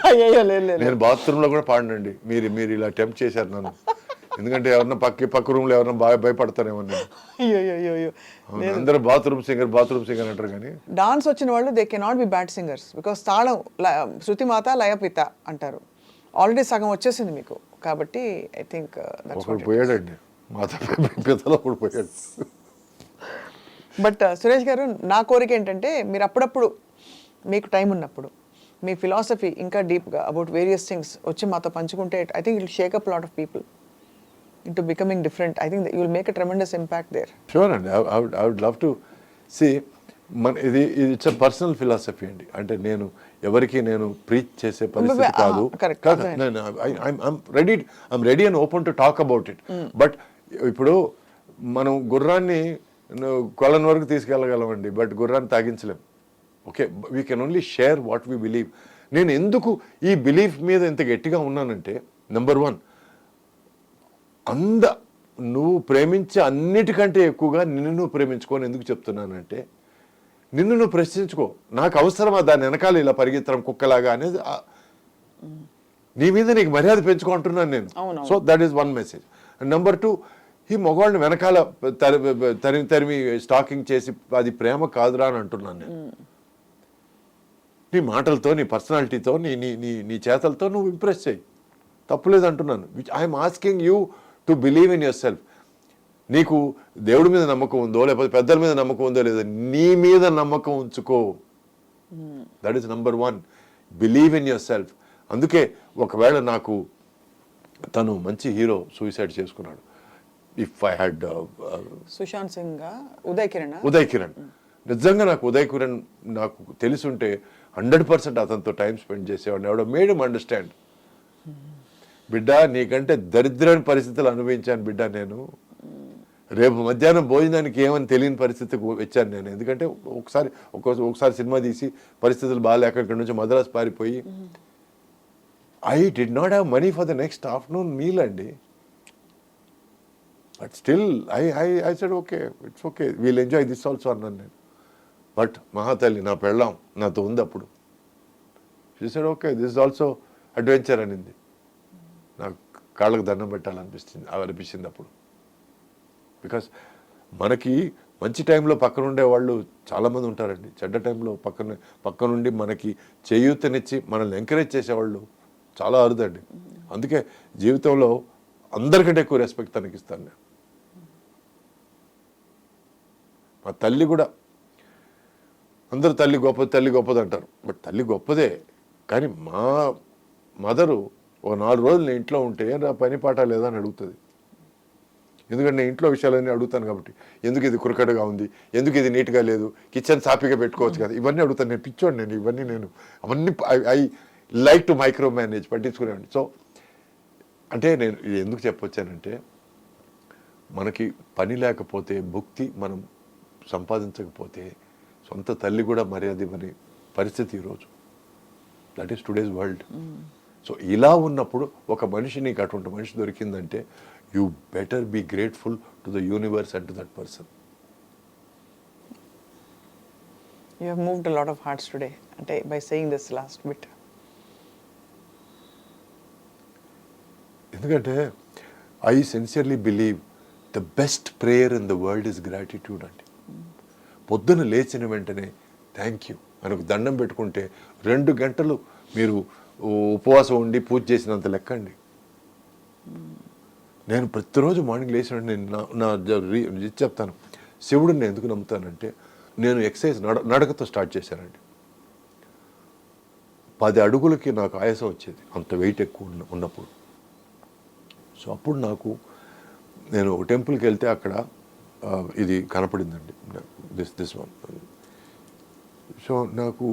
అయ్యో లేదు నేను బాత్రూంలో కూడా పాడనండి. మీరు ఇలా టెంప్ట్ చేశారు నన్ను. ఎందుకంటే ఎవరన్నా పక్క రూమ్లో ఎవరన్నా బాగా భయపడతారేమో. అయ్యో అందరూ బాత్రూమ్ సింగర్ అంటారు, కానీ డాన్స్ వచ్చిన వాళ్ళు they cannot be bad singers because తాళం శృతి మాత లయపిత అంటారు. ఆల్రెడీ సగం వచ్చేసింది మీకు, కాబట్టి ఐ థింక్ ఒకడు పోయాడండి, మాత పితలో ఒకడు పోయాడు. బట్ సురేష్ గారు, నా కోరిక ఏంటంటే మీరు అప్పుడప్పుడు మీకు టైం ఉన్నప్పుడు మీ ఫిలాసఫీ ఇంకా డీప్గా అబౌట్ వేరియస్ థింగ్స్ వచ్చి మాతో పంచుకుంటే I think it shake up lot of people into becoming different. I think that you will make a tremendous impact there. Sure, and I would love to see. It's a personal philosophy అండి. అంటే నేను ఎవరికి నేను preach చేసే పరిస్థితి కాదు. I'm ready and open to talk about it. But ఇప్పుడు మనం గుర్రాన్ని కొలన్ వరకు తీసుకెళ్ళగలమండి, బట్ గుర్రాన్ని తాగించలేం. Okay, we can only share what we believe. నేను ఎందుకు ఈ బిలీఫ్ మీద ఇంత గట్టిగా ఉన్నానంటే, నెంబర్ 1, నువ్వు ప్రేమించే అన్నిటికంటే ఎక్కువగా నిన్ను నువ్వు ప్రేమించుకోని ఎందుకు చెప్తున్నానంటే, నిన్ను నువ్వు ప్రశ్నించుకో, నాకు అవసరమా దాని వెనకాల ఇలా పరిగెత్తడం కుక్కలాగా అనేది. నీ మీద నీకు మర్యాద పెంచుకుంటున్నాను నేను. So that is 1 message. And number 2, ఈ మగవాళ్ళని వెనకాల తరిమి స్టాకింగ్ చేసి అది ప్రేమ కాదురా అని అంటున్నాను నేను. నీ మాటలతో, నీ పర్సనాలిటీతో, నీ చేతలతో నువ్వు ఇంప్రెస్ చేయి, తప్పులేదు అంటున్నాను. Which I'm asking you to believe in your self. నీకు దేవుడి మీద నమ్మకం ఉందో, లేకపోతే పెద్దల మీద నమ్మకం ఉందో లేదో, నీ మీద నమ్మకం ఉంచుకో. That is number 1. Believe in yourself. అందుకే ఒకవేళ నాకు తను మంచి హీరో సూసైడ్ చేసుకున్నాడు, if I had Sushant Singh, Uday Kiran, నిజంగా నాకు ఉదయ్ కిరణ్ నాకు తెలుసుంటే 100% అతనితో టైం స్పెండ్ చేసేవాడిని. ఎవడో మేడ్ హిమ్ అండర్స్టాండ్. బిడ్డ, నీకంటే దరిద్రమైన పరిస్థితులు అనుభవించాను బిడ్డ నేను. రేపు మధ్యాహ్నం భోజనానికి ఏమని తెలియని పరిస్థితికి వచ్చాను నేను. ఎందుకంటే ఒకసారి సినిమా తీసి పరిస్థితులు బాగాలేక ఇక్కడి నుంచి మద్రాసు పారిపోయి, I did not have money for the next afternoon meal అండి. But still I said okay, it's okay, we'll enjoy this also అన్నాను నేను. బట్ మహాతల్లి నా పెళ్ళాం నాతో ఉంది అప్పుడు. She said okay, this is also adventure అనింది. నాకు కాళ్ళకు దండం అనిపించింది అప్పుడు. బికాస్ మనకి మంచి టైంలో పక్కన ఉండే వాళ్ళు చాలామంది ఉంటారండి, చెడ్డ టైంలో పక్కనుండి మనకి చేయూతనిచ్చి మనల్ని ఎంకరేజ్ చేసేవాళ్ళు చాలా అరుదండి. అందుకే జీవితంలో అందరికంటే ఎక్కువ రెస్పెక్ట్ తనకి ఇస్తాను నేను. మా తల్లి కూడా, అందరూ తల్లి గొప్పది అంటారు, బట్ తల్లి గొప్పదే. కానీ మా మదరు ఒక 4 రోజులు నేను ఇంట్లో ఉంటే నా పని పాట లేదా అని అడుగుతుంది. ఎందుకంటే నేను ఇంట్లో విషయాలన్నీ అడుగుతాను కాబట్టి, ఎందుకు ఇది కురకడగా ఉంది, ఎందుకు ఇది నీట్గా లేదు, కిచెన్ సాఫీగా పెట్టుకోవచ్చు కదా, ఇవన్నీ అడుగుతాను. నేను పిచ్చోండి, అవన్నీ I like to micro manage, పట్టించుకునేవాడిని. సో అంటే నేను ఇది ఎందుకు చెప్పొచ్చానంటే, మనకి పని లేకపోతే, భుక్తి మనం సంపాదించకపోతే సొంత తల్లి కూడా మర్యాద ఇవ్వని పరిస్థితి ఈరోజు. That is today's world. So ఇలా ఉన్నప్పుడు ఒక మనిషి, నీకు అటువంటి మనిషి దొరికిందంటే, you better be grateful to the universe and to that person. You have moved a lot of hearts today, అంటే by saying this last bit. ఎందుకంటే I sincerely believe the best prayer in the world is gratitude అండి. పొద్దున లేచిన వెంటనే thank you అని ఒక దండం పెట్టుకుంటే 2 గంటలు మీరు ఉపవాసం ఉండి పూజ చేసినంత లెక్క అండి. నేను ప్రతిరోజు మార్నింగ్ లేచిన వెంటనే నా చెప్తాను, శివుడిని నేను ఎందుకు నమ్ముతానంటే, నేను ఎక్సర్సైజ్ నడకతో స్టార్ట్ చేశానండి. 10 అడుగులకి నాకు ఆయాసం వచ్చేది, అంత వెయిట్ ఎక్కువ ఉన్నప్పుడు. సో అప్పుడు నేను ఒక టెంపుల్కి వెళ్తే అక్కడ ఇది కనపడిందండి, దిస్ వన్. సో నాకు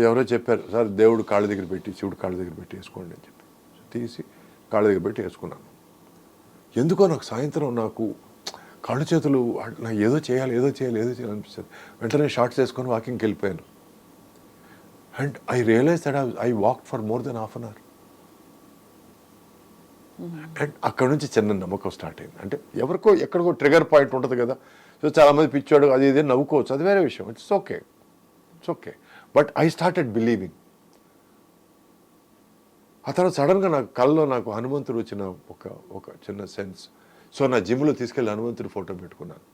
ఎవరో చెప్పారు, సార్ దేవుడు కాళ్ళ దగ్గర పెట్టి, శివుడు కాళ్ళ దగ్గర పెట్టి వేసుకోండి అని చెప్పి తీసి కాళ్ళ దగ్గర పెట్టి వేసుకున్నాను. ఎందుకో నాకు సాయంత్రం నాకు కాళ్ళు చేతులు ఏదో చేయాలి అనిపిస్తుంది. వెంటనే షార్ట్స్ వేసుకొని వాకింగ్కి వెళ్ళిపోయాను. And I realize that I walk for more than half an hour. అండ్ అక్కడ నుంచి చిన్న నమ్మకం స్టార్ట్ అయింది. అంటే ఎవరికో ఎక్కడికో ట్రిగర్ పాయింట్ ఉంటుంది కదా. సో చాలామంది పిచ్చాడు అది ఇది నవ్వుకోవచ్చు, అది వేరే విషయం. It's okay. But I started believing. ఆ తర్వాత సడన్గా నాకు కళ్ళలో నాకు హనుమంతుడు వచ్చిన ఒక చిన్న సెన్స్. సో నా జిమ్లో తీసుకెళ్ళి హనుమంతుడి ఫోటో పెట్టుకున్నాను.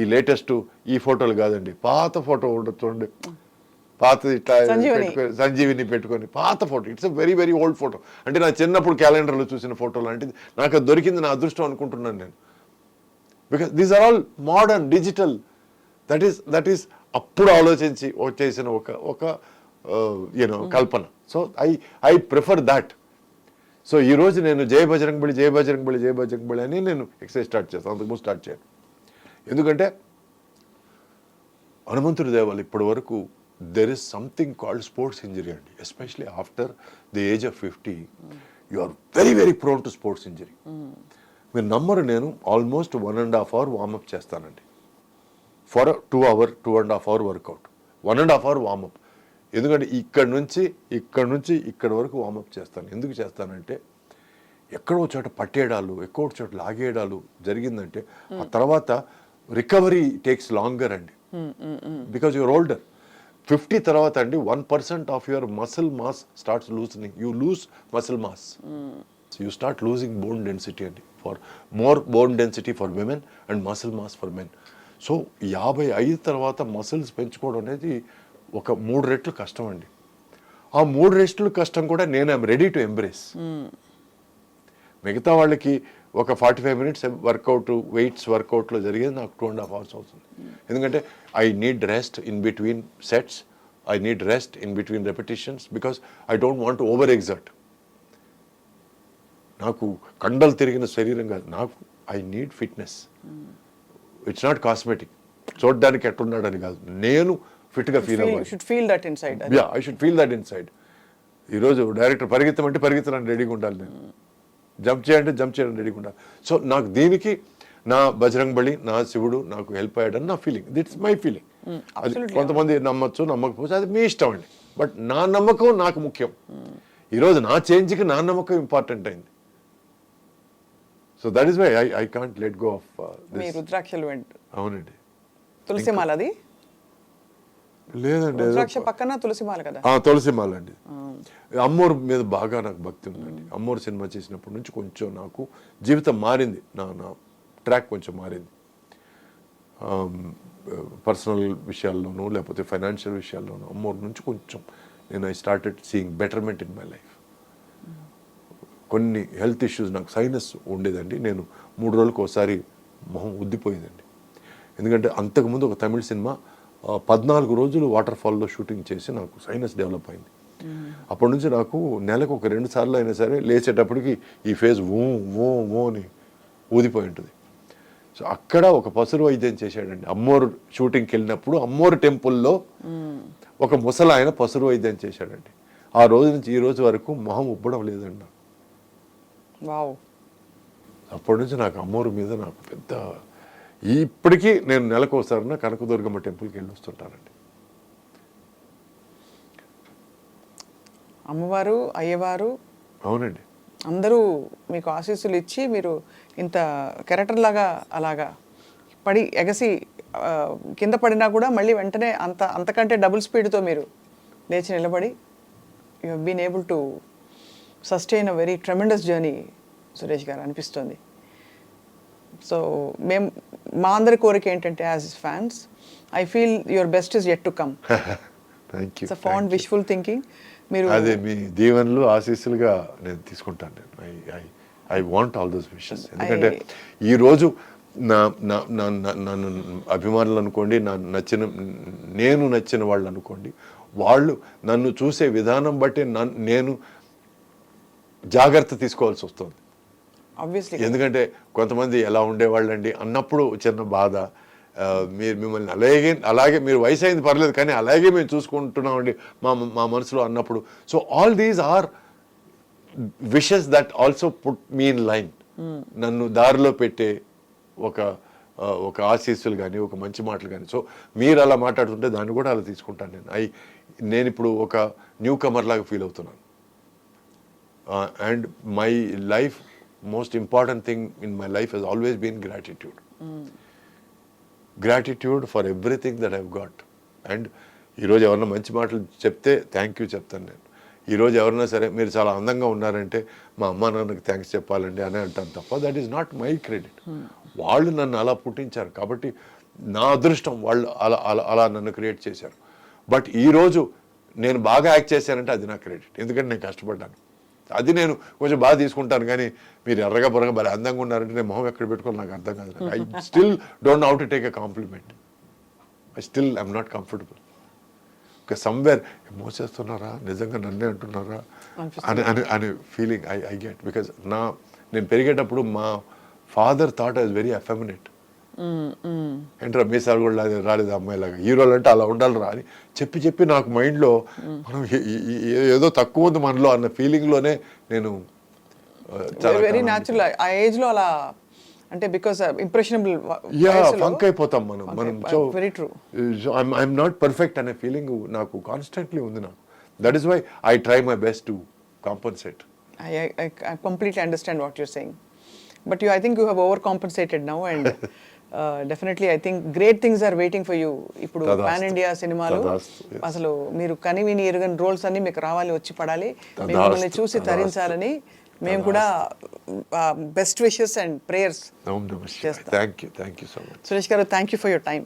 ఈ లేటెస్ట్ ఈ ఫోటోలు కాదండి, పాత ఫోటో ఉండదు చూడండి, పాతది ఇట్లా సంజీవిని పెట్టుకొని పాత photo. It's a very very old photo. అంటే నా చిన్నప్పుడు క్యాలెండర్లో చూసిన ఫోటోలు. అంటే నాకు అది దొరికింది నా అదృష్టం అనుకుంటున్నాను నేను. Because these are all modern digital. That is అప్పుడు ఆలోచించి చేసిన ఒక కల్పన. So I prefer that. So ఈరోజు నేను జై బజరంగ్ బలి అని నేను ఎక్సర్సైజ్ స్టార్ట్ చేస్తాను, అంతకుముందు స్టార్ట్ చేయను. ఎందుకంటే హనుమంతుడి దేవాలు ఇప్పటి వరకు there is something called sports injury అండి. Especially after the age of 50 you are very very prone to sports injury. మీరు నమ్మరు, నేను ఆల్మోస్ట్ 1.5 hour వార్మప్ చేస్తానండి for 2.5 hour workout. 1.5 hour warm up. ఎందుకంటే ఇక్కడ నుంచి ఇక్కడ వరకు వార్మప్ చేస్తాను. ఎందుకు చేస్తానంటే, ఎక్కడో చోట పట్టేయడాలు, ఎక్కడో చోట లాగేయడాలు జరిగిందంటే ఆ తర్వాత రికవరీ టేక్స్ లాంగర్ అండి. Because you're older. 50 తర్వాత అండి 1% of your muscle mass starts loosening. You lose muscle mass. You start losing bone density అండి. For more bone density for women and muscle mass for men. So 55 తర్వాత muscles పెంచుకోవడం అనేది ఒక 3 రెట్లు కష్టం అండి. ఆ 3 రెట్లు కష్టం కూడా నేను ఐఎమ్ రెడీ టు ఎంబ్రేస్. మిగతా వాళ్ళకి ఒక 45 minutes వర్కౌట్, వెయిట్స్ వర్కౌట్లో జరిగేది నాకు 2.5 hours అవుతుంది. ఎందుకంటే I need rest in between sets, I need rest in between repetitions, because I don't want over exert. నాకు కండలు తిరిగిన శరీరం కాదు, నాకు I need fitness. It's not cosmetic. చూడడానికి ఎట్టున్నాడని కాదు, నేను ఫిట్గా ఫీల్ అవ్వాలి. I should feel that inside. ఈరోజు డైరెక్టర్ పరిగెత్తమంటే పరిగెత్తడానికి రెడీగా ఉండాలి, నేను జంప్ చేయడం రెడీగా ఉండాలి. సో నాకు దీనికి నా బజరంగ్ బలి, నా శివుడు నాకు హెల్ప్ అయ్యాడని నా ఫీలింగ్. దిట్స్ my feeling. అది కొంతమంది నమ్మచ్చు, నమ్మకపోవచ్చు, అది మీ ఇష్టం అండి. బట్ నా నమ్మకం నాకు ముఖ్యం. ఈరోజు నా చేంజ్కి నా నమ్మకం ఇంపార్టెంట్ అయింది. So that is why I can't let go of this. రుద్రాక్షలు అవునండి. తులసి మాల అది లేదండి, రుద్రాక్ష పక్కన తులసి మాల కదా. తులసి మాల అండి. అమ్మోరు మీద బాగా నాకు భక్తి ఉందండి. అమ్మోరు సినిమా చేసినప్పటి నుంచి కొంచెం నాకు జీవితం మారింది, నా ట్రాక్ కొంచెం మారింది. పర్సనల్ విషయాల్లోనూ లేకపోతే ఫైనాన్షియల్ విషయాల్లోనూ అమ్మోరు నుంచి కొంచెం నేను I started seeing betterment in my life. కొన్ని హెల్త్ ఇష్యూస్, నాకు సైనస్ ఉండేదండి. నేను 3 రోజులకు ఒకసారి మొహం ఉద్దిపోయేదండి. ఎందుకంటే అంతకుముందు ఒక తమిళ సినిమా 14 రోజులు వాటర్ ఫాల్లో షూటింగ్ చేసి నాకు సైనస్ డెవలప్ అయింది. అప్పటి నుంచి నాకు నెలకు ఒక 2 సార్లు అయినా సరే లేచేటప్పటికి ఈ ఫేజ్ ఓ అని ఊదిపోయి ఉంటుంది. సో అక్కడ ఒక పసురు వైద్యం చేశాడండి. అమ్మోరు షూటింగ్కి వెళ్ళినప్పుడు అమ్మోరు టెంపుల్లో ఒక ముసలాయన పసురు వైద్యం చేశాడండి. ఆ రోజు నుంచి ఈ రోజు వరకు మొహం ఉబ్బడం లేదండి. వావ్. అప్పటి నుంచి నాకు అమ్మోరు మీద నాకు పెద్ద, ఇప్పటికీ నేను నెలకు ఒకసారి కనకదుర్గమ్మ టెంపుల్కి వెళ్ళి వస్తుంటానండి. అమ్మవారు, అయ్యవారు, అవునండి, అందరూ మీకు ఆశీస్సులు ఇచ్చి మీరు ఇంత కెరటన్ లాగా అలాగా పడి ఎగసి కింద పడినా కూడా మళ్ళీ వెంటనే అంతకంటే డబుల్ స్పీడ్తో మీరు లేచి నిలబడి you have been able to sustain a very tremendous journey Suresh garu అనిపిస్తుంది. సో మా అందరి కోరిక ఏంటంటే as fans I feel your best is yet to come. Thank you. It's a fond wishful thinking. మీరు అదే మీ దీవెనలు ఆశీస్సులుగా నేను తీసుకుంటాను. నేను I want all those wishes. ఎందుకంటే ఈరోజు నన్ను అభిమానులు అనుకోండి, నేను నచ్చిన వాళ్ళు అనుకోండి, వాళ్ళు నన్ను చూసే విధానం బట్టి నేను జాగ్రత్త తీసుకోవాల్సి వస్తుంది. ఆబ్వియస్లీ. ఎందుకంటే కొంతమంది ఎలా ఉండేవాళ్ళండి అన్నప్పుడు చిన్న బాధ. మీరు మిమ్మల్ని అలాగే మీరు వయసు అయింది పర్లేదు కానీ అలాగే మేము చూసుకుంటున్నామండి మా మనసులో అన్నప్పుడు. So all these are wishes that also put me in line. నన్ను దారిలో పెట్టే ఒక ఆశీస్సులు కానీ ఒక మంచి మాటలు కానీ. సో మీరు అలా మాట్లాడుతుంటే దాన్ని కూడా అలా తీసుకుంటాను నేను ఇప్పుడు ఒక న్యూ కమర్ లాగా ఫీల్ అవుతున్నాను. And my life most important thing in my life has always been gratitude for everything that I've got. అండ్ ఈరోజు ఎవరన్నా మంచి మాటలు చెప్తే థ్యాంక్ యూ చెప్తాను నేను. ఈరోజు ఎవరన్నా సరే మీరు చాలా అందంగా ఉన్నారంటే మా అమ్మా నాన్నకి థ్యాంక్స్ చెప్పాలండి అని అంటాను తప్ప that is not my credit. వాళ్ళు నన్ను అలా పుట్టించారు కాబట్టి నా అదృష్టం, వాళ్ళు అలా నన్ను క్రియేట్ చేశారు. బట్ ఈరోజు నేను బాగా యాక్ట్ చేశానంటే అది నా క్రెడిట్, ఎందుకంటే నేను కష్టపడ్డాను. అది నేను కొంచెం బాగా తీసుకుంటాను. కానీ మీరు ఎర్రగా బొరగా భలే అందంగా ఉన్నారంటే నేను మొహం ఎక్కడ పెట్టుకోవాలి నాకు అర్థం కాదు. I still don't know how to take a compliment. I still I'm not comfortable. Somewhere మోసేస్తున్నారా, నిజంగా నన్నే అంటున్నారా అని ఫీలింగ్ ఐ గెట్. బికాజ్ నేను పెరిగేటప్పుడు మా father thought I was very effeminate. ఏంట్రా మీసాలు కూడా రాలేదు అమ్మాయిలాగా, హీరోలు అంటే అలా ఉండాలి రా అని చెప్పి నాకు మైండ్లో మనం ఏదో తక్కువ ఉంది మనలో అన్న ఫీలింగ్లోనే నేను వెరీ న్యాచురల్ ఆ ఏజ్లో అలా అంటే బికాస్ ఇంప్రెషనబుల్ ఫంక్ అయిపోతాం మనం. So very true. I'm not perfect అనే ఫీలింగ్ నాకు కాన్స్టెంట్లీ ఉంది నాకు. That is why I try my best to compensate. I completely understand what you're saying. But I think you have overcompensated now and definitely I think great things are waiting for you. ఇప్పుడు pan India సినిమాలు అసలు మీరు కని విని ఎరుగని roles అన్ని మీకు రావాలి, వచ్చి పడాలి, మిమ్మల్ని చూసి తరించాలని మేము కూడా బెస్ట్ విషెస్ అండ్ ప్రేయర్స్ చేస్తాం. Thank you so much Suresh garu. Thank you for your time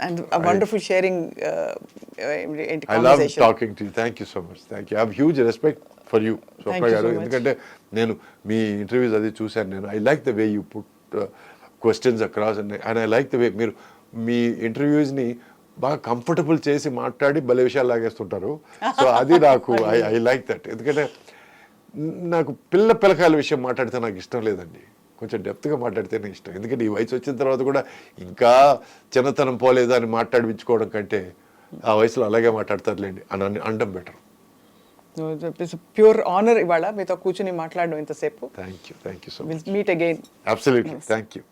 and wonderful sharing. I love talking to you. Thank you so much. Thank you. I have huge respect for you Swapna garu. ఎందుకంటే నేను మీ interviews అది చూశాను. నేను I like the way you put questions across and I like the way మీరు మీ ఇంటర్వ్యూస్ని బాగా comfortable చేసి మాట్లాడి భలే విషయాలు లాగేస్తుంటారు. సో అది నాకు ఐ లైక్ దట్. ఎందుకంటే నాకు పిల్లకాయల విషయం మాట్లాడితే నాకు ఇష్టం లేదండి. కొంచెం డెప్త్గా మాట్లాడితేనే ఇష్టం. ఎందుకంటే ఈ వయసు వచ్చిన తర్వాత కూడా ఇంకా చిన్నతనం పోలేదా అని మాట్లాడిపించుకోవడం కంటే ఆ వయసులో అలాగే మాట్లాడతారులేండి అని అనడం బెటర్. ప్యూర్ ఆనర్ ఇవాళ మీతో కూర్చుని మాట్లాడడం ఇంతసేపు. Thank you so much. Meet again. Absolutely. Thank you.